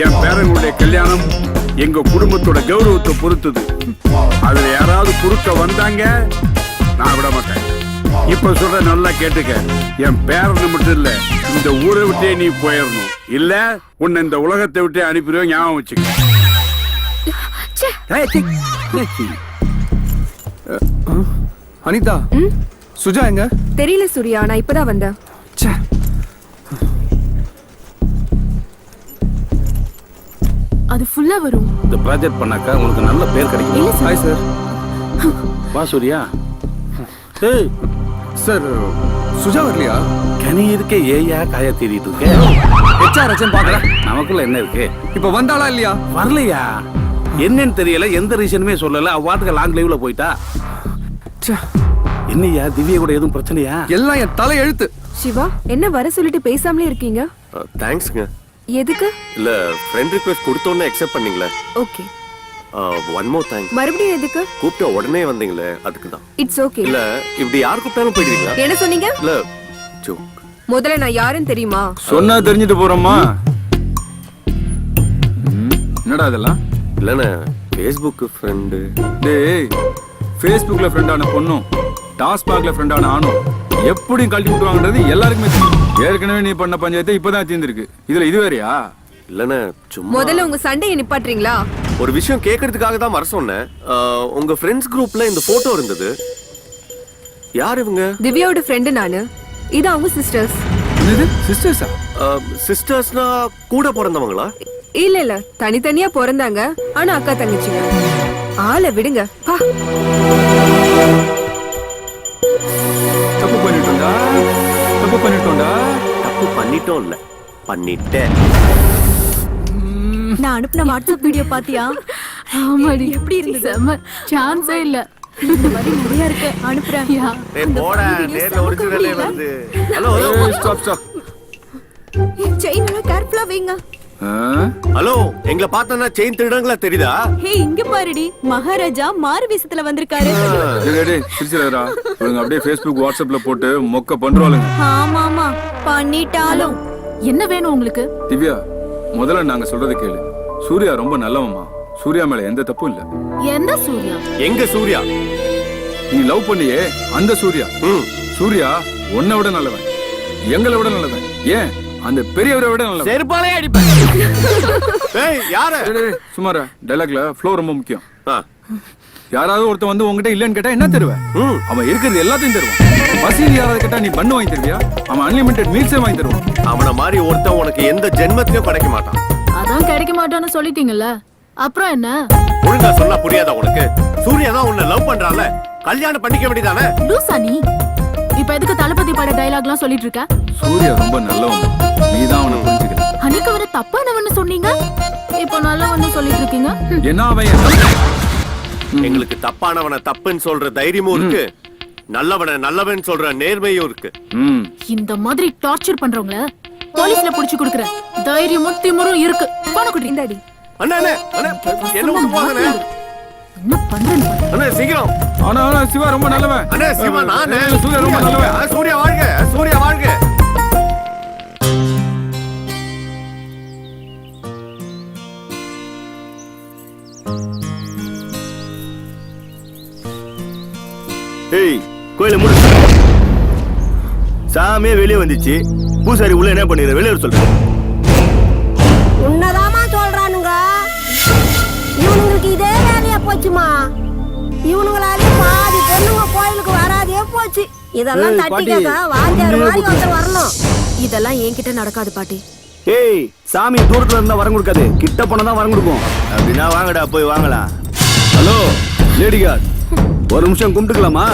என் பேரனுடைய கல்யாணம் எங்க குடும்பத்தோட கௌரவத்தை பொறுத்தது. அதுல யாராவது குறுக்க வந்தாங்க நான் விட மாட்டேன். இப்ப சொல்ற நல்லா கேட்டுக்க, என் பேரனை மட்டும் இல்ல, இந்த ஊரை விட்டே நீ போயிடணும். இல்ல உன்னை இந்த உலகத்தை விட்டே அனுப்பிடுவேன், ஞாபகம் வச்சுக்க. அனிதா, சுஜா எங்க? தெரியல சூர்யா, நான் இப்பதான் வந்தேன். அது ஃபுல்லா வரும். இந்த ப்ராஜெக்ட் பண்ணாக்கா உனக்கு நல்ல பேர் கிடைக்கும். Hi sir. வா சூர்யா. ஏய் சார், சுஜா வரலையா? கனி இருக்க ஏயா காய தேடிட்டு இருக்க? ஹெச்ஆர் பாக்குறேன். நமக்குள்ள என்ன இருக்கு? இப்ப வந்தாளா இல்லையா? வரலையா? என்னன்னு தெரியல, எந்த ரீசனுமே சொல்லல. அவ்வாட்டுக்கு லாங் லைவ்ல போயிட்டா. என்னையா திவ்யா கூட எதுவும் பிரச்சனையா? எல்லாம் என் தலை எழுத்து. சிவா, என்ன வர சொல்லிட்டு பேசாமலே இருக்கீங்க? தேங்க்ஸ்ங்க. எதுக்கு? இல்ல ஃப்ரெண்ட் ரிக்வெஸ்ட் கொடுத்தோன்னே அக்செப்ட் பண்ணீங்களே. ஓகே. One more thanks. மறுபடியும் எதுக்கு? கூப்பிட்ட உடனே வந்தீங்களே, அதுக்கு தான். It's okay. இல்ல இப்படி யார் கூப்பிட்டாலும் போயிடுவீங்களா? என்ன சொன்னீங்க? இல்ல ஜோக். முதல்ல நான் யாருன்னு தெரியுமா? சொன்னா தெரிஞ்சுட்டு போறோமா? என்னடா இதெல்லாம்? இல்லண்ணே, ஃபேஸ்புக் ஃப்ரெண்டு. டேய், ஃபேஸ்புக்ல ஃப்ரெண்டான பொண்ணும் டாஸ்மாக்ல ஃப்ரெண்டான ஆணும் எப்படியும் கழட்டி விட்டுவாங்கன்றது எல்லாருக்குமே தெரியும். ஏற்கனவே நீ பண்ண பஞ்சாயத்து இப்பதான் தீர்ந்திருக்கு, இதுல இது வேறையா? இல்லண்ணே சும்மா முதல்ல உங்க சண்டையை நிப்பாட்டுறீங்களா? ஒரு விஷயம் கேட்கறதுக்காக தான் வர சொன்னேன். உங்க ஃப்ரெண்ட்ஸ் குரூப்ல இந்த போட்டோ இருந்தது. யார் இவங்க? திவ்யாவோட ஃப்ரெண்டு நானு. இது அவங்க சிஸ்டர்ஸ். என்னது சிஸ்டர்ஸா? சிஸ்டர்ஸ்னா கூட பிறந்தவங்களா? இல்ல தனித்தனியா பிறந்தாங்க, ஆனா அக்கா தங்கச்சிங்க. ஆளை விடுங்க. தப்பு பண்ணிட்டோம்டா, தப்பு பண்ணிட்டோம்டா. தப்பு பண்ணிட்டோம் இல்ல, பண்ணிட்டேன். நான் அனுப்பின வாட்ஸ்அப் வீடியோ பாத்தியா? ஆமாடி, எப்படி இருந்தது? செம சான்ஸே இல்ல. இந்த மாதிரி நிறைய இருக்கு, அனுப்புறேன். டேய் போடா, நேர்ல ஒரிஜினலே வருது. Hello stop stop. செயின் எல்லாம் கேர்ஃபுல்லா வைங்க. ஹலோ, எங்களை பார்த்தா செயின் திருடங்களா தெரியுதா? ஹே, இங்க பாருடி, மகாராஜா மாறு வேஷத்துல வந்திருக்காரு. டேய் சிரிச்சலடா. இவங்க அப்படியே ஃபேஸ்புக் வாட்ஸ்அப்ல போட்டு மொக்க பண்றாளுங்க. ஆமாமா பண்ணிட்டாலும். என்ன வேணும் உங்களுக்கு? திவ்யா, முதல்ல நாங்க சொல்றதை கேளு. சூர்யா ரொம்ப நல்லவம்மா. சூர்யா மேல எந்த தப்பும் இல்ல. எந்த சூர்யா? எங்க சூர்யா? நீ லவ் பண்ணியே அந்த சூர்யா. சூர்யா உன்னை விட நல்லவன், எங்களை விட நல்லவன், ஏன் அந்த பெரியவரை விட நல்லவன். செருப்பாலே அடிப்பேன். ஏய் யாரு? சுமாரா டைலாக்ல ஃப்ளோ ரொம்ப முக்கியம். யாராவது ஒருத்தன் வந்து உங்ககிட்ட இல்லன்னு கேட்டா என்ன தருவேன்? அவன் இருக்கிறது எல்லாத்தையும் தருவான். பசியில் யாராவது கேட்டா நீ பண்ணு வாங்கி தருவியா? அவன் அன்லிமிட்டெட் மீல்ஸே வாங்கி தருவான். அவன மாதிரி ஒருத்தன் உனக்கு எந்த ஜென்மத்திலயும் கிடைக்க மாட்டான். அதான் கிடைக்க மாட்டான்னு சொல்லிட்டீங்கல்ல, அப்புறம் என்ன? ஒழுங்கா சொன்னா புரியாதா உனக்கு? சூர்யா தான் உன்னை லவ் பண்றான்ல, கல்யாணம் பண்ணிக்க வேண்டியதானே? லூசா நீ? இப்ப எதுக்கு தளபதி பட டயலாக்லாம் சொல்லிட்டு இருக்க? சூர்யா ரொம்ப நல்லவன், நீதான் அவனை புரிஞ்சுக்கல. அன்னைக்கு அவரை தப்பானவன்னு சொன்னீங்க, இப்போ நல்லவன்னு சொல்லிட்டு இருக்கீங்க. என்ன அவன்? எங்களுக்கு தப்பானவனை தப்புன்னு சொல்ற தைரியமும் இருக்கு, நல்லவனை நல்லவன் சொல்ற நேர்மையும் இருக்கு. இந்த மாதிரி டார்ச்சர் பண்றவங்கள போலீஸ்ல புடிச்சு கொடுக்கற தைரியமும் திமிரும் இருக்கு. போன குடி இந்தாடி. அண்ணா அண்ணா அண்ணா என்ன ஒண்ணு போங்கண்ணே. என்ன பண்றேன்னு பாரு. அண்ணா சீக்கிரம். ஆனா சிவா ரொம்ப நல்லவன். அண்ணா சிவா நானே. சூர்யா ரொம்ப நல்லவன். சூர்யா வாழ்க, சூர்யா வாழ்க. ஏய் கோயில முடி. சாமியே வெளியே வந்துச்சு, பூசாரி உள்ள என்ன பண்ணிடுற? வெளியே சொல்ற. உன்னதாமா சொல்றானுங்க. இவனுங்களுக்கு இதே வேலையா போச்சுமா. இவனுங்களாலே பாதி பொண்ணுங்க கோயிலுக்கு வராதே போச்சு. இதெல்லாம் தட்டி கேட்க வாத்தியார் மாதிரி ஒருத்தர் வரணும். இதெல்லாம் என்கிட்ட நடக்காது பாட்டி. ஏய் சாமி தூரத்துல இருந்தா வரம் கொடுக்காது, கிட்ட போனா வரம் கொடுக்கும். அப்படின்னா வாங்கடா போய் வாங்கலாம். ஹலோ லேடி கார்டு, ஒரு நிமிஷம் கும்பிட்டுக்கலாமா?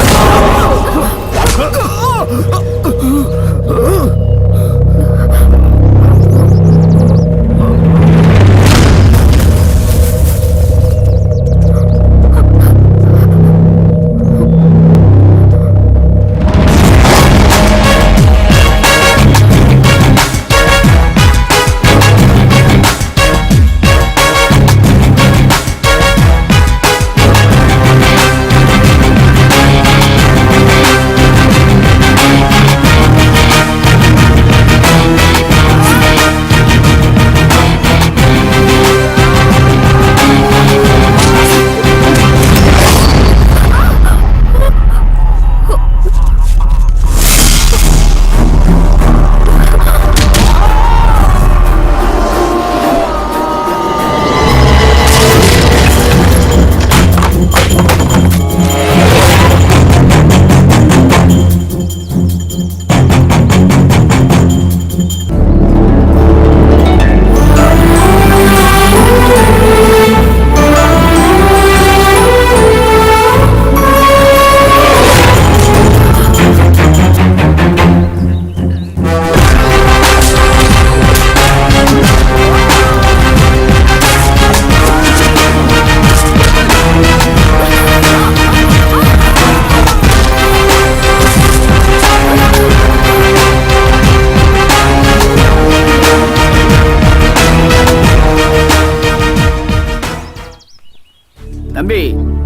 தம்பி,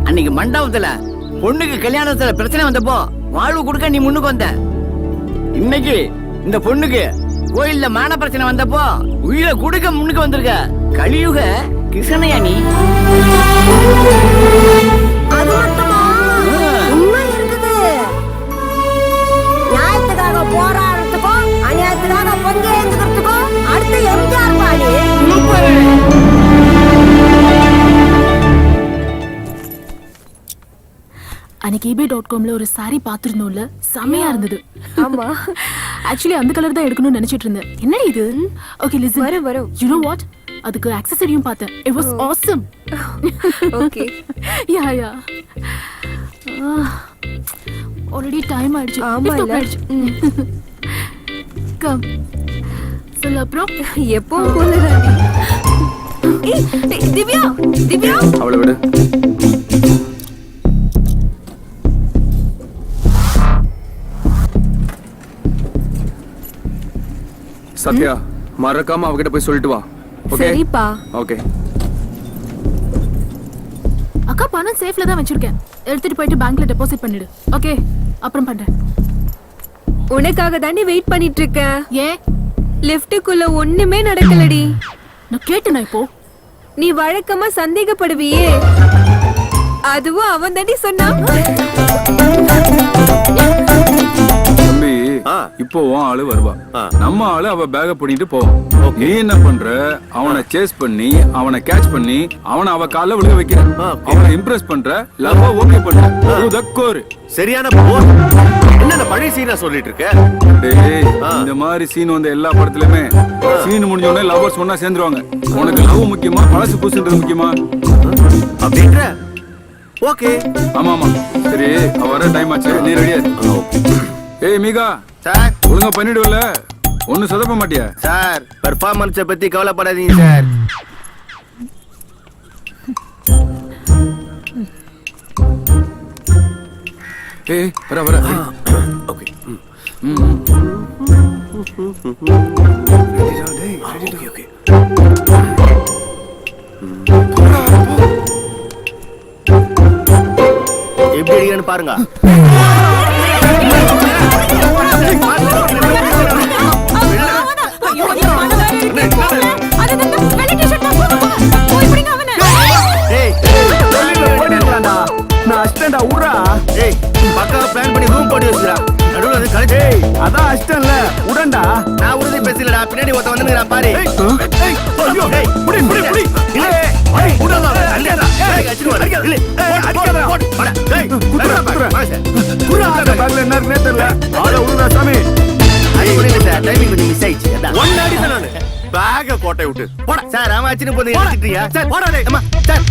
அன்னைக்கு மண்டபத்துல பொண்ணுக்கு கல்யாணத்துல பிரச்சனை வந்தப்போ வாழ்வு கொடுக்க நீ முன்னுக்கு வந்த. இன்னைக்கு இந்த பொண்ணுக்கு கோயில்ல மான பிரச்சனை வந்தப்போ உயிரை கொடுக்க முன்னுக்கு வந்திருக்க. கலியுக கிருஷ்ணயா நீ. அது மட்டுமா அன்னைக்கு eBay.comல ஒரு சாரி பார்த்திருந்தோம்ல, செமையா இருந்தது. ஆமா. ஆக்சுவலி அந்த கலர் தான் எடுக்கணும்னு நினைச்சிட்டு இருந்தேன். என்ன இது? Okay listen. வரும். You know what? அதுக்கு ஆக்சஸரியும் பார்த்தேன். It was awesome. Okay. Yeah. Already time ஆயிடுச்சு. ஆமா இல்ல. கம். சொல்ல அப்புறம் எப்பவும் போலதான். ஏய் திவ்யா, திவ்யா. அவளை விடு. சத்யா, மறக்காம அவகிட்ட போய் சொல்லிட்டு வா. ஓகே? சரிப்பா. ஓகே. அக்கா பணம் சேஃப்ல தான் வச்சிருக்கேன். எடுத்துட்டு போயிட்டு பேங்க்ல டெபாசிட் பண்ணிடு. ஓகே? அப்புறம் பண்றேன். உனக்காக தாண்டி வெயிட் பண்ணிட்டு இருக்கேன். ஏன்? லிஃப்ட்டுக்குள்ள ஒண்ணுமே நடக்கலடி. நான் கேட்டேனா இப்போ? நீ வழக்கமா சந்தேகப்படுவியே, அதுவும் அவன் தாண்டி சொன்னான். தம்பி, இப்போ உன் ஆளு வருவா. நம்ம ஆளு அவ பேக பண்ணிட்டு போவோம். நீ என்ன பண்ற? அவனை சேஸ் பண்ணி, அவனை கேட்ச் பண்ணி, அவனை அவ கால்ல விழுக வைக்கிற. அவனை இம்ப்ரெஸ் பண்ற, லவ் ஓகே பண்ற. உதக்கோரு சரியான போர். என்ன பழைய சீனா சொல்லிட்டு இருக்க? டேய், இந்த மாதிரி சீன் வந்த எல்லா படத்துலயுமே சீன் முடிஞ்ச உடனே லவ்வர்ஸ் ஒண்ணா சேர்ந்துருவாங்க. உனக்கு லவ் முக்கியமா, பழசு புதுசுன்றது முக்கியமா? அப்படின்ற ஓகே. ஆமா. சரி, அவ வர டைம் ஆச்சு. நீ ரெடியா? ஏய் மீகா சார், ஒழுங்கா பண்ணிடுவல? ஒன்னும் சொதப்ப மாட்டியா? சார் பெர்ஃபார்மன்ஸை பத்தி கவலைப்படாதீங்க சார். ஏய் வர. ஓகே. ஓகே. எப்படி அடிக்கன்னு பாருங்க. நான் அஸ்டண்டா ஊரா. ஏய் பக்காவா பிளான் பண்ணி ரூம் போட்டு வச்சுடா. நடுவுல வந்து கலெக்ட். ஏய் அதான் அஸ்டன்ல உடண்டா. நான் உறுதி பேசலடா. பின்னாடி ஒருத்த வந்துங்கடா பாரு. ஏய் ஐயோ ஏய் புடி. இல்ல ஏய் உடடா. அல்லடா. ஏய் அடிச்சு வர. இல்ல அடிக்கடா. போடா. ஏய் குறா அந்த பேக்ல என்ன இருக்குனே தெரியல. ஆள உடுடா சாமி. அடி புரியல சார். டைமிங் கொஞ்சம் மிஸ் ஆயிடுச்சு. அதான் ஒண்ணு அடிச்சேன் நானு. பேக கோட்டை விட்டு போடா. சார் அவன் அடிச்சிட்டு போய் எடுத்துட்டீங்க. சார் போடா டேய். அம்மா சார்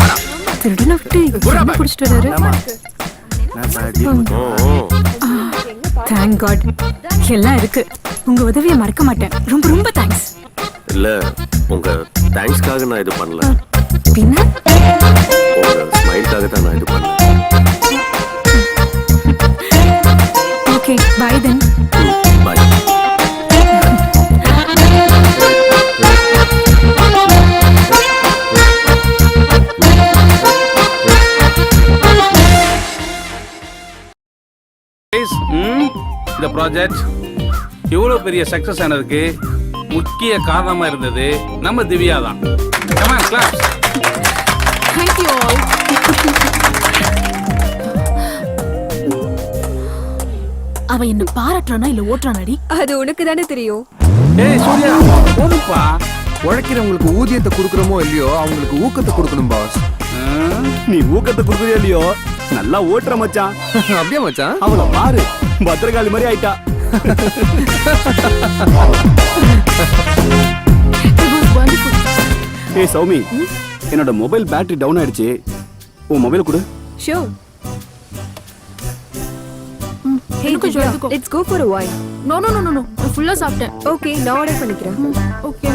போடா. திருடன விட்டு என்ன புடிச்சிட்டு வராரு. ஆமா. நான் சாடி. Thank God. எல்லாம் இருக்கு. உங்க உதவியை மறக்க மாட்டேன். ரொம்ப தேங்க்ஸ். இல்ல உங்க தேங்க்ஸ்க்காக நான் இது பண்ணல. பின்ன உங்க ஸ்மைல்காக தான் நான் இது பண்ணேன். Okay bye then. பை. இந்த ப்ராஜெக்ட் இவ்வளவு பெரிய சக்சஸ் ஆனதுக்கு முக்கிய காரணமா இருந்தது நம்ம திவ்யா தான். Come on, claps. Thank you all. அவ என்ன பாராட்டுறானா இல்ல ஓட்டுறானாடி? அது உனக்கு தானே தெரியும். ஏய் சூர்யா, போடுப்பா. உழைக்கிறவங்களுக்கு ஊதியத்தை கொடுக்கறோமோ இல்லையோ, அவங்களுக்கு ஊக்கத்தை கொடுக்கணும் பாஸ். நீ ஊக்கத்தை கொடுக்குறியோ இல்லையோ, நல்லா ஓட்டுற மச்சான். அப்படியே மச்சான். அவளை பாரு, பத்திரகாளி மாதிரி ஆயிட்டா. It was wonderful. ஏய் சௌமி, என்னோட மொபைல் பேட்டரி டவுன் ஆயிடுச்சு. உன் மொபைல் கொடு. Sure. Hey கொஞ்சம் Divya, எடுத்துக்கோ. let's go for a while. No. நான் ஃபுல்லா சாப்பிட்டேன். Okay, நான் ஆர்டர் பண்ணிக்கிறேன். ஓகே.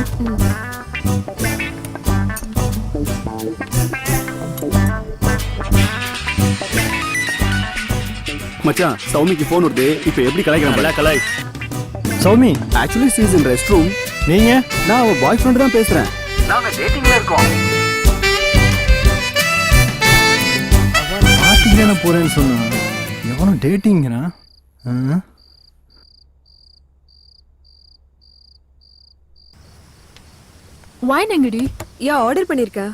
மச்சான், சௌமிக்கு ஃபோன் வருது. இப்போ எப்படி கலாய்க்கிறான்? கலாய். Soumi, actually she is in rest room. நீங்க? நான் அவ பாய் ஃப்ரெண்ட் தான் பேசுறேன். நாங்க டேட்டிங்ல இருக்கோம். பார்ட்டிக்கு தானே போறேன்னு சொன்னா, எவனும் டேட்டிங்கிறா? வைன் எங்கடி? யா ஆர்டர் பண்ணிருக்கேன்.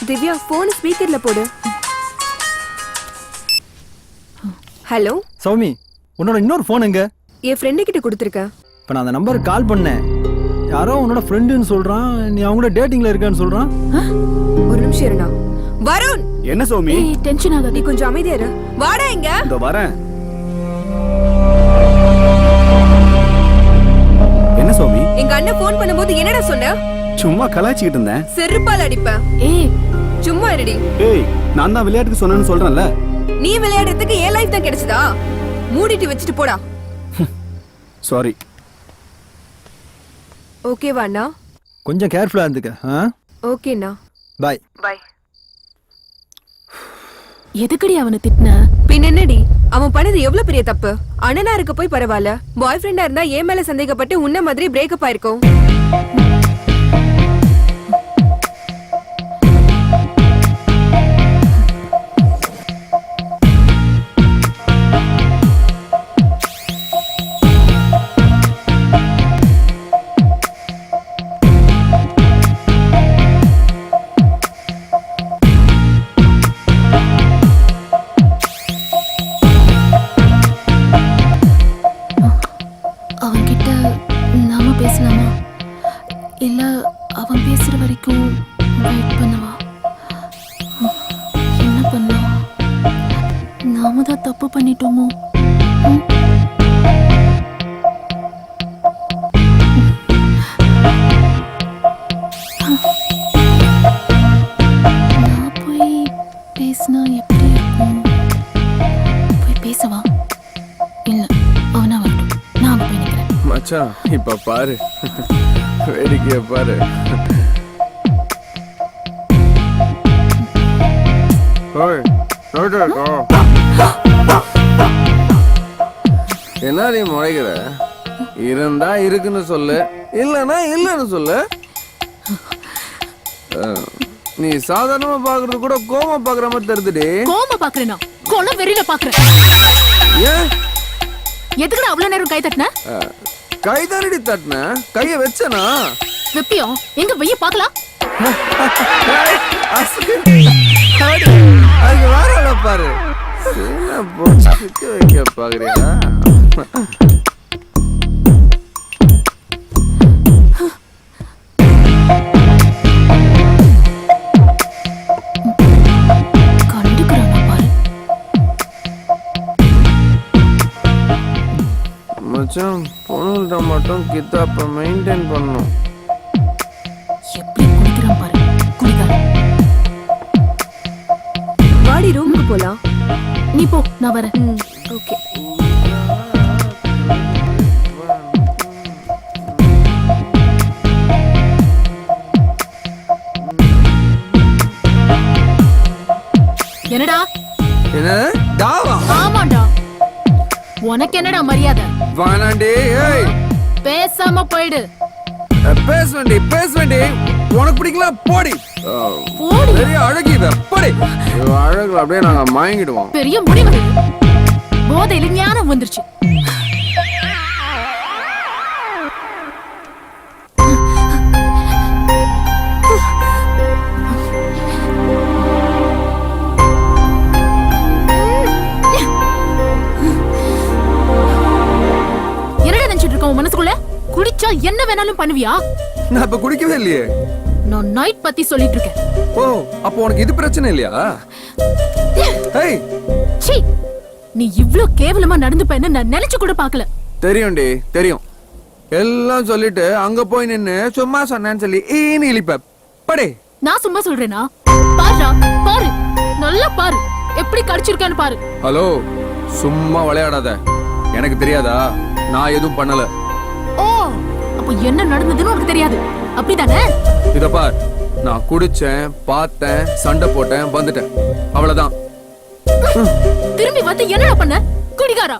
திவ்யா போன் ஸ்பீக்கர்ல போடு. ஹலோ சௌமி, உன்னோட இன்னொரு ஃபோன் எங்க? என் ஃப்ரெண்டு கிட்ட கொடுத்துருக்கேன். இப்போ நான் அந்த நம்பருக்கு கால் பண்ணேன். யாரோ உன்னோட ஃப்ரெண்டுன்னு சொல்றான், நீ அவங்களோட டேட்டிங்ல இருக்கான்னு சொல்றான். ஒரு நிமிஷம் இருடா. வருண், என்ன சௌமி? டென்ஷன் ஆகாத, நீ கொஞ்சம் அமைதியா இரு. வாடா இங்க. இதோ வரேன். என்ன சௌமி? எங்க அண்ணன் ஃபோன் பண்ணும்போது என்னடா சொன்ன? சும்மா கலாய்ச்சிக்கிட்டு இருந்தேன். செருப்பால் அடிப்பேன். ஏய் சும்மா இருடி. ஏய், நான் தான் விளையாட்டுக்கு சொன்னேன்னு சொல்றேன்ல. நீ விளையாடுறதுக்கு ஏன் லைஃப் தான் கிடைச்சதா? மூடிட்டு வச்சுட்டு போடா. சாரி. ஓகேவா அண்ணா? கொஞ்சம் கேர்ஃபுல்லா இருந்துக்க. ஓகேண்ணா. பை. பை. எதுக்கடி அவனை திட்டின? பின் என்னடி, அவன் பண்ணது எவ்வளவு பெரிய தப்பு. அண்ணனா இருக்க போய் பரவாயில்ல, பாய் ஃப்ரெண்டா இருந்தா ஏன் மேல சந்தேகப்பட்டு உன்ன மாதிரி பிரேக்கப் ஆயிருக்கும். அவன்கிட்ட நாம பேசலாமா, இல்ல அவன் பேசுற வரைக்கும் வெயிட் பண்ணவா? என்ன பண்ணலாம்? நாம தான் தப்பு பண்ணிட்டோமோ? நான் போய் பேசினா எப்படி இருக்கும்? போய் பேசவா? இல்ல, அவனா வரட்டும், நான் போய் நிக்கிறேன். மச்சான் இப்ப பாரு, வேடிக்கைய பாரு. என்ன நீ முறைகிற? இருந்தா இருக்குன்னு சொல்லு, இல்லன்னா இல்லன்னு சொல்லு. நீ சாதாரணமா பாக்குறது கூட கோமா பாக்குற மாதிரி தெரியுதுடி. கோமா பாக்குறேனா? கொலை வெறியில பாக்குறேன். ஏன் எதுக்குடா அவ்வளவு நேரம் கை தட்டின? கை தானடி தட்டின, கைய வச்சனா? வெப்பியோ எங்க வெய்ய பாக்கலாம். அதுக்கு வேற பாரு, வைக்க பாக்குறியா? மச்சான், பொண்ணுகிட்ட மட்டும் கித்தாப்ப மெயின்டைன் பண்ணணும். எப்படி குடிக்கிறான் பாரு, குடிக்காரன். வாடி ரூமுக்கு போலாம். நீ போ, நான் வரேன். ஓகே. என்னடா? என்ன டாவா? ஆமாடா. உனக்கு என்னடா மரியாதை? வானாண்டி, ஏய் பேசாம போயிடு. பேசுவேண்டி பேசுவேண்டி, உனக்கு பிடிக்கலாம் போடி. போடி. பெரிய அழகி இவ, போடி. அழகு அப்படியே நாங்க மயங்கிடுவோம். பெரிய முடி வருது, போதையில ஞானம் வந்துருச்சு. மனசுக்குள்ள குடிச்சா என்ன வேணாலும் பண்ணுவியா? நான் இப்ப குடிக்கவே இல்லையே. நான் நைட் பத்தி சொல்லிட்டு இருக்கேன். ஓ, அப்போ உனக்கு இது பிரச்சனை இல்லையா? ஏய் சீ, நீ இவ்ளோ கேவலமா நடந்துப்பேன்னு நான் நினைச்சு கூட பார்க்கல. தெரியும்டி, தெரியும். எல்லாம் சொல்லிட்டு அங்க போய் நின்னு சும்மா சொன்னேன்னு சொல்லி ஈனி இழிப்ப படே. நான் சும்மா சொல்றேனா? பாருடா, பாரு, நல்லா பாரு, எப்படி கடிச்சிருக்கான்னு பாரு. ஹலோ, சும்மா விளையாடாத. எனக்கு தெரியாதா? நான் எதுவும் பண்ணல. ஓ, அப்ப என்ன நடந்ததுன்னு உனக்கு தெரியாது, அப்படிதானே? இத பார், நான் குடிச்சேன், பார்த்தேன், சண்டை போட்டேன், வந்துட்டேன், அவ்வளவுதான். திரும்பி வந்து என்னடா பண்ண? குடிகாரா?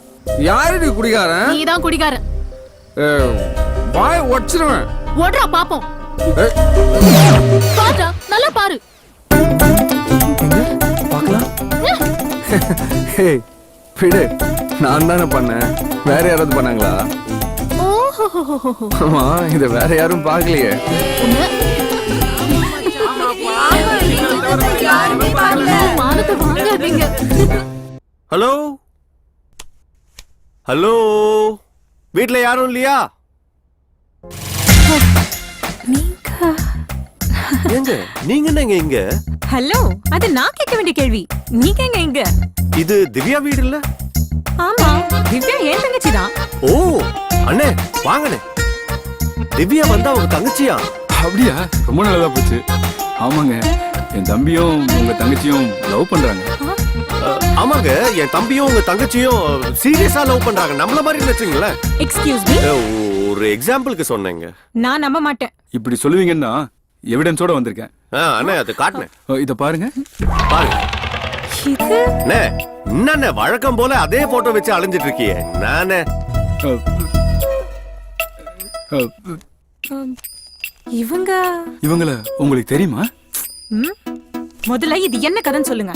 யாருடி குடிகாரன்? நீதான் குடிகாரன். வாய் உடைச்சிருவேன். ஓடுறா பாப்போம். பாருடா, நல்லா பாரு. பார்க்கலாம். ஹே, விடு, நான் தானே பண்ணேன், வேற யாராவது பண்ணாங்களா? ஆமா, இத வேற யாரும் பார்க்கலையே. ஹலோ ஹலோ, வீட்ல யாரும் இல்லையா? ஏங்க நீங்க என்னங்க இங்க? ஹலோ, அது நான் கேட்க வேண்டிய கேள்வி. நீங்க எங்க இங்க? இது திவ்யா வீடு இல்ல? ஆமா, திவ்யா ஏன் தங்கச்சி தான். ஓ அண்ணே வாங்கண்ணே. திவ்யா வந்தா உங்க தங்கச்சியா? அப்படியா? ரொம்ப நல்லதா போச்சு. ஆமாங்க, என் தம்பியும் உங்க தங்கச்சியும் லவ் பண்றாங்க. ஆமாங்க, என் தம்பியும் உங்க தங்கச்சியும் சீரியஸா லவ் பண்றாங்க. நம்மள மாதிரி நினைச்சீங்களே. Excuse me. ஒரு எக்ஸாம்பிளுக்கு சொன்னேங்க. நான் நம்ப மாட்டேன். இப்படி சொல்லுவீங்கன்னா எவிடன்ஸோட வந்திருக்கேன். அண்ணே அது காட்டுனேன். இத பாருங்க. பாருங்க. இது என்ன வழக்கம் போல அதே போட்டோ வச்சு அலைஞ்சிட்டு இருக்கியே. நானே இவங்கள உங்களுக்கு தெரியுமா? முதல்ல இது என்ன கதைன்னு சொல்லுங்க.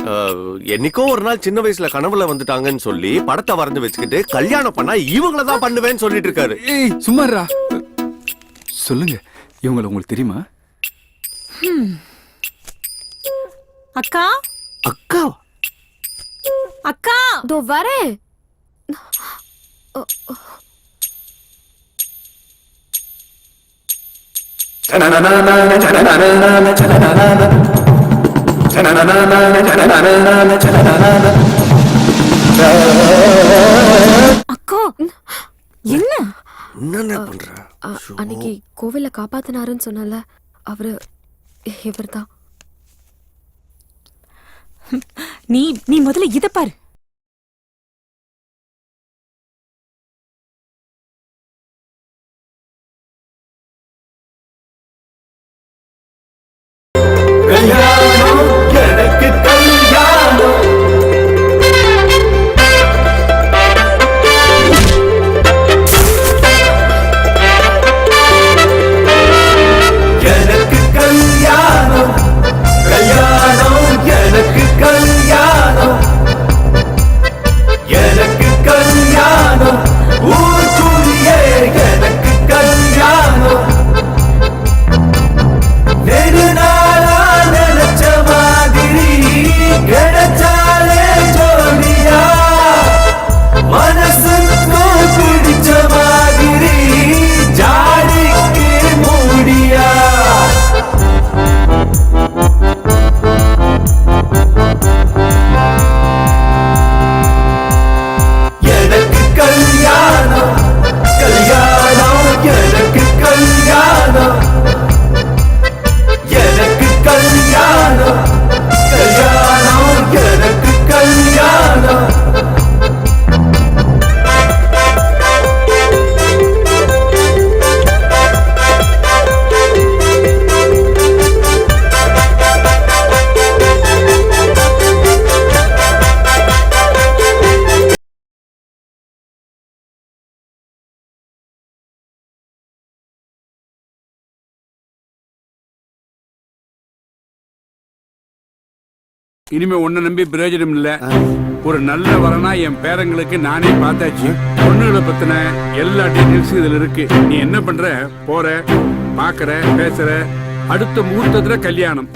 என்னைக்கோ ஒரு நாள் சின்ன வயசுல கனவுல வந்துட்டாங்கன்னு சொல்லி படத்தை வரைஞ்சு வச்சுக்கிட்டு கல்யாணம் பண்ணா இவங்கள தான் பண்ணுவேன்னு சொல்லிட்டு இருக்காரு. ஏய் சும்மாரா. சொல்லுங்க, இவங்கள உங்களுக்கு தெரியுமா? அக்கா அக்கா அக்கா தோ வரேன். அக்கா என்ன என்ன பண்ற? அன்னைக்கு கோவில்ல காப்பாத்தினாருன்னு சொன்னல அவரு இவர்தான். நீ முதல்ல இத பாரு. எனக்கு கல்யாணம் எனக்கு கல்யாணம் கல்யாணம் எனக்கு கல்யாணம் எனக்கு கல்யாணம் ஊர் கூடியே எனக்கு கல்யாணம் நெடுநாளா நினைச்ச மாதிரி கிடைச்சாலே ஜோடியா மனசுக்கும் பிடிச்ச மாதிரி ஜாடிக்கு மூடியா எனக்கு கல்யாணம் கல்யாணம் எனக்கு கல்யாணம் எனக்கு கல்யாணம் கல்யாணம் எனக்கு கல்யாணம் இனிமே உன்னை நம்பி பிரயோஜனம் இல்ல. ஒரு நல்ல வரனா என் பேரங்களுக்கு நானே பார்த்தாச்சு. பொண்ணுகளை பத்தின எல்லா டீடைல்ஸும் இதுல இருக்கு. நீ என்ன பண்ற, போற, பாக்குற, பேசுற, அடுத்த முகூர்த்தத்துல கல்யாணம்.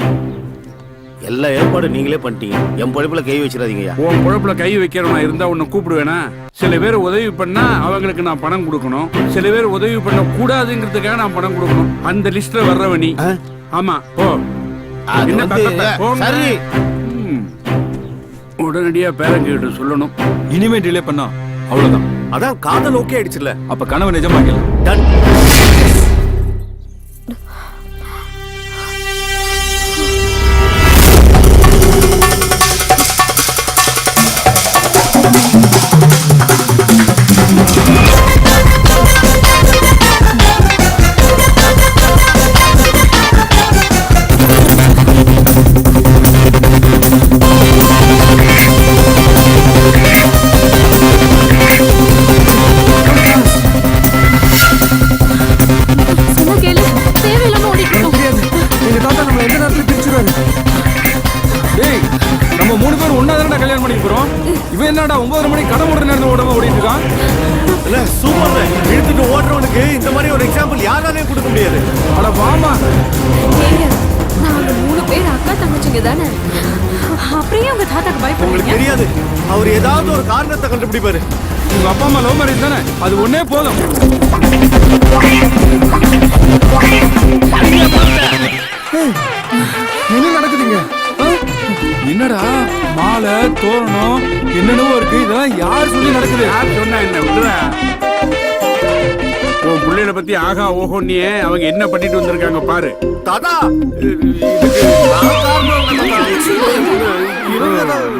எல்லா ஏற்பாடு நீங்களே பண்ணிட்டீங்க. என் பொழப்புல கை வச்சிடாதீங்கய்யா. உன் பொழப்புல கை வைக்கிறவனா இருந்தா உன்னை கூப்பிடுவேனா? சில பேர் உதவி பண்ணா அவங்களுக்கு நான் பணம் கொடுக்கணும். சில பேர் உதவி பண்ண கூடாதுங்கிறதுக்காக நான் பணம் கொடுக்கணும். அந்த லிஸ்ட்ல வர்றவனி. ஆமா போ. என்ன சரி, உடனடியா பேரங்கிட்ட சொல்லணும். இனிமே டிலே பண்ணா அவ்வளவுதான். அதான் காதல் ஓகே ஆயிடுச்சுல. அப்ப கனவு நிஜமாக்கல. டன். என்னடா 9:30 மணிக்கு கடை மூடுற நேரத்துல ஓடாம ஓடிட்டு இருக்கான்? இல்ல சூப்பர். இழுத்துட்டு ஓடுறவனுக்கு இந்த மாதிரி ஒரு எக்ஸாம்பிள் யாராலையும் கொடுக்க முடியாது. அட வாமா. நாங்க 3 பேர் அக்கா தங்கச்சிங்க தானே. அப்படியே உங்க தாத்தாக்கு பயப்படுறீங்க? உங்களுக்கு தெரியாது, அவர் ஏதாவது ஒரு காரணத்தை கண்டுபிடிப்பாரு. உங்க அப்பா அம்மா லவ் மேரேஜ் தானே, அது ஒன்னே போதும். என்ன விடுறா. உன் பிள்ளைகளை பத்தி ஆகா ஓஹோ நீ அவங்க என்ன பண்ணிட்டு வந்திருக்காங்க பாரு. தாத்தா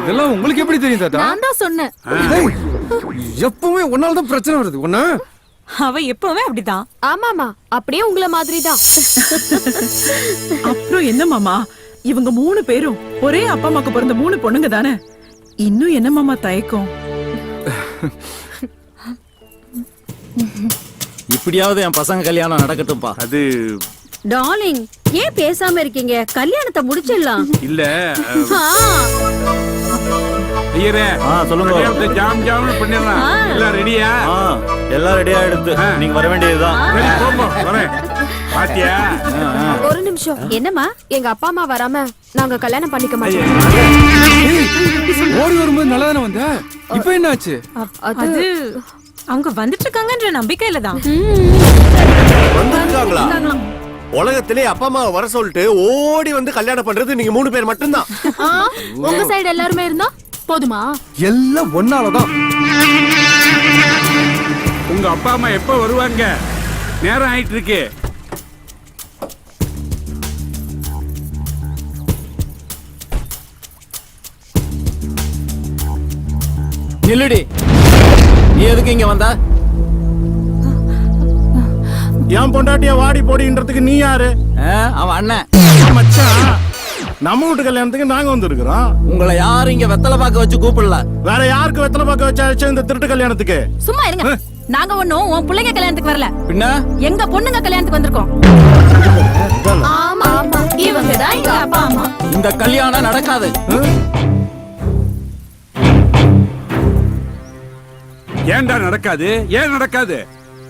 இதெல்லாம் உங்களுக்கு எப்படி தெரியும் தாத்தா? நான் தான் சொன்னேன். எப்பவுமே ஒன்னால தான் பிரச்சனை வருது. ஒன்னா அவ எப்பவுமே அப்படிதான். ஆமாமா, அப்படியே உங்கள மாதிரி தான். அப்புறம் என்ன மாமா, இவங்க 3 பேரும் ஒரே அப்பா அம்மாக்கு பிறந்த 3 பொண்ணுங்க தானே. இன்னும் என்ன மாமா தயக்கம்? இப்படியாவது என் பசங்க கல்யாணம் நடக்கட்டும்பா. அது டார்லிங், ஏன் பேசாம இருக்கீங்க? கல்யாணத்தை முடிச்சிடலாம். இல்ல ஐயரே, சொல்லுங்க. கல்யாணத்தை ஜாம் ஜாம்னு பண்ணிடலாம். எல்லாம் ரெடியா? எல்லாம் ரெடியா எடுத்து நீங்க வர வேண்டியதுதான். சரி, போங்க, வரேன். பாத்தியா? ஒரு நிமிஷம். என்னம்மா? எங்க அப்பா அம்மா வராம நாங்க கல்யாணம் பண்ணிக்க மாட்டோம். ஓடி வரும்போது நல்லா தானே வந்த, இப்ப என்ன ஆச்சு? அது அவங்க வந்துட்டு இருக்காங்கன்ற நம்பிக்கையில தான். வந்துருக்காங்களா? உலகத்திலே அப்பா அம்மா வர சொல்லிட்டு ஓடி வந்து கல்யாணம் பண்றது நீங்க 3 பேர் மட்டும்தான். உங்க சைடு எல்லாருமே இருந்தா போதுமா? எல்லாம் ஒன்னாலதான். உங்க அப்பா அம்மா எப்ப வருவாங்க? நேரம் ஆயிட்டு இருக்கு. நில்லுடி, நீ எதுக்கு இங்க வந்த? என் பொண்டாட்டிய வாடி போடின்றதுக்கு நீ யாரு? அவன் அண்ணன். மச்சான், நம்ம வீட்டு கல்யாணத்துக்கு நாங்க வந்திருக்கிறோம். உங்களை யாரும் இங்க வெத்தலை பாக்க வச்சு கூப்பிடல. வேற யாருக்கு வெத்தலை பாக்க வச்சாச்சு இந்த திருட்டு கல்யாணத்துக்கு? சும்மா இருங்க. நாங்க ஒண்ணும் உன் பிள்ளைங்க கல்யாணத்துக்கு வரல. பின்ன எங்க பொண்ணுங்க கல்யாணத்துக்கு வந்திருக்கோம். ஆமா, இவங்க தான் எங்க அப்பா அம்மா. இந்த கல்யாணம் நடக்காது. ஏன்டா நடக்காது? ஏன் நடக்காது?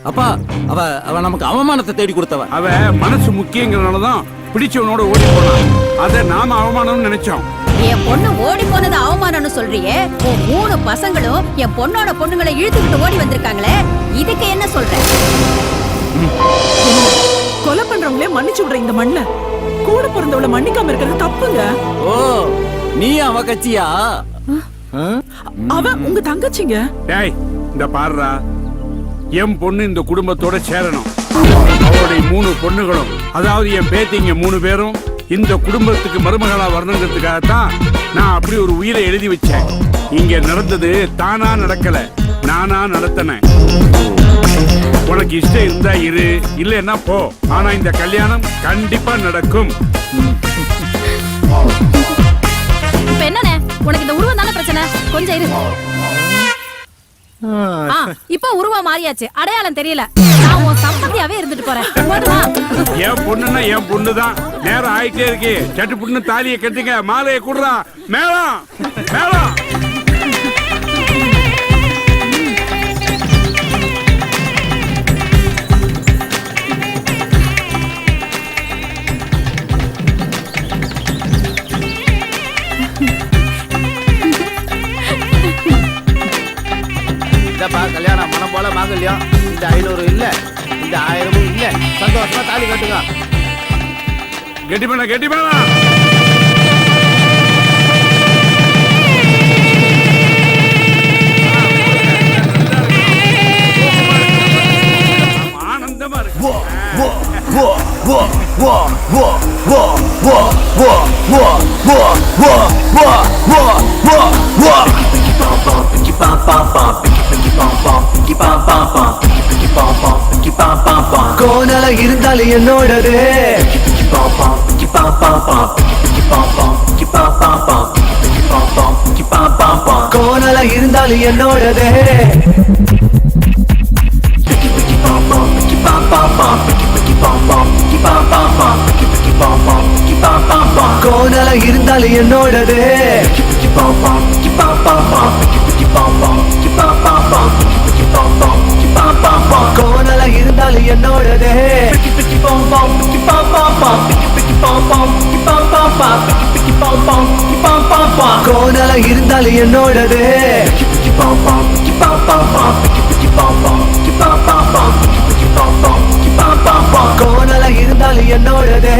அப்பா, அவ நமக்கு அவமானத்தை தேடி கொடுத்தவ. அவ மனசு முக்கியங்கிறனாலதான் பிடிச்சவனோட ஓடி போனான். அத நாம அவமானம்னு நினைச்சோம். என் பொண்ணு ஓடி போனது அவமானம்னு சொல்றியே? உன் 3 பசங்களும் என் பொண்ணோட பொண்ணுங்களை இழுத்துக்கிட்டு ஓடி வந்திருக்காங்களே, இதுக்கு என்ன சொல்ற? கொலை பண்றவங்களே மன்னிச்சு விடுற இந்த மண்ண கூட பிறந்தவள மன்னிக்காம இருக்கிறது தப்புங்க. ஓ, நீ அவ கட்சியா? அவ உங்க தங்கச்சிங்க. டேய், இந்த பாருடா, என் பொண்ணு இந்த குடும்பத்தோட சேரணும். அவருடைய 3 பொண்ணுகளும், அதாவது என் பேத்திங்க 3 பேரும் இந்த குடும்பத்துக்கு மருமகளா வரணுங்கிறதுக்காகத்தான் நான் அப்படி ஒரு உயிரை எழுதி வச்சேன். இங்க நடந்தது தானா நடக்கல, நானா நடத்தினேன். உனக்கு இஷ்டம் இருந்தா இரு, இல்லைன்னா போ. ஆனா இந்த கல்யாணம் கண்டிப்பா நடக்கும். இப்ப என்னண்ணே, உனக்கு இந்த உருவம் தானே பிரச்சனை? கொஞ்சம் இரு. இப்ப உருவம் மாறியாச்சு, அடையாளம் தெரியல. நான் உன் சம்பந்தியாவே இருந்துட்டு போறேன். என் பொண்ணுன்னா என் பொண்ணுதான். நேரம் ஆயிட்டே இருக்கு. சட்டு பொண்ணு தாலியை கட்டுங்க, மாலையை குடுறா. மேளம் மேளம். கல்யாணம் மனம் போல மாங்கல்யம். இந்த 500 இல்ல, இந்த 1000 இல்ல. சந்தோஷமா தாலி கட்டுங்க. கெட்டி பண்ண கெட்டி பண்ண. ஆனந்தமா இருக்கு. கோணல இருந்தாலும் என்னோடது, கோணல இருந்தாலும் என்னோடது, கோணல இருந்தாலும் என்னோடது, கோணல இருந்தாலும் என்னோடது, கோணல இருந்தாலும் என்னோடது, கோணல இருந்தாலும் என்னோடது.